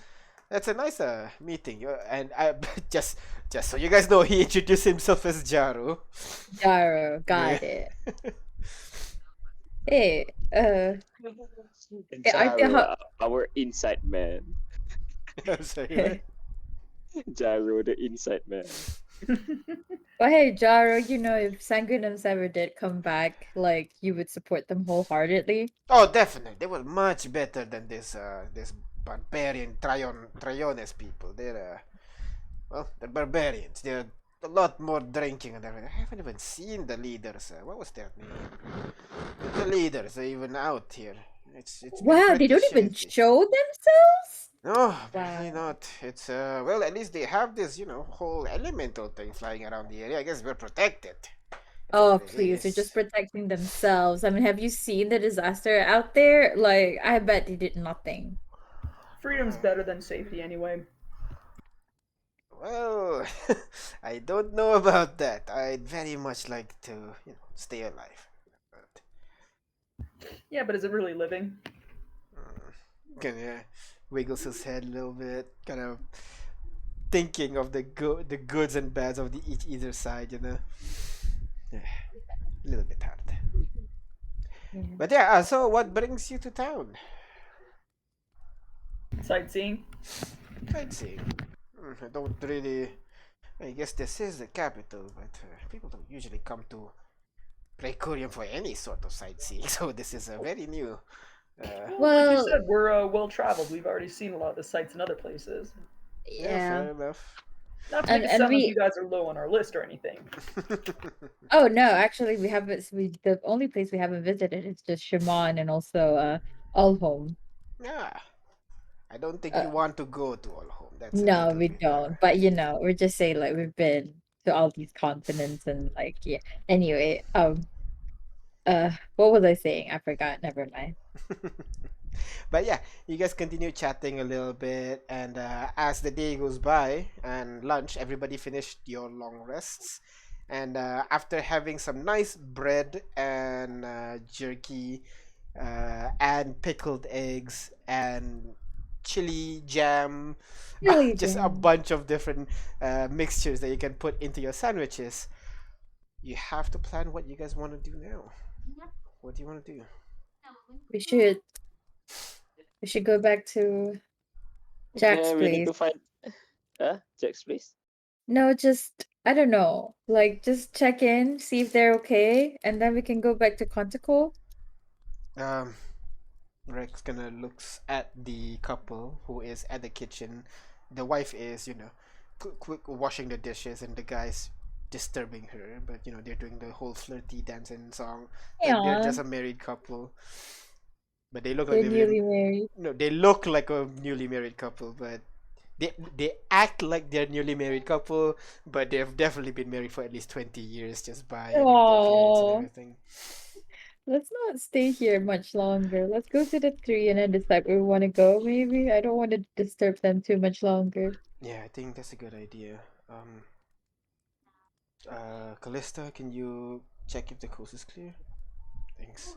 that's a nice meeting. And I just so you guys know, he introduced himself as Jaru. Jaro, got it. Hey, Jaro, our inside man. I'm sorry. Jaro, the inside man. But hey, Jaro, if Sanguinums ever did come back, like, you would support them wholeheartedly? Oh, definitely. They were much better than this barbarian Triones people. They're barbarians. They're a lot more drinking and everything. I haven't even seen the leaders. What was their name? The leaders are even out here. It's been Wow, they pretty don't even shady. show themselves? No, apparently Wow. not. It's well, at least they have this, whole elemental thing flying around the area. I guess we're protected. Oh, It please, they're is. just protecting themselves. I mean, have you seen the disaster out there? Like, I bet they did nothing. Freedom's better than safety anyway. Well, I don't know about that. I'd very much like to, stay alive. But, Yeah, but is it really living? kind of wiggles his head a little bit, kind of thinking of the goods and bads of either side, Yeah, a little bit hard. Yeah. But yeah, so what brings you to town? Sightseeing. Sightseeing. I don't really. I guess this is the capital, but people don't usually come to Precurium for any sort of sightseeing, so this is a very new. Well, like you Well, said, we're well traveled. We've already seen a lot of the sights in other places. Yeah, yeah. fair enough. Not to make it And sound like we you guys are low on our list or anything. Oh no, actually we haven't the only place we haven't visited is just Shaman and also Alholm. Yeah, I don't think Uh, you want to go to Olhome. That's a no, little we bit. don't. But we're just saying like we've been to all these continents and like yeah. Anyway, what was I saying? I forgot. Never mind. But yeah, you guys continue chatting a little bit, and as the day goes by and lunch, everybody finished your long rests. And after having some nice bread and jerky and pickled eggs and chili jam, Really, just a Jen. bunch of different mixtures that you can put into your sandwiches, you have to plan what you guys want to do now. What do you want to do? We should go back to Jack's Yeah, we need place. to find Jack's place. No, just I don't know. Like just check in, see if they're okay, and then we can go back to Quantico. Um, Rex gonna looks at the couple who is at the kitchen. The wife is, quick washing the dishes, and the guy's disturbing her. But they're doing the whole flirty dance and song, like they're Yeah, just a married couple. But they look like they're they've been newly married. no, they look like a newly married couple, but they act like they're newly married couple, but they've definitely been married for at least 20 years just by the appearance and Oh, everything. let's not stay here much longer. Let's go to the tree and then decide where we want to go. Maybe I don't want to disturb them too much longer. Yeah, I think that's a good idea. Callista, can you check if the coast is clear? Thanks.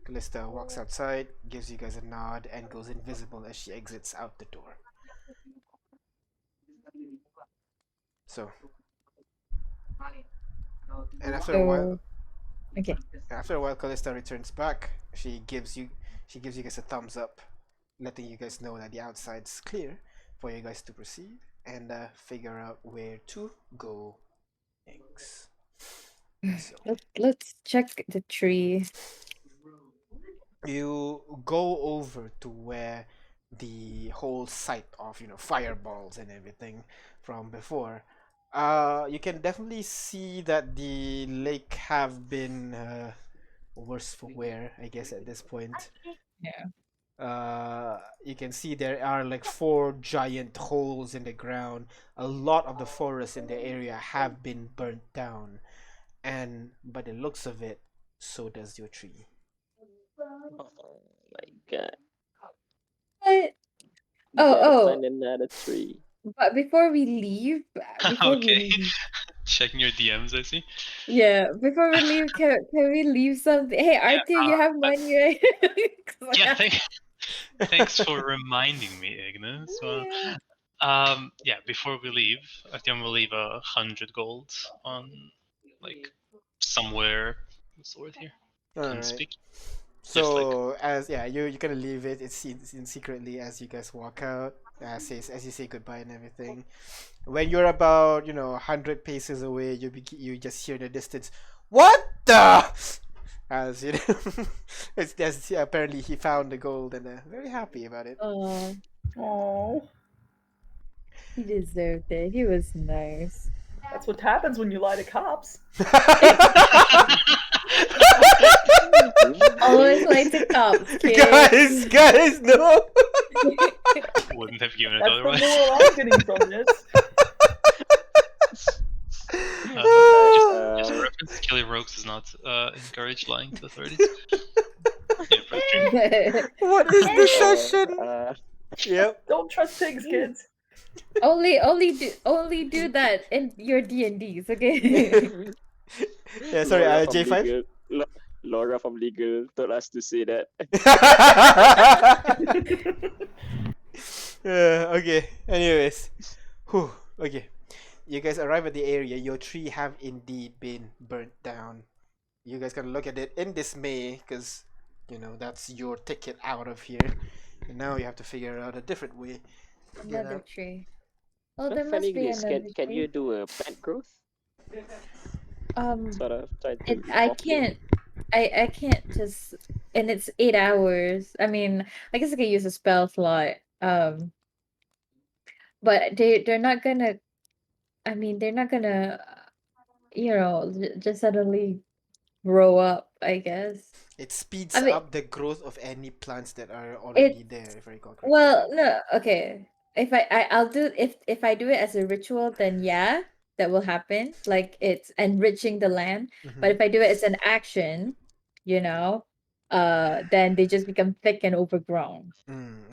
Callista walks outside, gives you guys a nod, and goes invisible as she exits out the door. So, and So okay. after a while, Callista returns back. She gives you guys a thumbs up, letting you guys know that the outside's clear for you guys to proceed and figure out where to go next. So Let's check the tree. you go over to where the whole site of fireballs and everything from before. You can definitely see that the lake have been worse for wear, I guess, at this point. Yeah. You can see there are like 4 giant holes in the ground. A lot of the forests in the area have been burnt down, and by the looks of it, so does your tree. Oh my god. But We oh gotta oh, find another tree. but before we leave, Okay. Checking your DMs, I see. before we leave, can we leave something? Hey, Artie, you have money, right? 'Cause I Yeah, have- thanks for reminding me, Ignis. Well, Yeah. before we leave, Artyom will leave 100 gold on, like, somewhere. What's the word here? All right. Unspeak. So you kind of leave it. It's seen secretly as you guys walk out. As you say goodbye and everything. When you're about 100 paces away, you just hear in the distance, "What the?" As you know, apparently he found the gold and very happy about it. Oh, Oh, he deserved it. He was nice. that's what happens when you lie to cops. Always like to cops, guys, kids. no. Wouldn't have given it That's the otherwise. moral I'm getting from this. Just a reference, Killy Rogue encourage lying to authorities. Yeah, pretty true. What is this Uh, session? uh, Yep. Don't trust pigs, kids. only do that in your D&Ds, okay? Yeah, sorry, Laura from J5. legal, Laura from legal told us to say that. Okay, anyways. Whew, okay. You guys arrive at the area. Your tree have indeed been burnt down. You guys can look at it in dismay because, that's your ticket out of here. And now you have to figure out a different way to get Another out. tree. Oh, I'm there must finding be this. another Can you tree. do a plant growth? Um, Sort of try to I populate. can't. I can't just. And it's 8 hours. I mean, I guess I could use a spell slot. But they're not gonna. I mean, they're not gonna. Just suddenly grow up. I guess. It speeds I mean, up the growth of any plants that are already it. there, if I recall correctly. Well, no. Okay. If I'll do if I do it as a ritual, then yeah, that will happen. Like it's enriching the land. But Mhm. if I do it as an action, you know, then they just become thick and overgrown.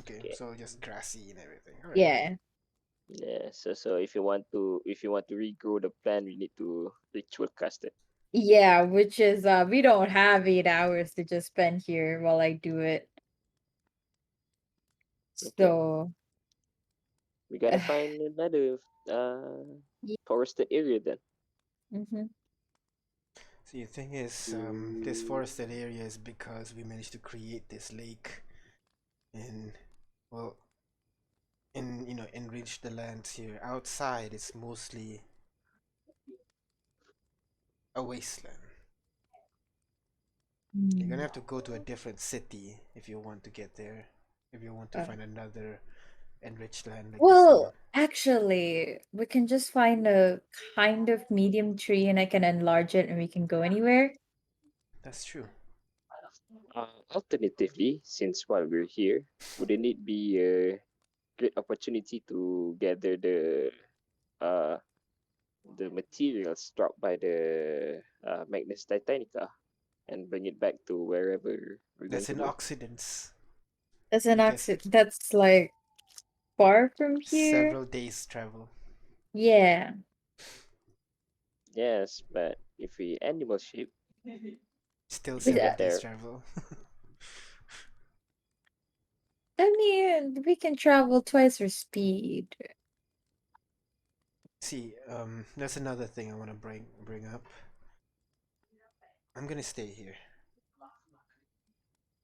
Okay, Okay. so just grassy and everything. All right. Yeah. Yeah. So if you want to regrow the plant, we need to ritual cast it. Yeah, which is we don't have 8 hours to just spend here while I do it. Okay. So We gotta find another yeah. forested area then. Mm-hmm. See, the thing is, this forested area is because we managed to create this lake and, well, enrich the lands here. Outside, it's mostly a wasteland. You're gonna have to go to a different city if you want to get there. If you want to find another enriched land like this one. Well, actually, we can just find a kind of medium tree and I can enlarge it and we can go anywhere. That's true. Alternatively, since while we're here, wouldn't it be a great opportunity to gather uh the materials dropped by the Magnus Titanica and bring it back to wherever we're going That's to in go? Occidents. That's an You guys, accident. That's like far from here. several days travel. Yeah. Yes, but if we animal shape, Still we can But, several get days there. travel. I mean, we can travel twice our speed. See, that's another thing I want to bring up. I'm gonna stay here.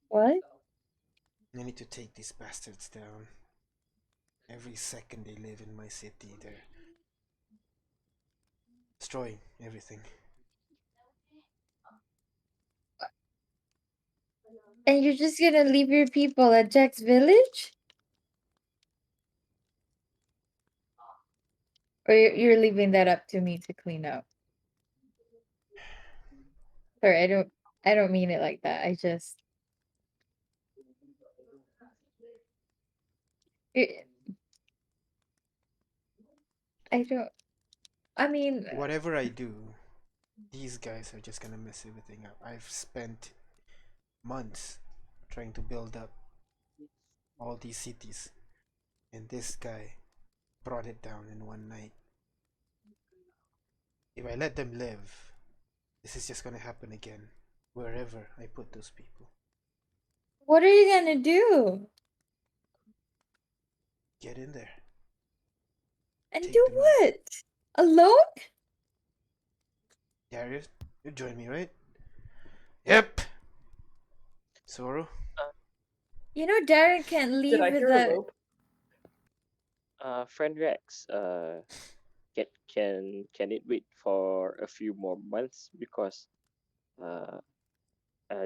What? I need to take these bastards down. Every second they live in my city, they're destroying everything. And you're just gonna leave your people at Jack's village? Or you're leaving that up to me to clean up? Sorry, I don't mean it like that. I I don't I mean, Whatever I do, these guys are just gonna mess everything up. I've spent months trying to build up all these cities, and this guy brought it down in one night. If I let them live, this is just gonna happen again, wherever I put those people. what are you gonna do? Get in there. And Take do them out. what? Alone? Darius, you join me, right? Yep. Zoro? You know Darren can't leave Did I hear a without rope? Friend Rex, can it wait for a few more months because uh,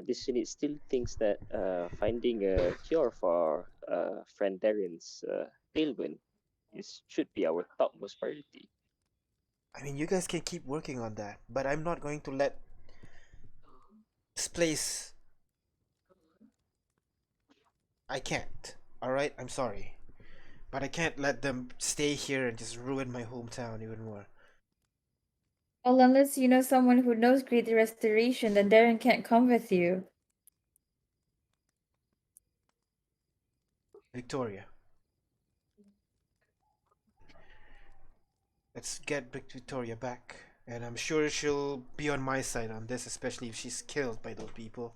this unit still thinks that finding a cure for friend Darren's ailment should be our topmost priority. I mean, you guys can keep working on that, but I'm not going to let this place. I can't. Alright? I'm sorry. But I can't let them stay here and just ruin my hometown even more. Well, unless you know someone who knows Great Restoration, then Darren can't come with you. Victoria. Let's get Victoria back. And I'm sure she'll be on my side on this, especially if she's killed by those people.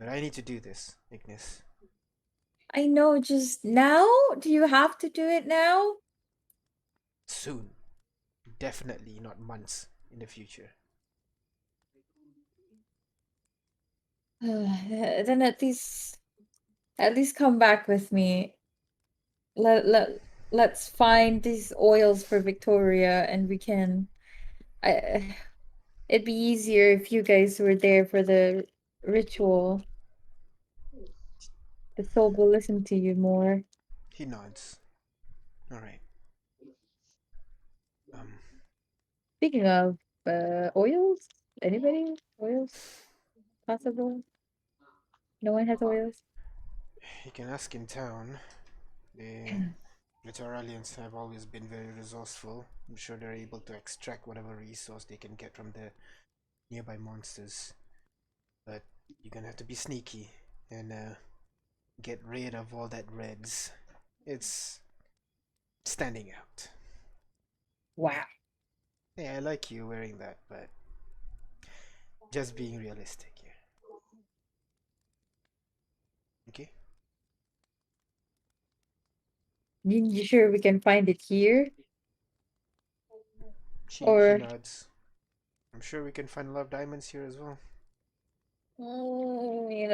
But I need to do this, Ignis. I know, just now? Do you have to do it now? Soon. Definitely not months in the future. Then at least come back with me. Let's find these oils for Victoria, and we can. I it'd be easier if you guys were there for the ritual. The soul will listen to you more. He nods. Alright. Um, Speaking of oils, anybody oils possible? No one has oils. you can ask in town. The Litoralians have always been very resourceful. I'm sure they're able to extract whatever resource they can get from the nearby monsters. But you're gonna have to be sneaky and get rid of all that reds. It's standing out. Wow. Yeah, I like you wearing that, but just being realistic here. Okay? You sure we can find it here? He Or nods. I'm sure we can find a lot of diamonds here as well.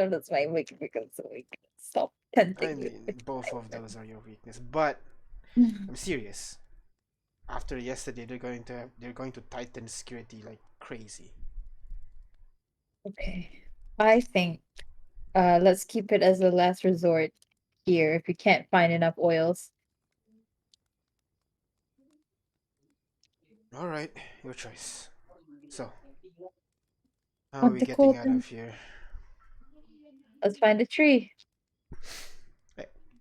that's my weak because so we can stop I tempting you mean, with both of those are your weakness, but diamond. I'm serious. After yesterday, they're going to tighten security like crazy. Okay. I think let's keep it as a last resort here if we can't find enough oils. All right, your choice. So, how are Want we the getting out Colton? of here? Let's find a tree.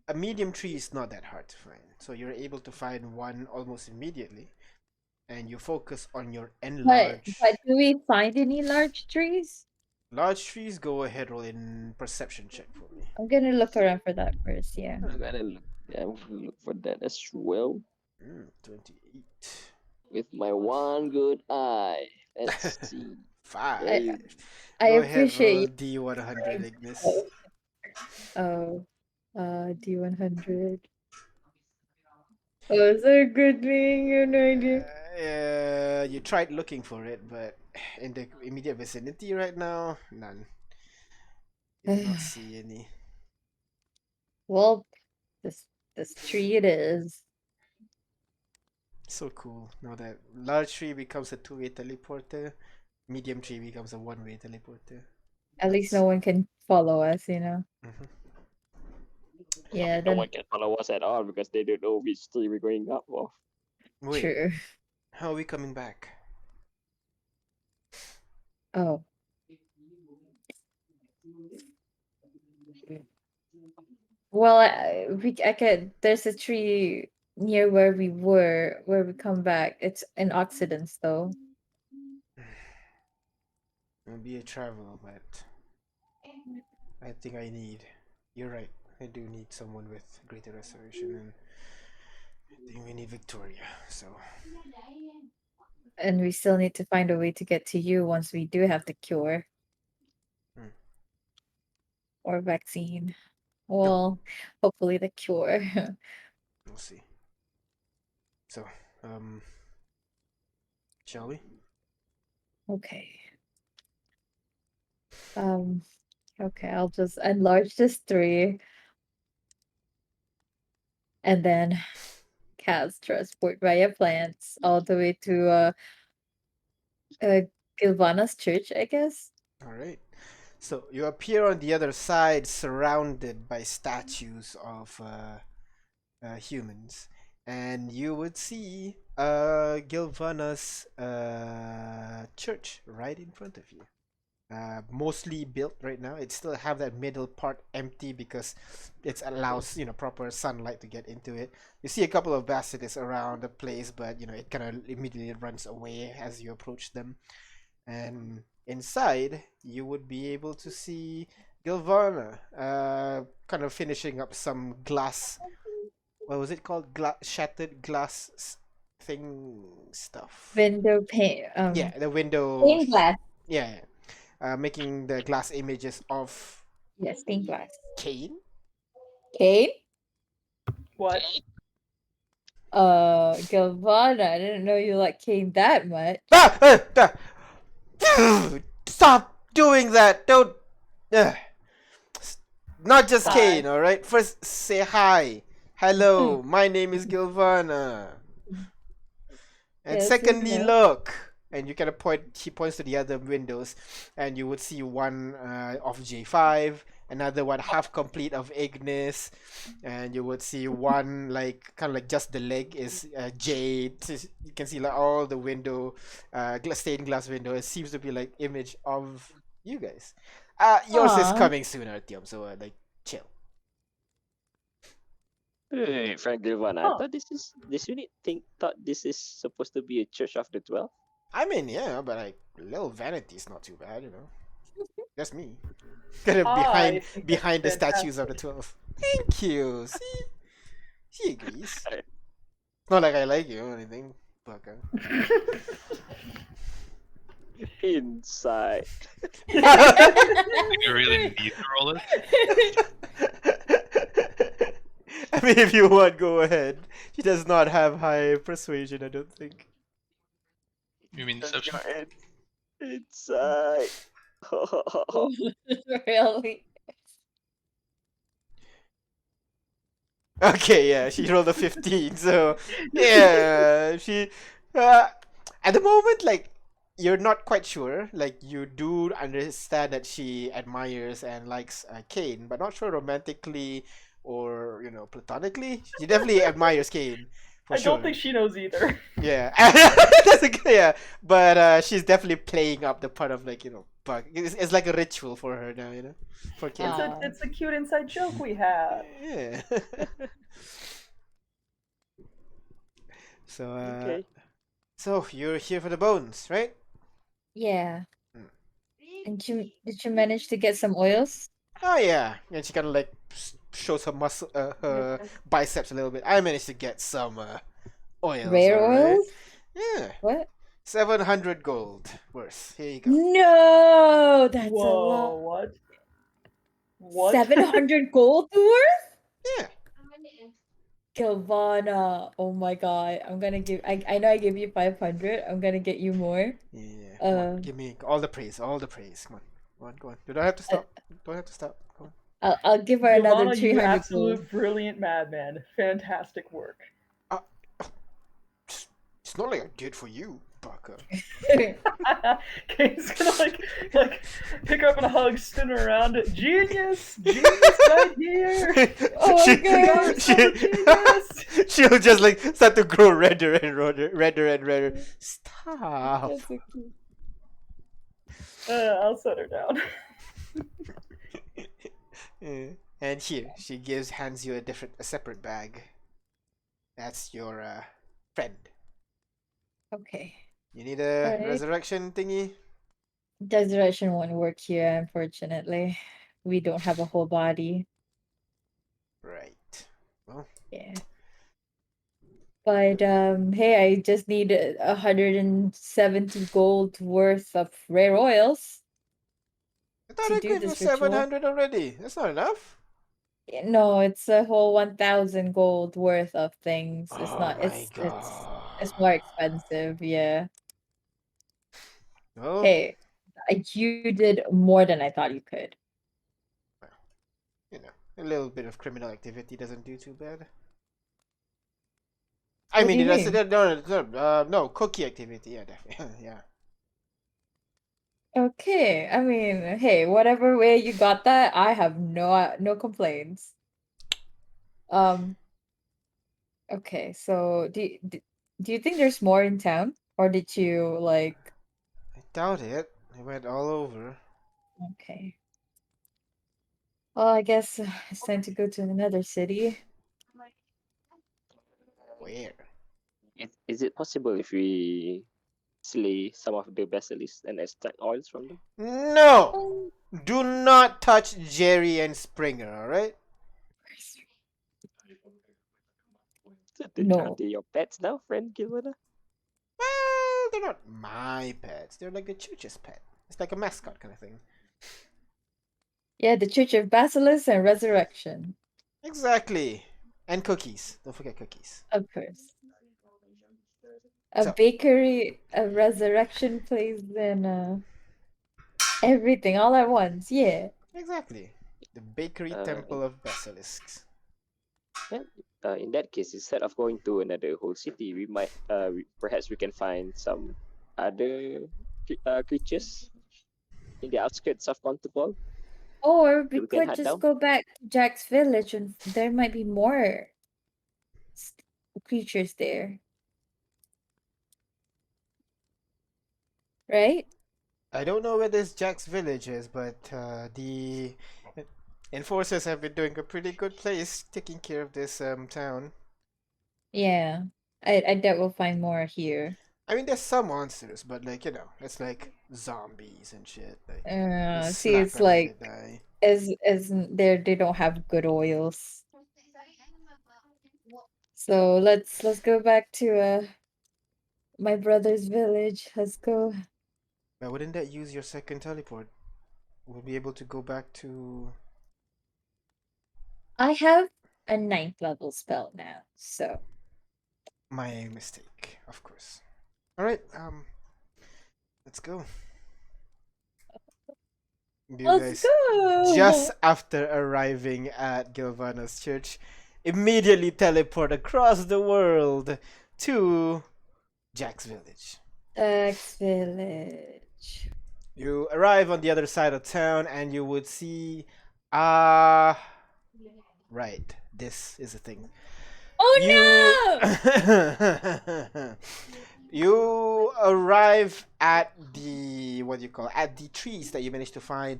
A medium tree is not that hard to find, so you're able to find one almost immediately, and you focus on your But enlarge. do we find any large trees? Large trees, go ahead, roll in perception check for me. I'm gonna look around for that first, yeah. I gotta look. Yeah, I'm gonna look for that as well 28. with my one good eye. Let's see. Yeah, I Five. you. I Go ahead, roll appreciate D100, Ignis. you. Oh, D100. Oh, is there a good thing? You have no idea. You tried looking for it, but in the immediate vicinity right now, none. You do not see any. Well, this tree it is. So cool. Now that large tree becomes a two-way teleporter, medium tree becomes a one-way teleporter. At least Nuts. no one can follow us, you know. Mhm. Yeah, No then one can follow us at all because they don't know which tree we're going up of. Wait, true. how are we coming back? Oh. Well, I could. There's a tree near where we were, where we come back. It's in Occidents, though. It'll be a travel, but I think I need. You're right. I do need someone with greater restoration, and I think we need Victoria. So, And we still need to find a way to get to you once we do have the cure hmm, or vaccine. no, Well, hopefully the cure. we'll see. So, um, shall we? Okay. Um, okay, I'll just enlarge this 3 and then cast transport via plants all the way to uh Gilvana's church, I guess. All right. So you appear on the other side, surrounded by statues of humans, and you would see Gilvana's church right in front of you. mostly built right now. It still have that middle part empty because it allows proper sunlight to get into it. You see a couple of basilisks around the place, but it kind of immediately runs away as you approach them. And inside, you would be able to see Gilvana, kind of finishing up some glass. What was it called? Shattered glass thing stuff. Window pane. Yeah, the window. Stained glass. Yeah, making the glass images of Yes, stained glass. Cain. Kate? What? Gilvana, I didn't know you like Kane that much. Stop doing that! Don't. Uh, not just Hi. Cain, all right. First, say hi. Hello, my name is Gilvana. And Yes, secondly, yes. look. And you kind of point. He points to the other windows, and you would see one of J5, another one half complete of Ignis, and you would see one like kind of like just the leg is Jade. You can see like all the window, stained glass window. It seems to be like image of you guys. Yours is Aw. coming soon, Artyom. So like chill. Hey, Frank Gilvana, I thought this unit thought this is supposed to be a Church of the 12. I mean, yeah, but like little vanity is not too bad. That's me. Kind of I behind think behind the that's statues of the fantastic. 12. Thank you. See, she agrees. It's not like I like you or anything, but Inside. Do you really need to roll it? I mean, if you want, go ahead. She does not have high persuasion, I don't think. You mean deception? Inside. Really? Okay, yeah, she rolled a 15, so yeah, she at the moment, like, you're not quite sure. Like, you do understand that she admires and likes Kane, but not sure romantically or platonically. She definitely admires Kane for I sure. don't think she knows either. Yeah, that's a good, yeah, but she's definitely playing up the part of like bug. It's like a ritual for her now, for Kane. It's a cute inside joke we have. Yeah. So Okay. so you're here for the bones, right? Yeah. Hmm. And did you manage to get some oils? Oh yeah, and she kind of like shows her muscle, her biceps a little bit. I managed to get some oils. Rare alright? oils? Yeah, What? 700 gold worth. Here you go. No, that's a Whoa, lot. what? What? 700 gold worth? Yeah. Gilvana, oh my god. I know I gave you 500. I'm gonna get you more. Yeah. Come on, give me all the praise, all the praise. Come on. Go on. You don't have to stop. Don't have to stop. Come on. I'll give her another Giovanna, you 300 gold. absolute brilliant madman. Fantastic work. It's not like I did for you, Baka. Kane's gonna like pick up and hug, spin around. Genius right here. Oh my god. Genius. She'll just like start to grow redder and redder. Stop. That's so cute. I'll set her down. Yeah. And here, she hands you a separate bag. That's your friend. Okay. You need a Alright. resurrection thingy? Resurrection won't work here, unfortunately. We don't have a whole body. Right. Well, Yeah. But hey, I just need 170 gold worth of rare oils. I thought To I do gave you this ritual. 700 already. That's not enough. No, it's a whole 1000 gold worth of things. It's Oh not. my It's more expensive. Yeah. Well, Hey, you did more than I thought you could. a little bit of criminal activity doesn't do too bad. What I mean, do you it mean? no, cookie activity. Yeah, definitely. Yeah. Okay, I mean, hey, whatever way you got that, I have no complaints. Okay, so do you think there's more in town, or did you like? I doubt it. I went all over. Okay. Well, I guess it's time to go to another city. Where? Is it possible if we slay some of the basilisks and extract oils from them? No! Oh, Do not touch Jerry and Springer, alright? So are no. they your pets now, friend Gilvana? Well, they're not my pets. They're like the chooch's pet. It's like a mascot kind of thing. Yeah, the Church of Basilisk and Resurrection. Exactly. And cookies. Don't forget cookies. Of course. A So, bakery, a resurrection place, and everything all at once. Yeah. exactly. The Bakery In, Temple of Basilisks. yeah, in that case, instead of going to another whole city, we might perhaps we can find some other creatures in the outskirts of Contopol Or we that we can could hunt just down. go back to Jack's village and there might be more s- creatures there. Right? I don't know where this Jack's village is, but the enforcers have been doing a pretty good place taking care of this town. Yeah. I doubt we'll find more here. I mean, there's some monsters, but like it's like zombies and shit. Like you See, slap it's them and they like die. as they don't have good oils. So let's go back to my brother's village. Let's go. But wouldn't that use your second teleport? We'll be able to go back to. I have a 9th level spell now, so My mistake, of course. All right, let's go. You let's guys, go. just after arriving at Gilvana's church, immediately teleport across the world to Jack's village. Jack's village. You arrive on the other side of town and you would see right, this is the thing. Oh You you arrive at the what do you call it? At the trees that you managed to find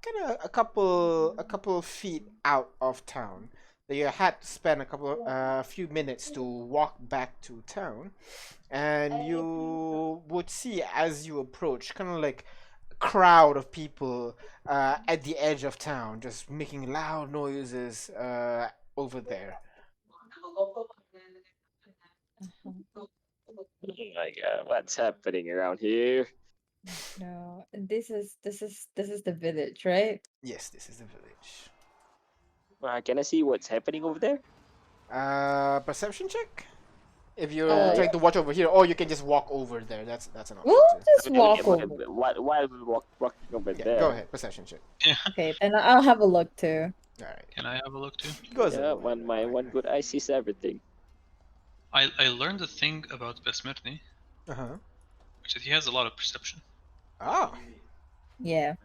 kind of a couple of feet out of town. That you had to spend a few minutes to walk back to town, and you would see as you approach, kind of like a crowd of people at the edge of town, just making loud noises over there. no. Like, what's happening around here? No, this is the village, right? Yes, this is the village. Can I see what's happening over there? Perception check. If you're Uh, trying to watch over here, or you can just walk over there. That's an option We'll too. just Okay, walk okay, over. but while we walking over Yeah, there, go ahead. Perception check. Okay, then I'll have a look too. All right. Can I have a look too? Goes yeah, over my there. one good eye sees everything. I learned a thing about Besmirny, Uh huh. which is he has a lot of perception. Oh. Yeah.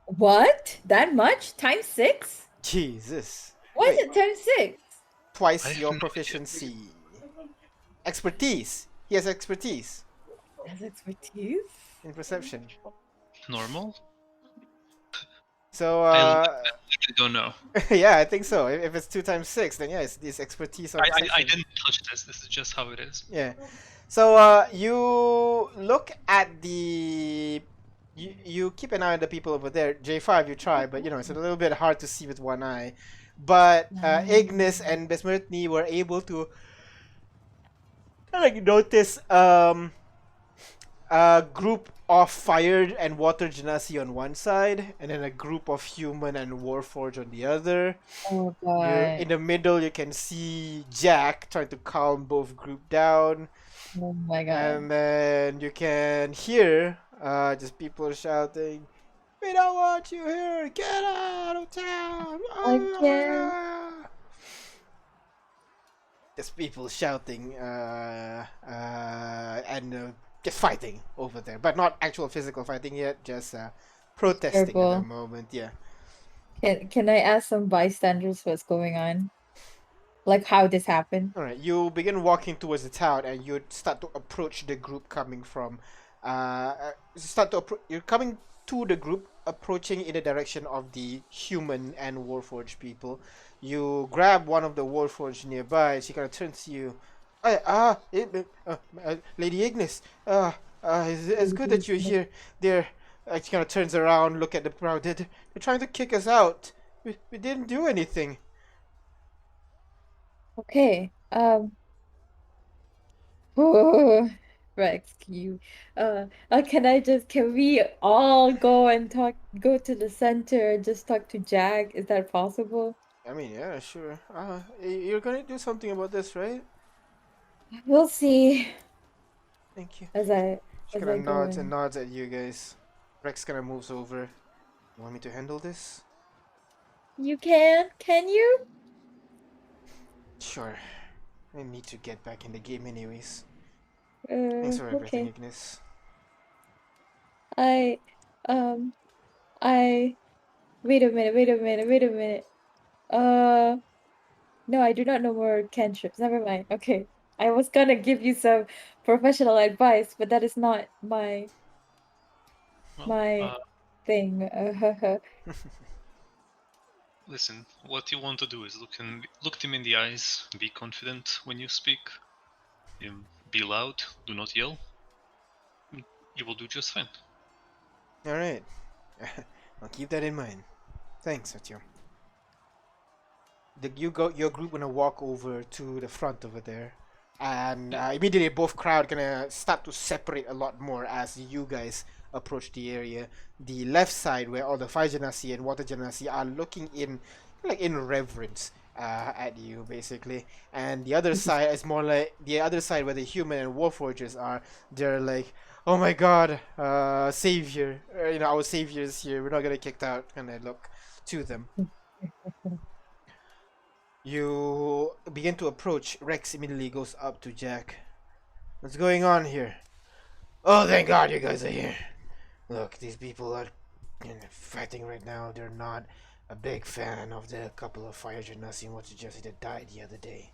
What? That much? Times 6? Jesus. Why is Wait. it times 6? I Twice have your no idea. proficiency. Expertise. He has expertise Has expertise? in perception. Normal? So I don't know. yeah, I think so. If it's 2 times 6, then yeah, it's expertise on I perception. didn't touch this. This is just how it is. Yeah. So you look at the you keep an eye on the people over there. J5 you try, but it's a little bit hard to see with one eye. But Ignis and Besmirtni were able to like notice a group of fire and water genasi on one side, and then a group of human and warforge on the other. Oh In god. the middle, you can see Jack trying to calm both group down. Oh my god. And then you can hear just people shouting, "We don't want you here! Get out of town!" Again? Just people shouting and just fighting over there, but not actual physical fighting yet. Just protesting at the Terrible. moment. Yeah. Can I ask some bystanders what's going on? Like how this happened? All right. You begin walking towards the town, and you start to approach the group coming from. Start to You're coming to the group approaching in the direction of the human and Warforged people. You grab one of the Warforged nearby. She kind of turns to you. Lady Ignis. It's good that you're here. There. She kind of turns around, look at the crowd. They're trying to kick us out. We didn't do anything. Okay. Oh, Rex, can we all go to the center and just talk to Jack? Is that possible? I mean, yeah, sure. You're gonna do something about this, right? We'll see Thank you. as I She as kind I of go nods and in. nods at you guys. Rex kind of moves over. You want me to handle this? You can you? Sure. I need to get back in the game anyways. Thanks for everything, Okay. Ignis. I um I wait a minute. No, I do not know more cantrips. Never mind. Okay. I was gonna give you some professional advice, but that is not my Well, my thing. listen, what you want to do is look them in the eyes, be confident when you speak, be loud, do not yell. You will do just fine. Alright. I'll keep that in mind. Thanks, Satyam. Your group gonna walk over to the front over there, and immediately both crowd gonna start to separate a lot more as you guys approach the area. The left side, where all the fire genasi and water genasi are looking in, like in reverence at you, basically, and the other side is more like the other side where the human and warforgers are. They're like, oh my god, savior, our savior is here. We're not gonna get kicked out. And I look to them. You begin to approach. Rex immediately goes up to Jack. What's going on here? Oh, thank God you guys are here. Look, these people are fighting right now. They're not a big fan of the couple of fire genasi and water genasi that died the other day.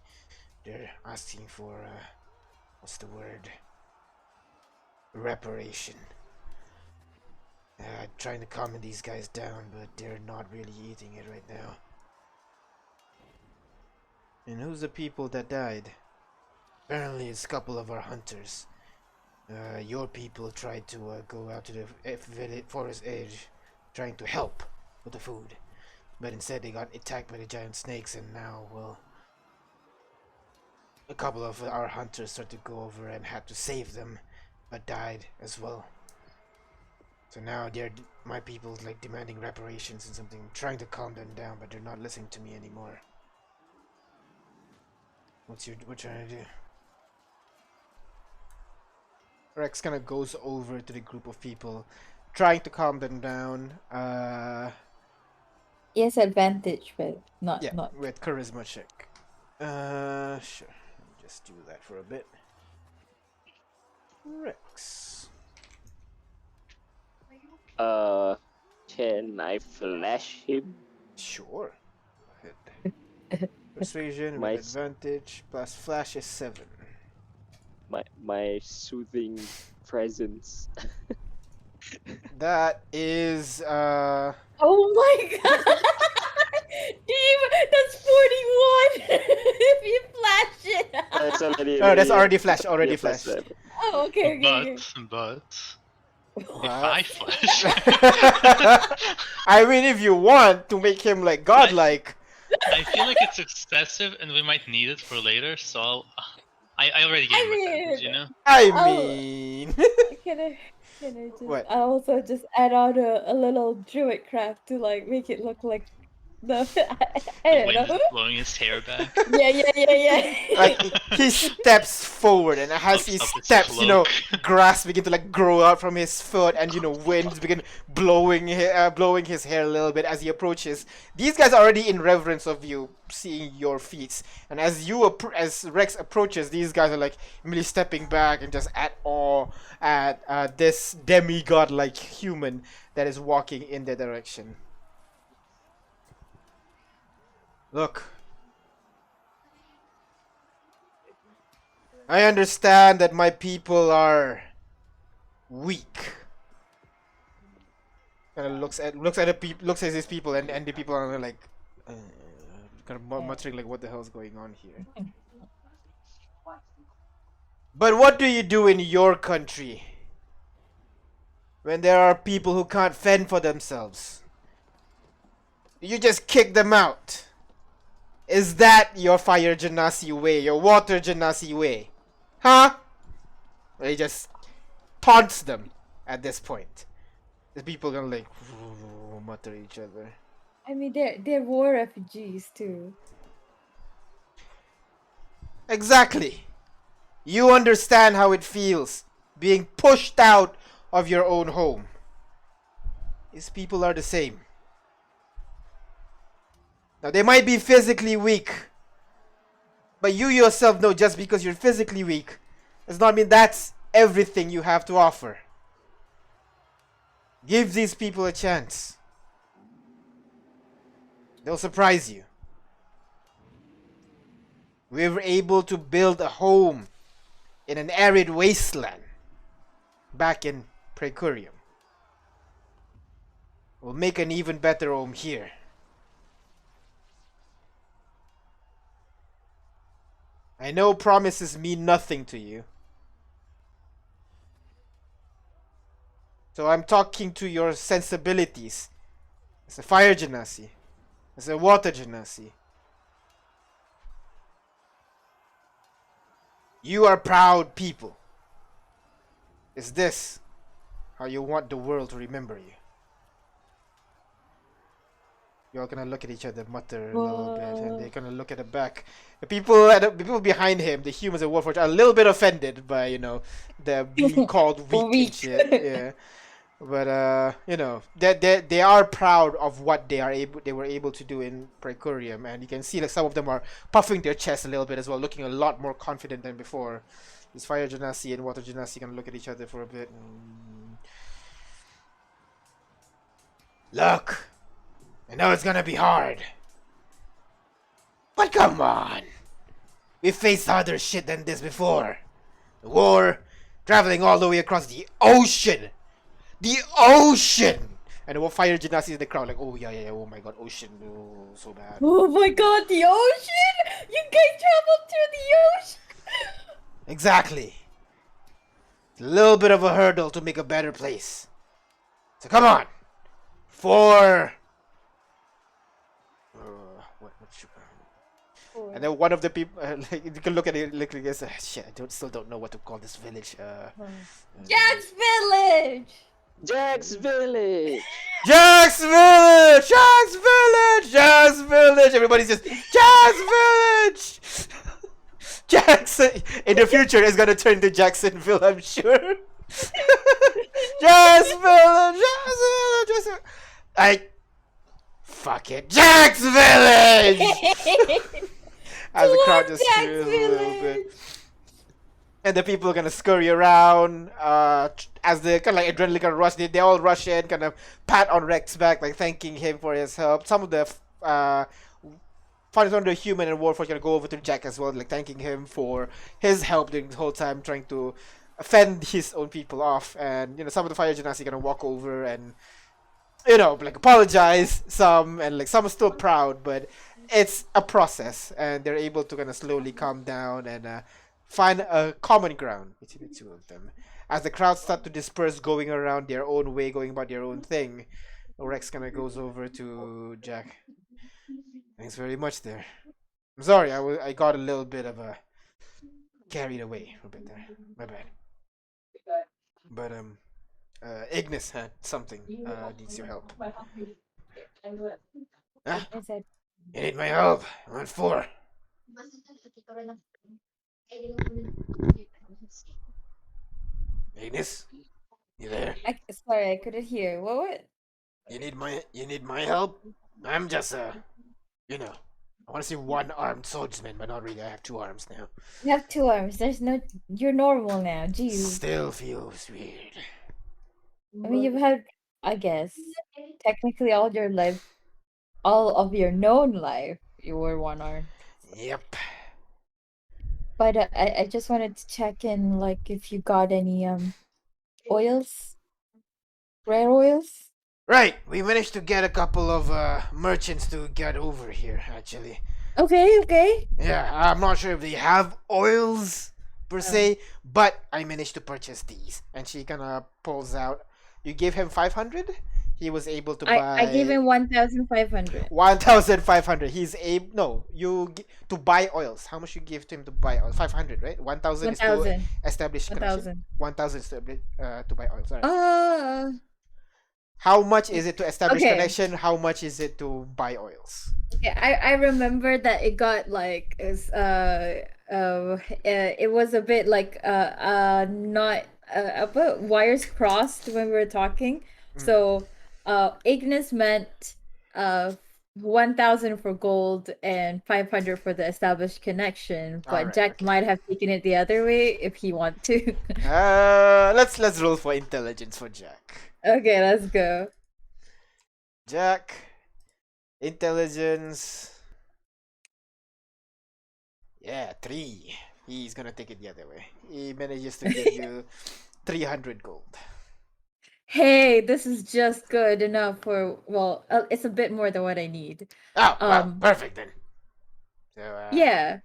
They're asking for, what's the word? Reparation. Trying to calm these guys down, but they're not really eating it right now. And who's the people that died? Apparently it's a couple of our hunters. Your people tried to go out to the forest edge, trying to help with the food. But instead they got attacked by the giant snakes, and now, well, a couple of our hunters started to go over and had to save them, but died as well. So now my people like demanding reparations and something, trying to calm them down, but they're not listening to me anymore. What trying to do? Rex kind of goes over to the group of people, trying to calm them down. Yes, advantage, but not. With charisma check. Sure. Let me just do that for a bit. Rex. Can I flash him? Sure. Go ahead. Persuasion with advantage plus flash is 7. My soothing presence. That is Oh my god! Team, that's 41! If you flash it! That's already. that's already flashed. Already flashed. Oh, okay. But if I flash, I mean, if you want to make him like godlike. I feel like it's excessive, and we might need it for later. So I already gave him advantage, you know. I mean, Can I just? What? I also just add on a little druid craft to like make it look like the. I don't Wind know. is blowing his hair back. Yeah. like he steps forward, and as he steps, grass begin to like grow out from his foot, and winds begin blowing his hair a little bit as he approaches. These guys are already in reverence of you, seeing your feats, and as Rex approaches, these guys are like immediately stepping back and just at awe at this demigod like human that is walking in their direction. Look, I understand that my people are weak. kind of looks at his people, and the people are like, kind of muttering like, "What the hell's going on here?" But what do you do in your country when there are people who can't fend for themselves? You just kick them out. Is that your fire genasi way, your water genasi way? Huh? Or he just taunts them at this point. The people gonna like mutter each other. I mean, they're war refugees too. Exactly. You understand how it feels being pushed out of your own home. These people are the same. Now, they might be physically weak, but you yourself know just because you're physically weak does not mean that's everything you have to offer. Give these people a chance. They'll surprise you. We were able to build a home in an arid wasteland back in Precurium. We'll make an even better home here. I know promises mean nothing to you. So I'm talking to your sensibilities. As a fire genasi. As a water genasi. You are proud people. Is this how you want the world to remember you? You're gonna look at each other, mutter a little bit, and they're gonna look at the back. The people behind him, the humans at Warforged, are a little bit offended by, you know, the being called weak and shit. Yeah. But you know, they are proud of what they were able to do in Precurium, and you can see like some of them are puffing their chest a little bit as well, looking a lot more confident than before. This fire genasi and water genasi gonna look at each other for a bit. Look, I know it's gonna be hard, but come on, we faced harder shit than this before. The war, traveling all the way across the ocean. The ocean! And the fire genasi in the crowd, like, oh yeah, oh my god, ocean, oh, so bad. Oh my god, the ocean! You guys traveled through the ocean! Exactly. It's a little bit of a hurdle to make a better place. So come on! For... what should... And then one of the people, like, you can look at it, look like this, shit, still don't know what to call this village. Jack's village! Jack's village. Jack's village! Jack's village! Jack's village! Everybody's just Jack's village! Jackson in the future is gonna turn to Jacksonville, I'm sure. Jack's village! Jack's village! Jack's village! Fuck it, Jack's village! As the crowd just cheers a little bit. And the people are gonna scurry around as the kind of like adrenaline kind of rush. They all rush in, kind of pat on Rex's back, like thanking him for his help. Some of the fighters on the human and Warforged gonna go over to Jack as well, like thanking him for his help during the whole time, trying to fend his own people off. And you know, some of the fire genasi gonna walk over and you know, like apologize. And like some are still proud, but it's a process, and they're able to kind of slowly calm down and find a common ground between the two of them. As the crowds start to disperse, going around their own way, going about their own thing, Rex kind of goes over to Jack. Thanks very much there. I'm sorry, I got a little bit of a carried away a bit there. My bad. But Ignis had something. Needs your help. Huh? You need my help. I'm on 4. Ignis, you there? Sorry, I couldn't hear. What? You need my help? I'm just you know, I want to say one-armed swordsman, but not really. I have 2 arms now. You have 2 arms. You're normal now. Jeez. Still feels weird. I mean, you've had, I guess, technically all your life, all of your known life, you were 1 arm. Yep. But I just wanted to check in, like, if you got any oils, rare oils. Right, we managed to get a couple of merchants to get over here, actually. Okay, okay. Yeah, I'm not sure if they have oils per se, but I managed to purchase these. And she kind of pulls out. You gave him 500? He was able to I gave buy him 1,500. 1,500. He's able. No, to buy oils. How much you give to him to buy oil? 500, right? 1,000 is to 1,000. establish connection. 1,000. 1,000 is to buy oils. All right. Uh, How much is it to establish okay. connection? How much is it to buy oils? Yeah, I remember that it got like it was a bit like not a bit wires crossed when we were talking. So Ignis meant 1,000 for gold and 500 for the established connection, but Alright, Jack okay. might have taken it the other way if he want to. Let's roll for intelligence for Jack. Okay, let's go. Jack, intelligence. Yeah, 3. He's gonna take it the other way. He manages to give you 300 gold. Hey, this is just good enough for, well, it's a bit more than what I need. Oh, well, perfect then. So, Yeah.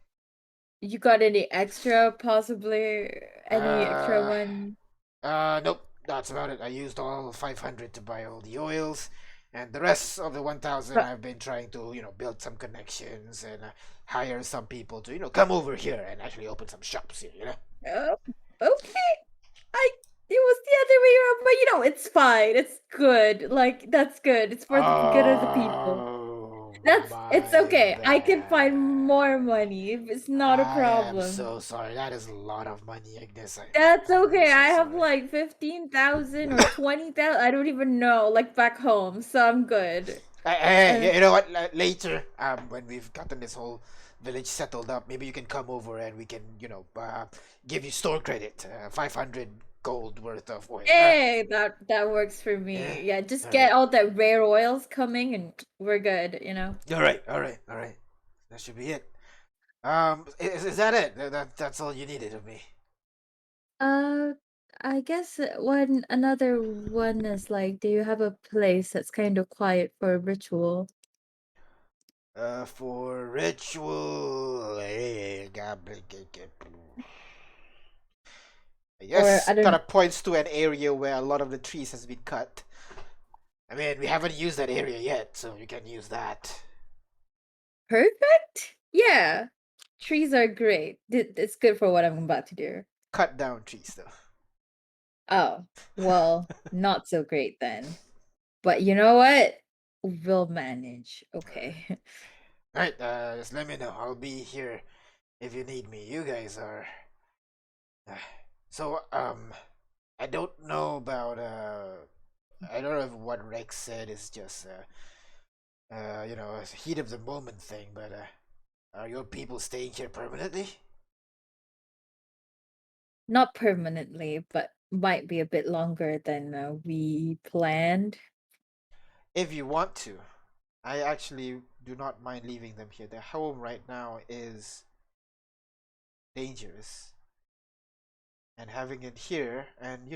You got any extra, possibly? Any extra Uh, one? Nope, that's about it. I used all 500 to buy all the oils, and the rest of the 1,000 But- I've been trying to, build some connections and hire some people to, come over here and actually open some shops here, Okay. It was the other way around, but it's fine. It's good. Like, that's good. It's for the good of the people. Oh, It's my okay. I can bad. find more money. It's not a I am problem. so sorry. That is a lot of money, Agnes. That's I'm okay. so I have sorry. like 15,000 or 20,000. I don't even know, like back home, so I'm good. Hey, you know what? Later, when we've gotten this whole village settled up, maybe you can come over and we can, give you store credit, 500 gold worth of oil. Hey, that works for me. Yeah. Yeah, just All get right. all the rare oils coming and we're good, All right. That should be it. Is that it? That's all you needed of me. Uh, I guess another one is like, do you have a place that's kind of quiet for a ritual? For ritual, I guess I don't kind know. of points to an area where a lot of the trees has been cut. I mean, we haven't used that area yet, so you can use that. Perfect? Yeah. Trees are great. It's good for what I'm about to do. Cut down trees, though. Oh, well, not so great then. But you know what? We'll manage. Okay. Alright, just let me know. I'll be here if you need me. You guys are. So, I don't know about, I don't know if what Rex said is just, a heat of the moment thing, but, are your people staying here permanently? Not permanently, but might be a bit longer than we planned. If you want to, I actually do not mind leaving them here. Their home right now is dangerous. And having it here and,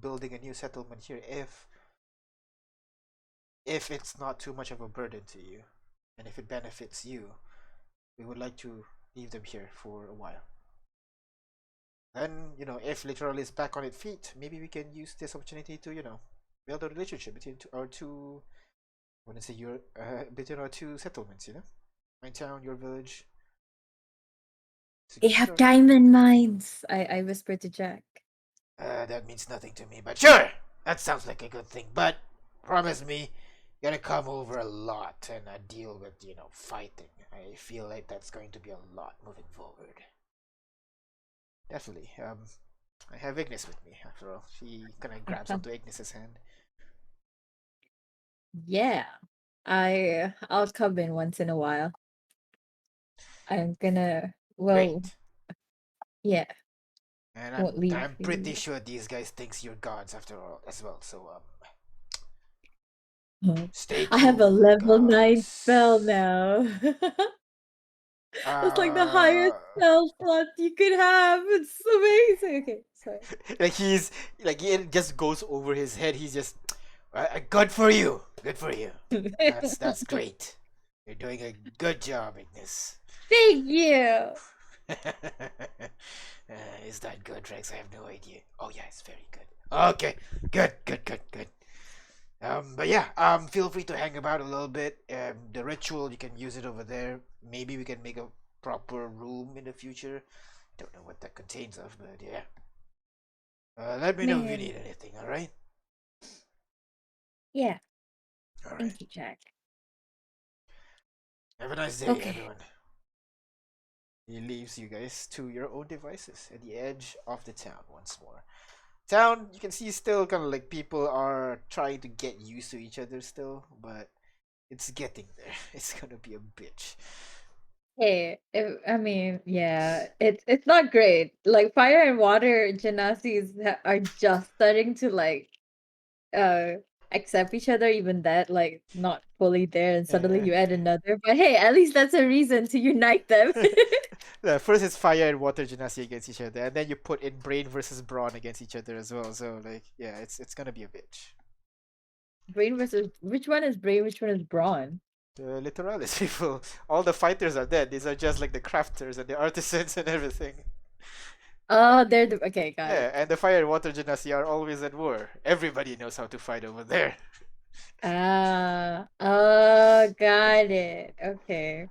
building a new settlement here, if it's not too much of a burden to you, and if it benefits you, we would like to leave them here for a while. Then, if literal is back on its feet, maybe we can use this opportunity to, build a relationship between our two, I want to say between our two settlements, my town, your village. They have diamond mines, I whispered to Jack. That means nothing to me, but sure, that sounds like a good thing. But promise me, you're gonna come over a lot and deal with, fighting. I feel like that's going to be a lot moving forward. Definitely. I have Ignis with me, after all. She kind of grabs onto Ignis's hand. Yeah. I'll come in once in a while. I'm gonna, well, Great. yeah, And won't leave I'm pretty you. sure these guys thinks you're gods after all as well. So Oh, stay I have a cool, level 9 gods. spell now. That's like the highest spell slot you could have. It's amazing. Okay, sorry. Like it just goes over his head. He's just, Good for you. Good for you. That's great. You're doing a good job, Ignis. Thank you. Is that good, Rex? I have no idea. Oh yeah, it's very good. Okay, good. But yeah, feel free to hang about a little bit. The ritual, you can use it over there. Maybe we can make a proper room in the future. Don't know what that contains of, but yeah. Let me know if you Man. need anything. All right. Yeah. All right. Thank you, Jack. Have a nice day, Okay. everyone. He leaves you guys to your own devices at the edge of the town once more. Town, you can see still kind of like people are trying to get used to each other still, but it's getting there. It's gonna be a bitch. Hey, I mean, yeah, it's not great. Like fire and water gymnastics are just starting to like uh accept each other, even that like not fully there, and suddenly you add another. But hey, at least that's a reason to unite them. Yeah, first it's fire and water gymnasty against each other, and then you put in brain versus brawn against each other as well. So like, yeah, it's gonna be a bitch. Brain versus which one is brain, which one is brawn? The literalist people, all the fighters are dead. These are just like the crafters and the artisans and everything. Oh, they're okay, got Yeah, it. and the fire and water genasi are always at war. Everybody knows how to fight over there. Ah, oh, got it. Okay.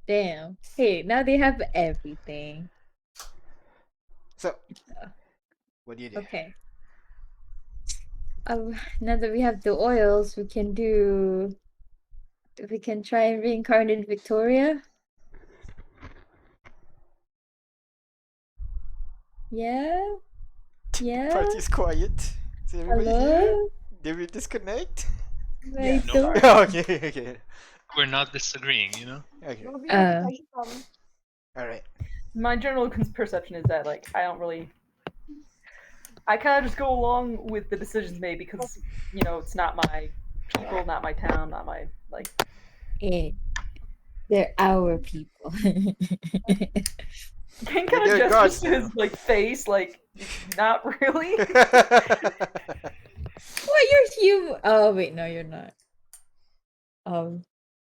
Damn. Hey, now they have everything. So, Uh, what do you do? Okay. Now that we have the oils, we can try and reincarnate Victoria. Yeah? Yeah? Party's quiet. Is everybody here? Hello? Did we disconnect? I No, don't. Okay, okay, We're not disagreeing, you know? okay. All right. my general perception is that like I don't really. I kind of just go along with the decisions made because it's not my people, not my town, not my like. Hey, they're our people. Ken They're kind of their gestures gods to now. his like face, like not really. What, you're human? Oh wait, no, you're not.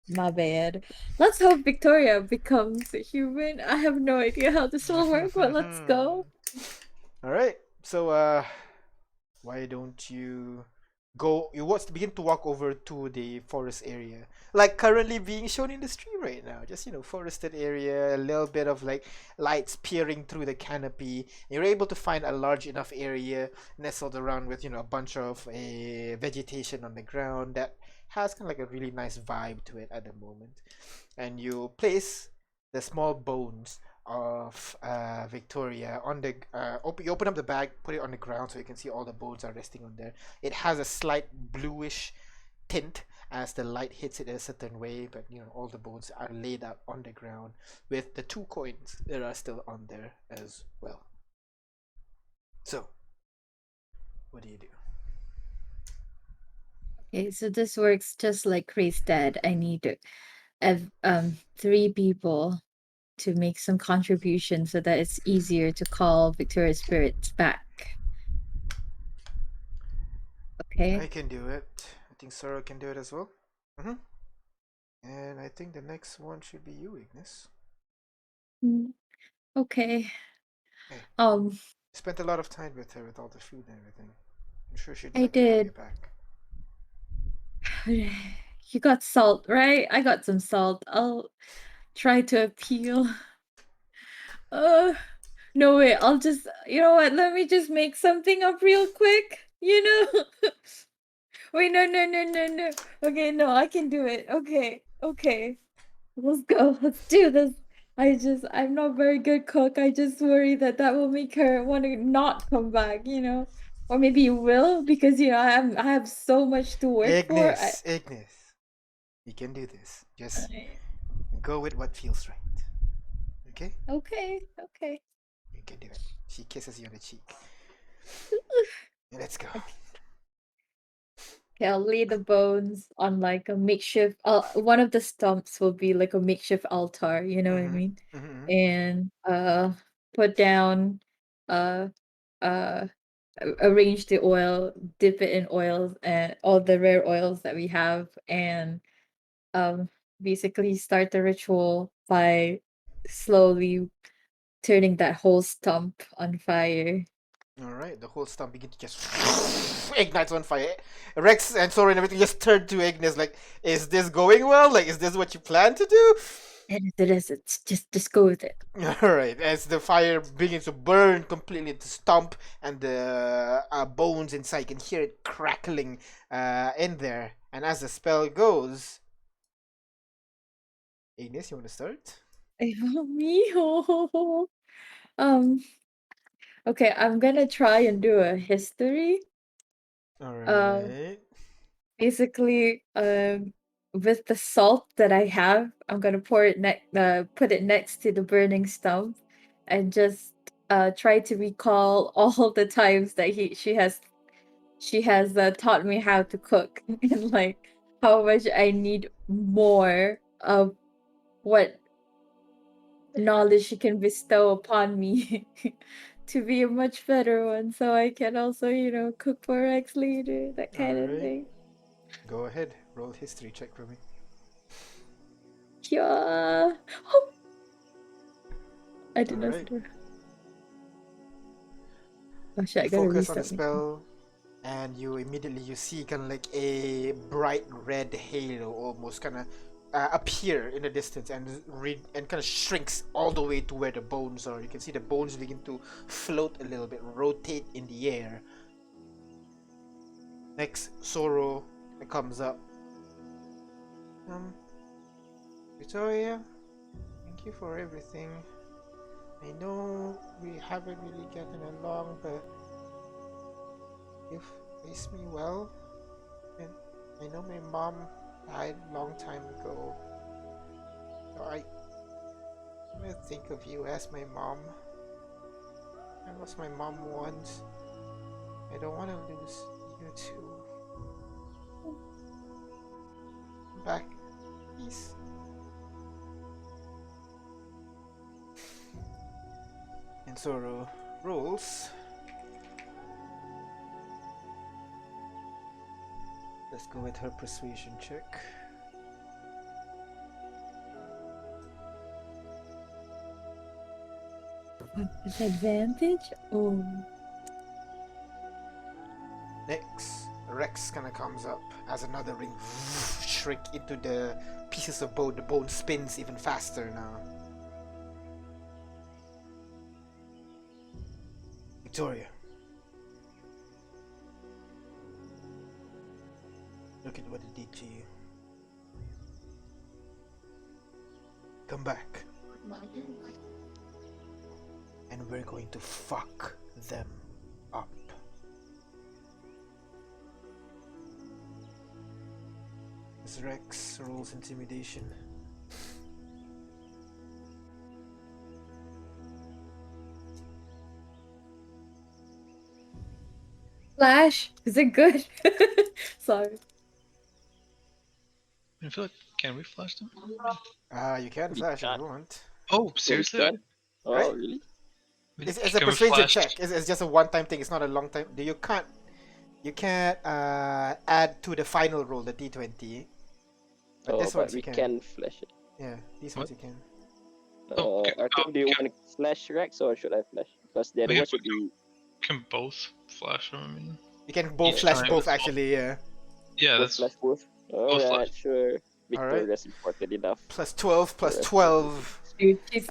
My bad. Let's hope Victoria becomes a human. I have no idea how this will work, but let's go. All right. So, why don't you begin to walk over to the forest area, like currently being shown in the stream right now, just forested area, a little bit of like lights peering through the canopy. You're able to find a large enough area nestled around with a bunch of vegetation on the ground that has kind of like a really nice vibe to it at the moment, and you place the small bones of Victoria on the you open up the bag, put it on the ground so you can see all the bones are resting on there. It has a slight bluish tint as the light hits it a certain way, but all the bones are laid out on the ground with the 2 coins that are still on there as well. So, what do you do? Okay, so this works just like Chris dad. I need to have 3 people to make some contribution so that it's easier to call Victoria's spirits back. Okay. I can do it. I think Sora can do it as well. And I think the next one should be you, Ignis. Okay. Hey, Um, spent a lot of time with her with all the food and everything. I'm sure she'd I like to have you did. back. You got salt, right? I got some salt. I'll try to appeal. No way. I'll just, you know what? Let me just make something up real quick. Wait, no. Okay, no, I can do it. Okay. Let's go. Let's do this. I'm not very good cook. I just worry that will make her want to not come back, or maybe you will because I have so much to work for. Ignis, you can do this. Just go with what feels right. Okay? Okay. You can do it. She kisses you on the cheek. Let's go. Okay, I'll lay the bones on like a makeshift. One of the stumps will be like a makeshift altar. You know what I mean? And put down uh uh arrange the oil, dip it in oils and all the rare oils that we have, and um basically start the ritual by slowly turning that whole stump on fire. Alright, the whole stump begins to just ignites on fire. Rex and Sora and everything just turn to Ignis like, is this going well? Like, is this what you plan to do? It is. It's just go with it. Alright, as the fire begins to burn completely the stump and the bones inside, you can hear it crackling in there. And as the spell goes, Ignis, you want to start? Me. Um. Okay, I'm gonna try and do a history. Alright. Basically, with the salt that I have, I'm gonna put it next to the burning stump, and just try to recall all the times that she has taught me how to cook and like how much I need more of what knowledge she can bestow upon me to be a much better one, so I can also, cook for Rex later, that kind of Alright. thing. Go ahead, roll history check for me. Yeah. Oh, I did not Alright. do it. Oh shit, I You gotta focus on the restart my spell, and you immediately see kind of like a bright red halo almost kind of appear in the distance and kind of shrinks all the way to where the bones are. You can see the bones begin to float a little bit, rotate in the air. Next, Sorrow comes up. Victoria, thank you for everything. I know we haven't really gotten along, but you've raised me well. And I know my mom died a long time ago. So I think of you as my mom. I lost my mom once. I don't want to lose you too. Come back, please. And Zoro rolls. Let's go with her persuasion check. disadvantage. Oh, Next, Rex kind of comes up as another ring shrink into the pieces of bone. The bone spins even faster now. Victoria, look at what it did to you. Come back, and we're going to fuck them up. As Rex rolls intimidation. flash. Is it good? Sorry. I feel like, can we flash them? You can We flash if can't. you want. Oh, seriously? Done? Oh, Right? really? It's a Can we persuasion flash? check. It's just a one-time thing. It's not a long time. You can't add to the final roll the d20. But Oh, this but ones we you can. can flash it. Yeah, these ones you can. Oh, okay. Arthur, do you want to flash Rex or should I flash? Because the other We one should be. can both flash them. I mean, You can both Each flash time. both actually. Yeah. yeah, Both that's flash both. Alright, flash. sure. Alright. Victoria's important enough. Plus 12, plus Alright. 12. Dude, she's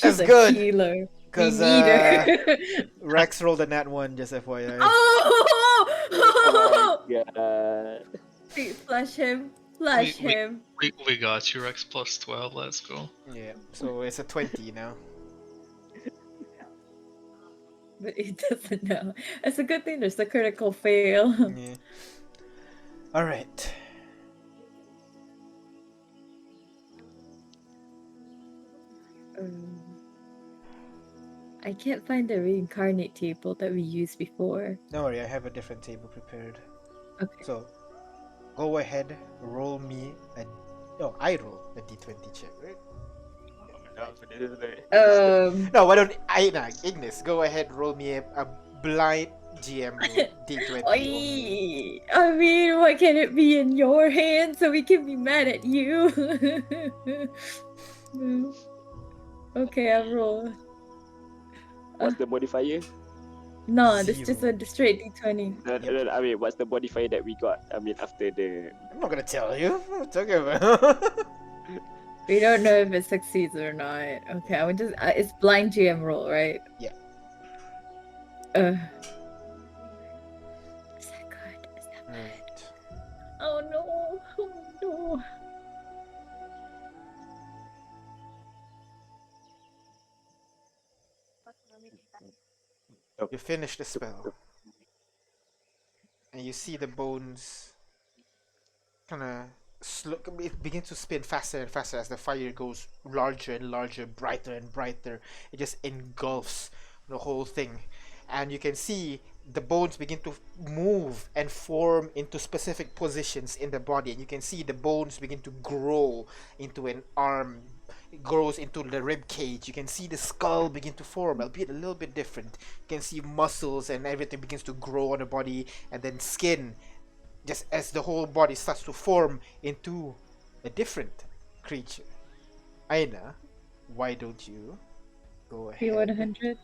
That's a good, healer. We because need her. Rex rolled a nat 1, just FYI. Oh Oh! my god. Flash him. Flash We- him. we got you, Rex plus 12. Let's go. Yeah, so it's a 20 now. But he doesn't know. It's a good thing there's a critical fail. Yeah. Alright. I can't find the reincarnate table that we used before. Don't worry, I have a different table prepared. Okay. So, go ahead, roll me a. No, I roll a d20 check, right? Um, No, why don't I? Nah, Ignis, go ahead, roll me a blind GM rule. D20 only. Oy, I mean, why can't it be in your hands so we can be mad at you? Okay, I roll. What's the modifier? No, this is just Zero. a straight D20. No, I mean, what's the modifier that we got? I mean, after the. I'm not gonna tell you. What are you talking about? We don't know if it succeeds or not. Okay, I would just. It's blind GM roll, right? Yeah. Is that good? Is that bad? Right. Oh no! Oh no! You finish the spell, and you see the bones kind of it begins to spin faster and faster as the fire goes larger and larger, brighter and brighter. It just engulfs the whole thing, and you can see the bones begin to move and form into specific positions in the body, and you can see the bones begin to grow into an arm. It grows into the rib cage. You can see the skull begin to form, albeit a little bit different. You can see muscles and everything begins to grow on the body, and then skin, just as the whole body starts to form into a different creature. Aina, why don't you go ahead? P100.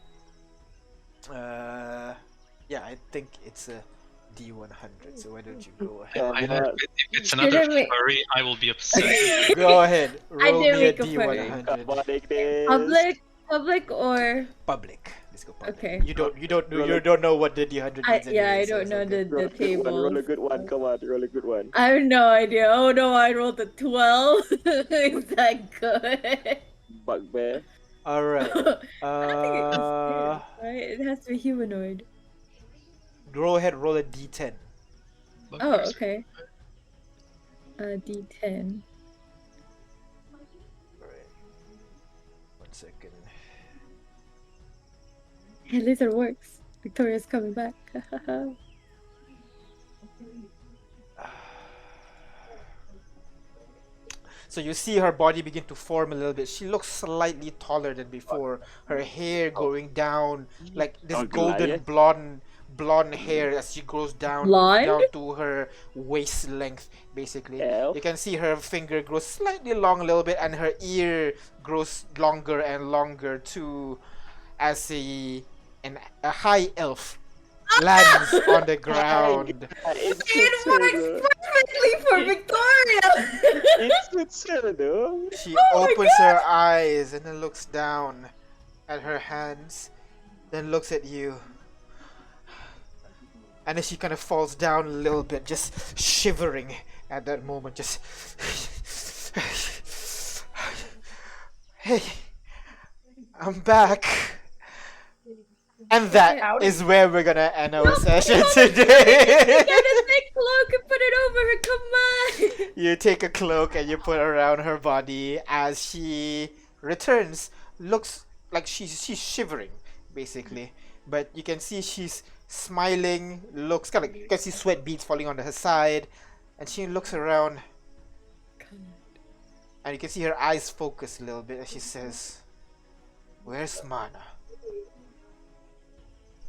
Yeah, I think it's a D100. So why don't you go ahead? If it's Did another I make- furry, I will be upset. Go ahead. I Roll did me a make a furry. Come on, D100. Ignis. Public or Public. Let's go public. Okay. You don't know what the D100 I means. I anyway, so don't it's know okay. the Roll a good one. table. Roll a good one. Come on, roll a good one. I have no idea. Oh no, I rolled a 12. Is that good? Bugbear. All right. I don't think it is, right? It has to be humanoid. Go ahead. Roll a D10. Oh, okay. D10. Alright. 1 second. At least it works. Victoria's coming back. So you see her body begin to form a little bit. She looks slightly taller than before. Her hair going down, like this Oh, golden Goliath. blonde hair as she goes down Blonde? to her waist length, basically. Elf. You can see her finger grows slightly long a little bit, and her ear grows longer and longer too, as a high elf lands on the ground. It's It works perfectly for Victoria! It's her, though. She Oh my opens her eyes and then looks down at her hands, then looks at you. And then she kind of falls down a little bit, just shivering at that moment. Just. Hey, I'm back. And that is where we're gonna end our session today. Get a thick cloak and put it over her, come on! You take a cloak and you put it around her body as she returns. Looks like she's shivering, basically. But you can see she's smiling. Looks kind of, you can see sweat beads falling onto her side, and she looks around, and you can see her eyes focus a little bit as she says, "Where's Mana?"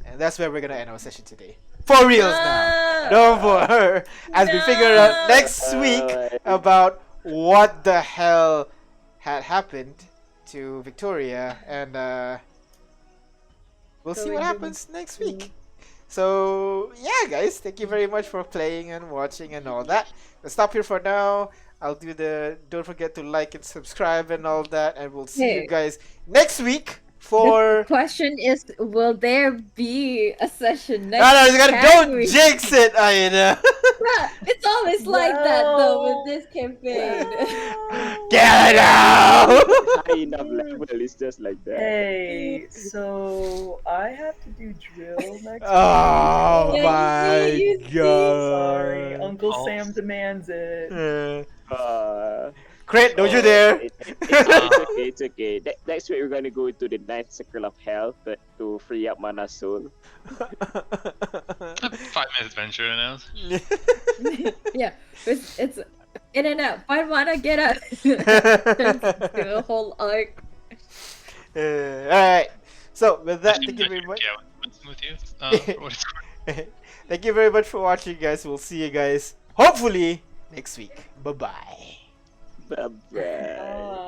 And that's where we're gonna end our session today. For reals now. No more. As we figure out next week about what the hell had happened to Victoria, and we'll see what happens next week. So yeah, guys, thank you very much for playing and watching and all that. Let's stop here for now. I'll do don't forget to like and subscribe and all that, and we'll see you Hey. guys next week for. The question is, will there be a session next No, don't week? jinx it, Aina. It's always like that though with this campaign. Get it out! High enough level is just like that. Hey, so I have to do drill next Oh Yeah, my you see? god. Sorry, Uncle Oh. Sam demands it. Crit, don't you dare! It's okay. Next week we're gonna go into the ninth circle of hell to free up Mana Soul. 5-minute adventure now. Yeah, it's in and out. Find mana, get out. The whole arc. Alright. So, with that, thank you very much. Yeah, what's with you? For what it's worth. Thank you very much for watching, guys. We'll see you guys hopefully next week. Bye bye. Bye bye.